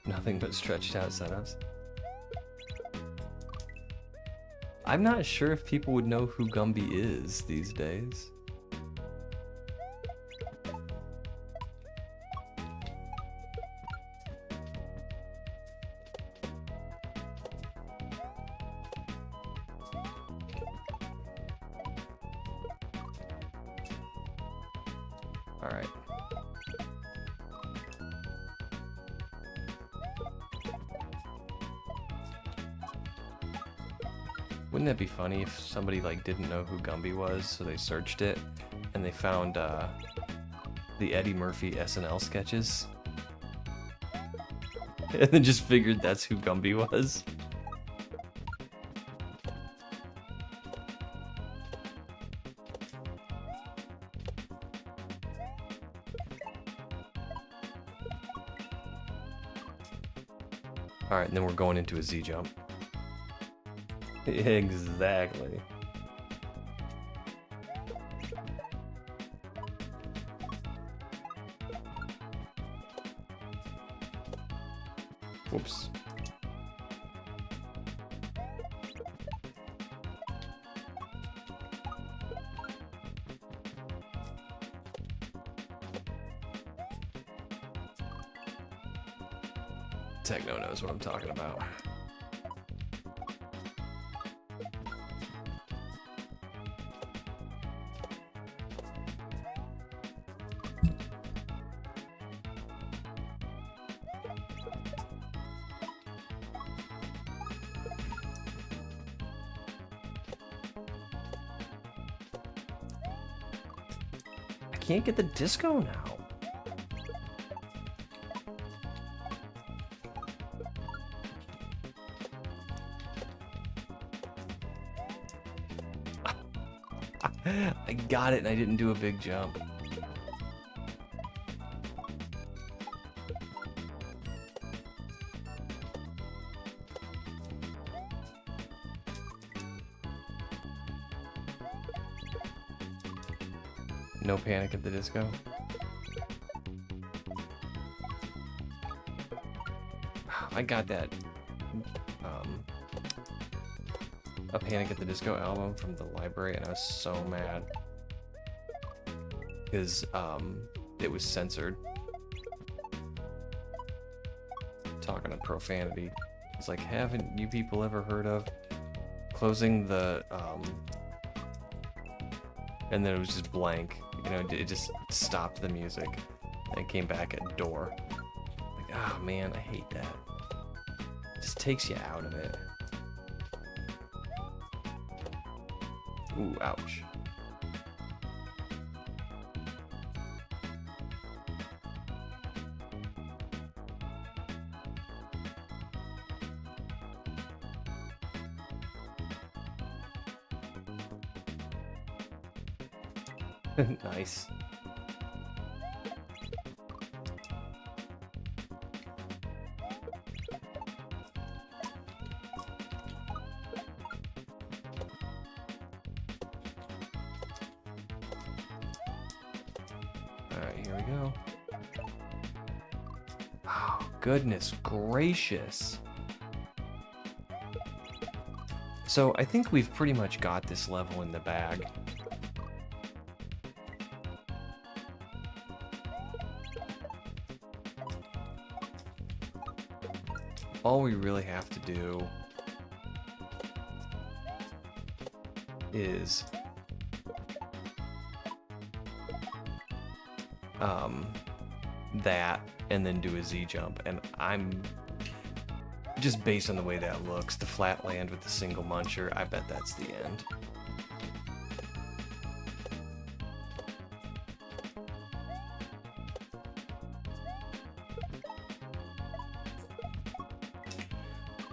Nothing but stretched out setups. I'm not sure if people would know who Gumby is these days. All right. Wouldn't that be funny if somebody like didn't know who Gumby was, so they searched it and they found the Eddie Murphy SNL sketches, and then just figured that's who Gumby was? All right, and then we're going into a Z jump. Exactly. Whoops. Techno knows what I'm talking about. I can't get the disco now. I got it and I didn't do a big jump. No Panic at the Disco. I got that A Panic at the Disco album from the library, and I was so mad because it was censored. Talking of profanity, it's like, haven't you people ever heard of closing the and then it was just blank, you know, it just stopped the music and it came back at door. Like, ah, oh, man, I hate that. It just takes you out of it. Ooh, ouch. Nice. Alright, here we go. Oh, goodness gracious. So I think we've pretty much got this level in the bag. All we really have to do is that and then do a Z jump, and I'm just based on the way that looks, the flat land with the single muncher, I bet that's the end.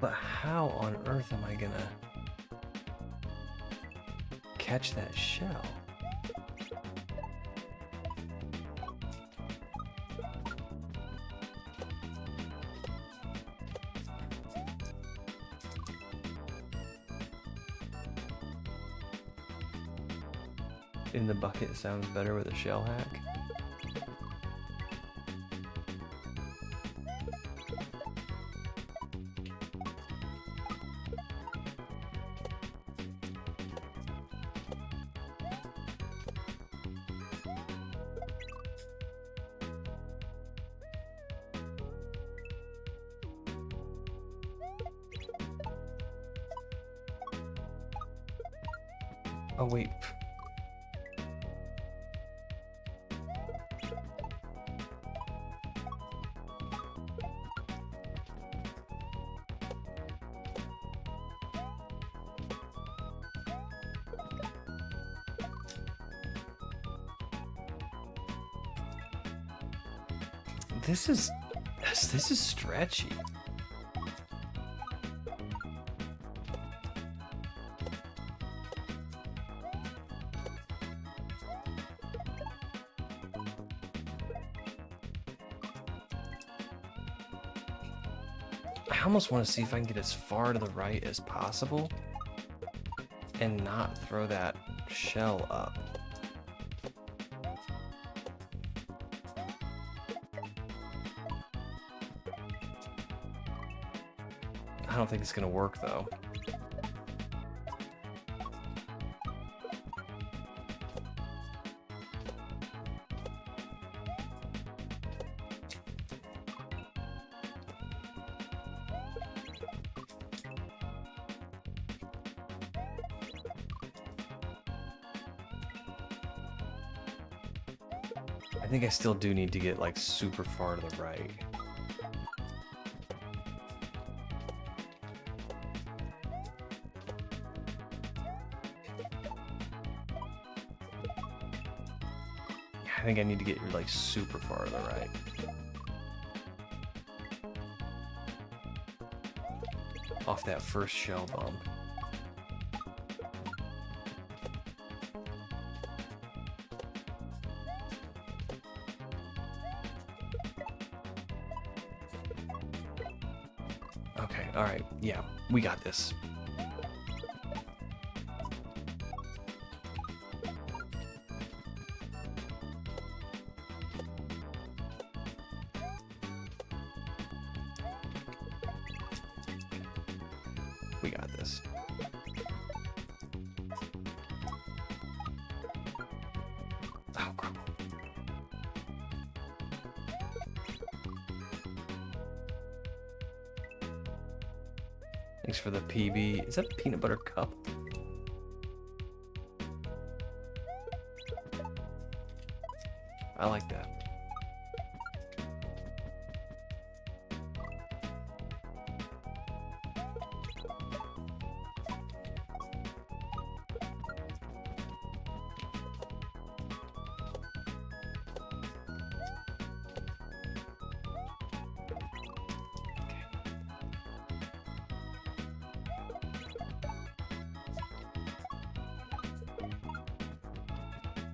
But how on earth am I gonna catch that shell? in the bucket sounds better with a shell hack. Oh wait. This is stretchy. I almost want to see if I can get as far to the right as possible and not throw that shell up. I don't think it's gonna work though. I think I still do need to get like super far to the right. I think I need to get like super far to the right. Off that first shell bump. Okay, alright, yeah, we got this. We got this. Oh, crumble. Thanks for the PB. Is that a peanut butter cup? I like that.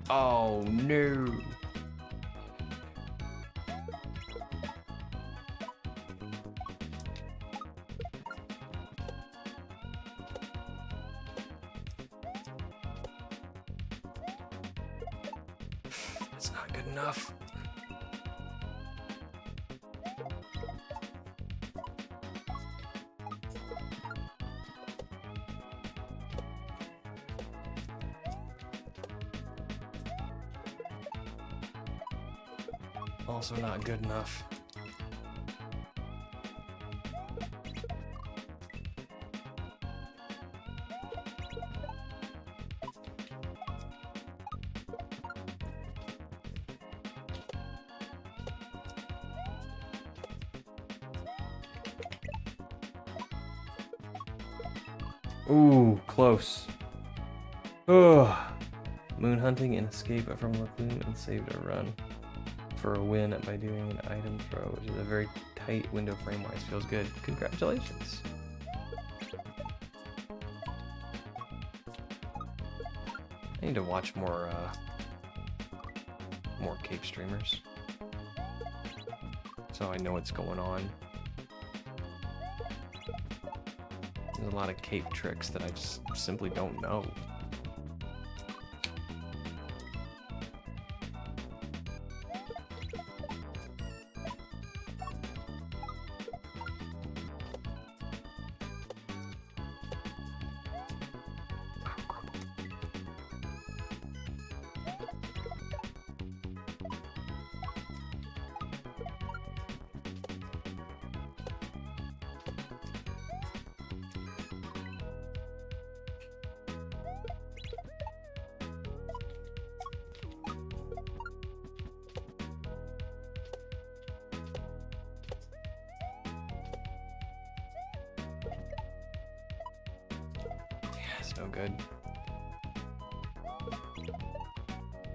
Oh no. It's not good enough. Also not good enough. Ooh, close. Ugh. Moon hunting and escape from Lagoon and saved a run for a win by doing an item throw, which is a very tight window frame-wise. Feels good. Congratulations. I need to watch more Cape streamers, so I know what's going on. There's a lot of Cape tricks that I just simply don't know. That's no good.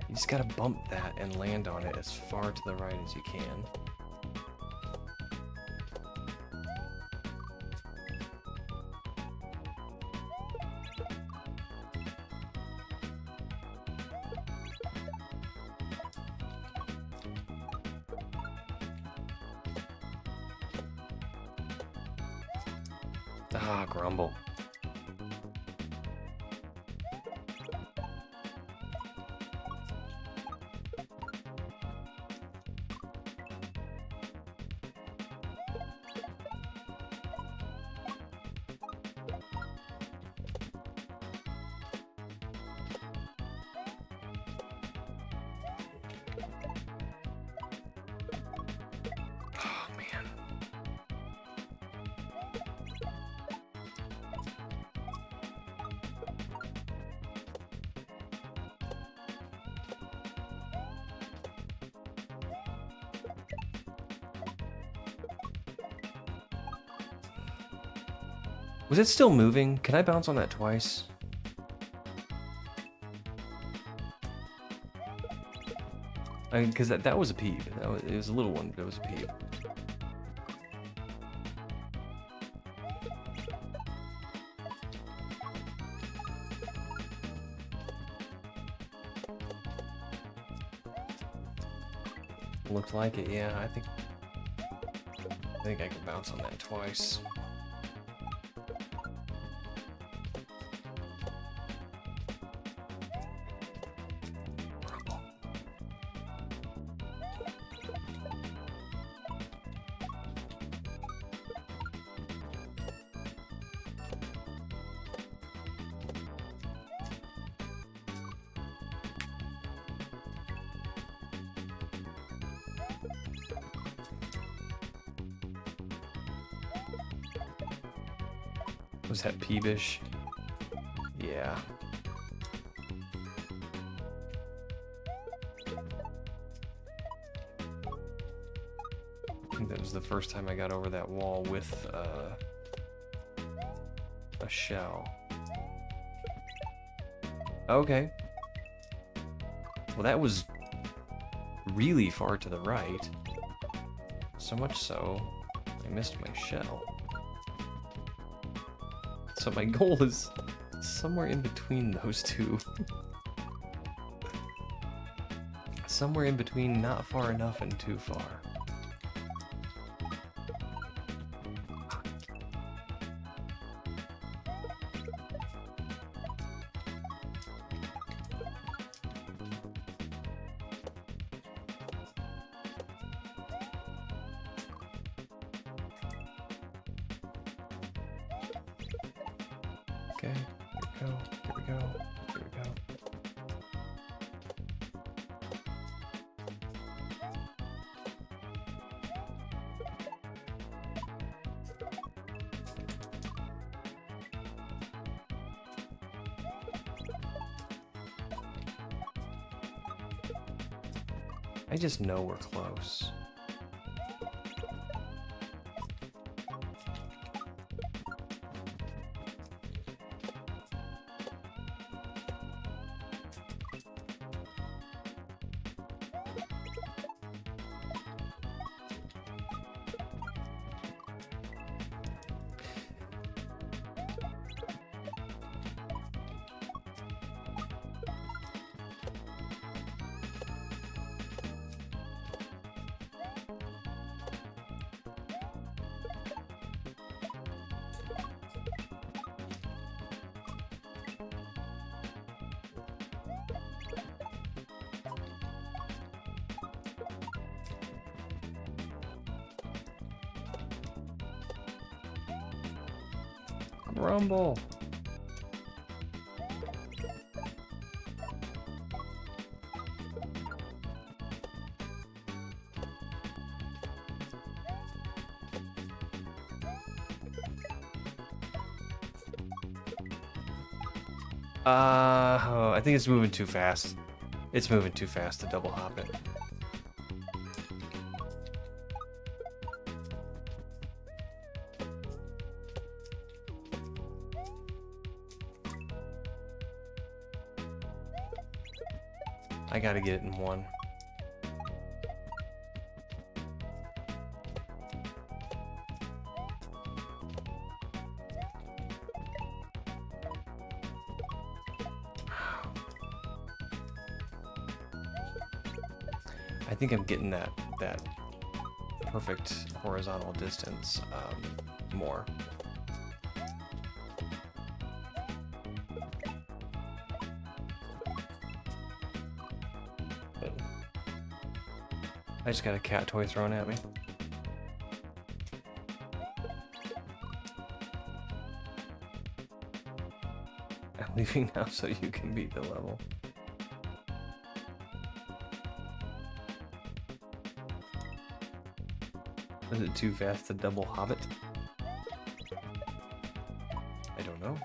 You just gotta bump that and land on it as far to the right as you can. Ah, grumble. Oh, man. Was it still moving? Can I bounce on that twice? I mean, because that was a peep. It was a little one, but it was a peep. Looked like it, yeah. I think I can bounce on that twice. Was that peebish? Yeah. I think that was the first time I got over that wall with a shell. Okay. Well, that was really far to the right. So much so, I missed my shell. So my goal is somewhere in between those two. Somewhere in between, not far enough and too far. Okay, here we go, here we go. I just know we're close. Rumble. Oh, I think it's moving too fast. It's moving too fast to double hop it. I gotta get it in one. I think I'm getting that perfect horizontal distance more. But I just got a cat toy thrown at me. I'm leaving now so you can beat the level. Is it too fast to double hobbit? I don't know.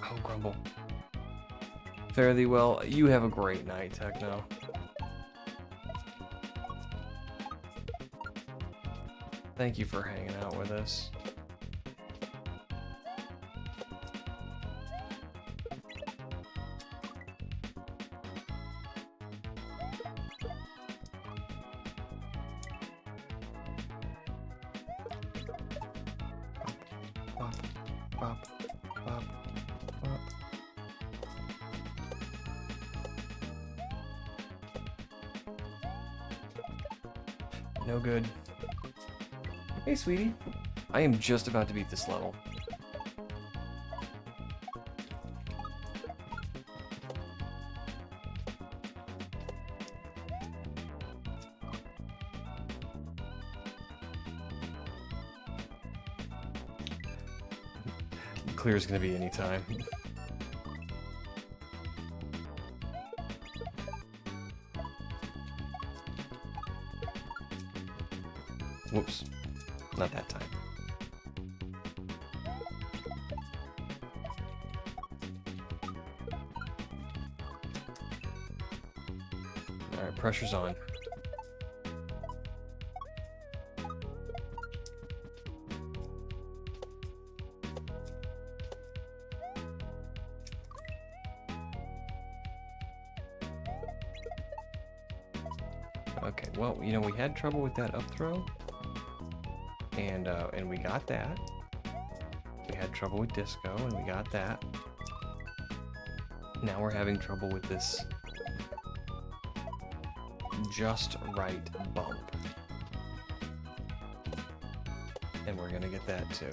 Oh, Grumble. Fare thee well. You have a great night, Techno. Thank you for hanging out with us. Bop, bop, bop, bop. No good. Hey, sweetie. I am just about to beat this level. Clear is gonna be any time. Whoops. Not that time. Alright, pressure's on. Okay, well, you know, we had trouble with that up throw. And we got that. We had trouble with disco, and we got that. Now we're having trouble with this just right bump. And we're gonna get that too.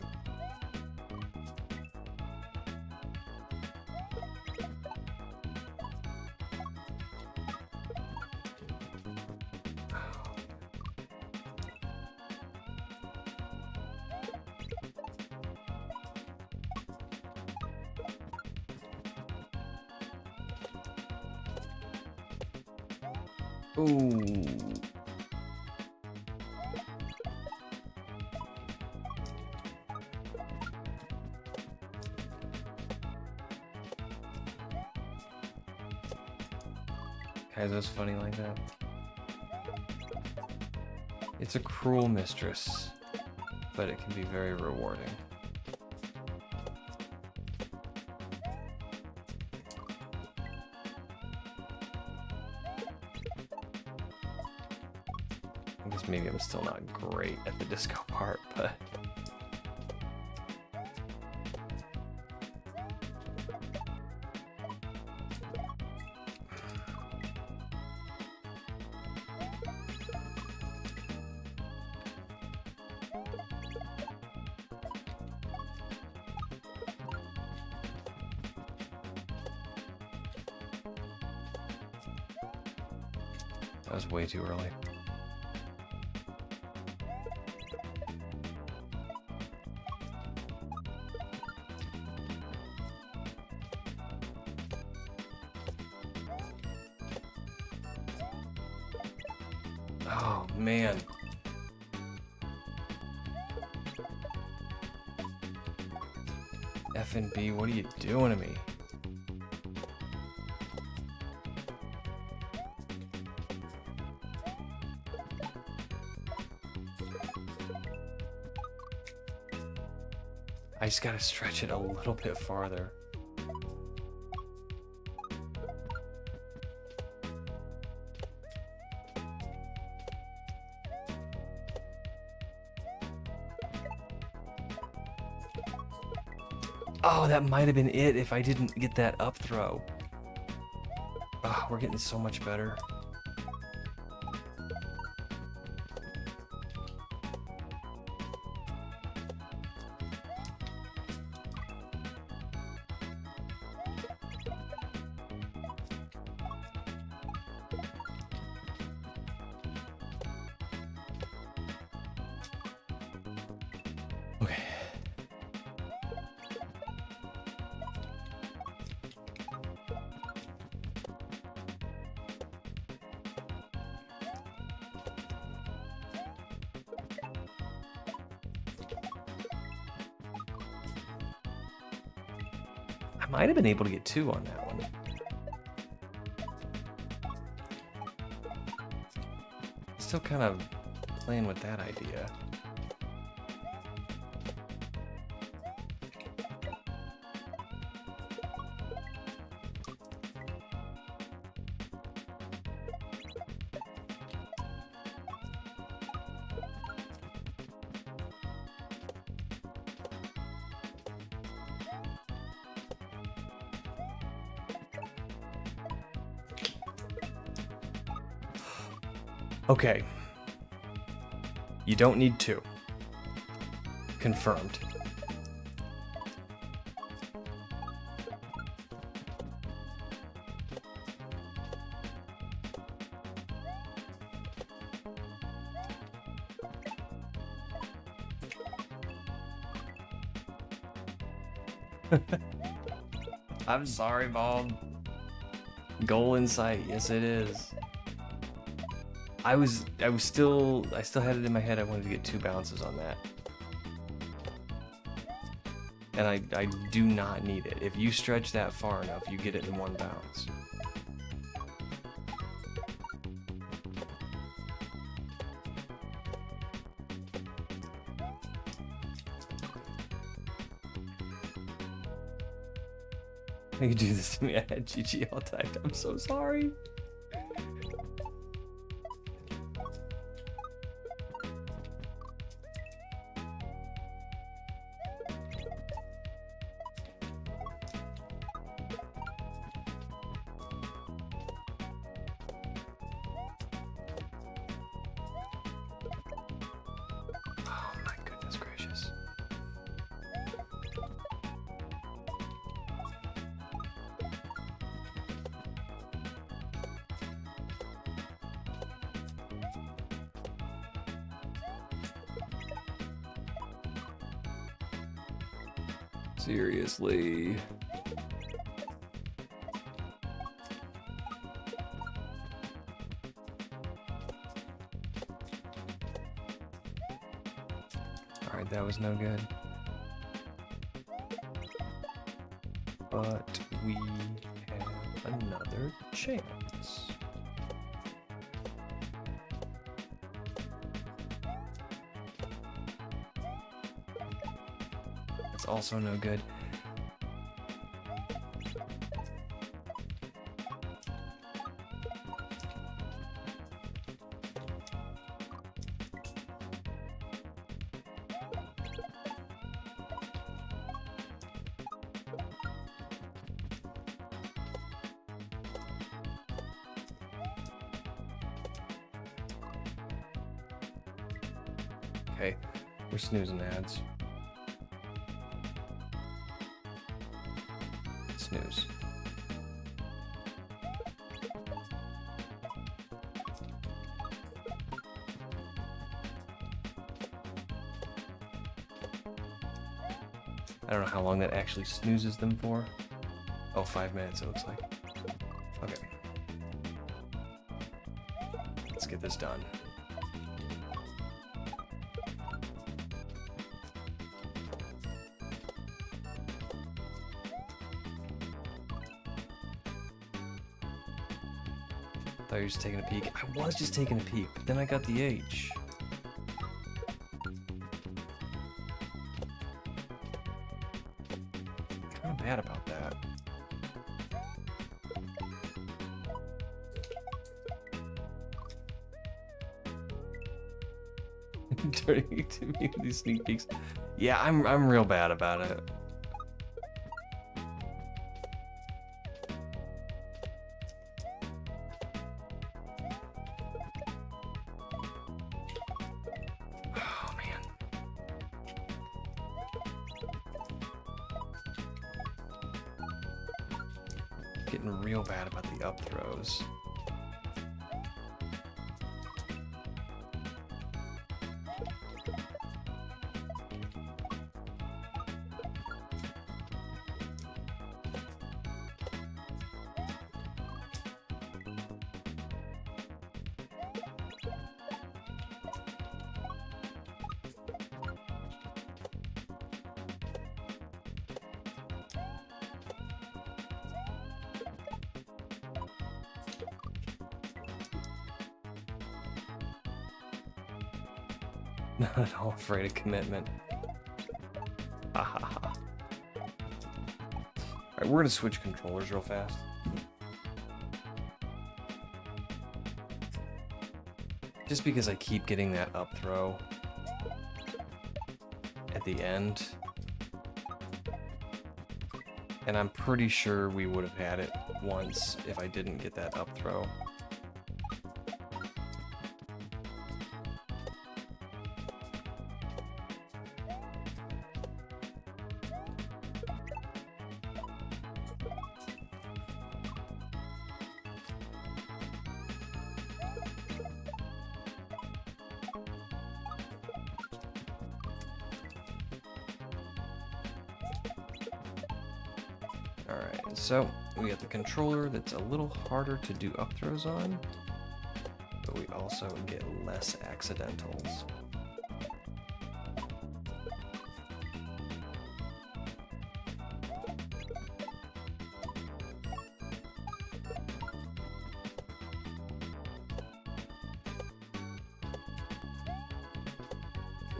Ooh. Kaizo's funny like that. It's a cruel mistress, but it can be very rewarding. I guess maybe I'm still not great at the disco part, but... that was way too early. Oh, man. F and B, what are you doing to me? I just gotta stretch it a little bit farther. Oh, that might have been it if I didn't get that up throw. Ah, we're getting so much better. Okay. I might have been able to get 2 on that one. Still kind of playing with that idea. Okay. You don't need 2. Confirmed. I'm sorry, Bob. Goal in sight. Yes, it is. I still had it in my head I wanted to get 2 bounces on that. And I do not need it. If you stretch that far enough, you get it in 1 bounce. You do this to me. I had GG all typed. I'm so sorry. Oh my goodness gracious. Seriously. Alright, that was no good. But we have another chance. It's also no good. Okay, we're snoozing ads. Snooze. I don't know how long that actually snoozes them for. Oh, 5 minutes it looks like. Okay. Let's get this done. I thought you were just taking a peek. I was just taking a peek, but then I got the H. I'm bad about that. Turning to me with these sneak peeks. Yeah, I'm real bad about it. Oh man. Getting real bad about the up throws. Not at all afraid of commitment. Ha ha ha. Alright, we're gonna switch controllers real fast. Just because I keep getting that up throw at the end. And I'm pretty sure we would have had it once if I didn't get that up throw. Alright, so we got the controller that's a little harder to do up throws on, but we also get less accidentals.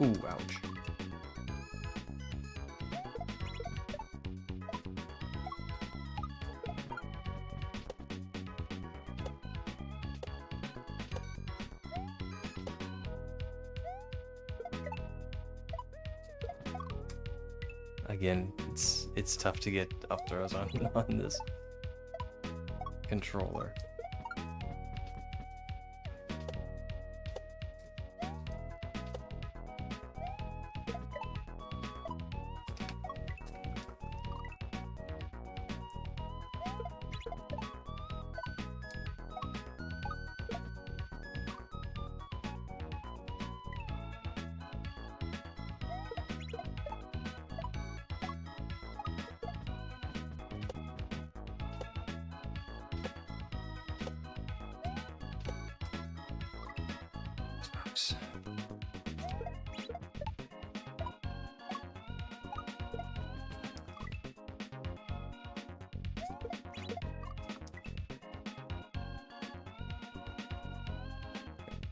Ooh, ouch. Again, it's tough to get up throws on this controller.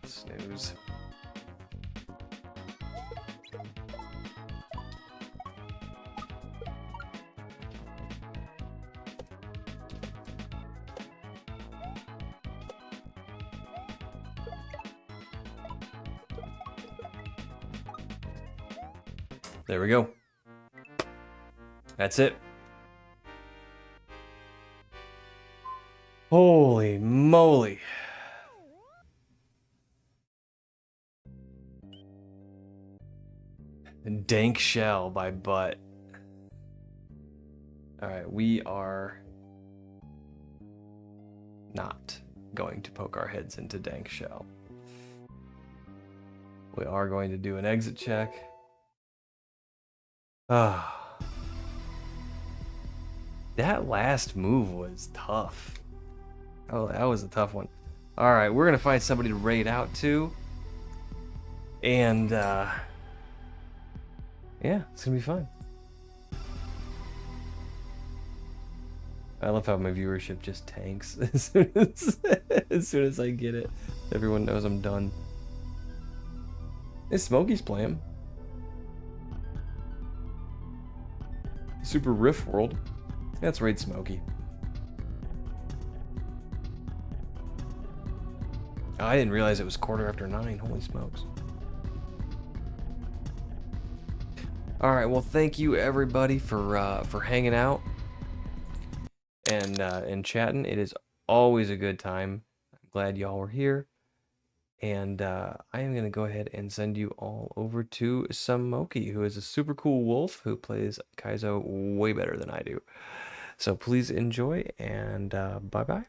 Snooze. There we go. That's it. Holy moly. Dank Shell by Butt. Alright, we are not going to poke our heads into Dank Shell. We are going to do an exit check. Ah. That last move was tough. Oh, that was a tough one. Alright, we're gonna find somebody to raid out to. And yeah, it's gonna be fun. I love how my viewership just tanks as soon as I get it. Everyone knows I'm done. Hey, Smokey's playing. Super Riff World. That's Raid Smokey. Oh, I didn't realize it was 9:15. Holy smokes. Alright, well thank you everybody for hanging out and chatting. It is always a good time. I'm glad y'all were here. And I am going to go ahead and send you all over to Smoky, who is a super cool wolf who plays Kaizo way better than I do. So please enjoy, and bye-bye.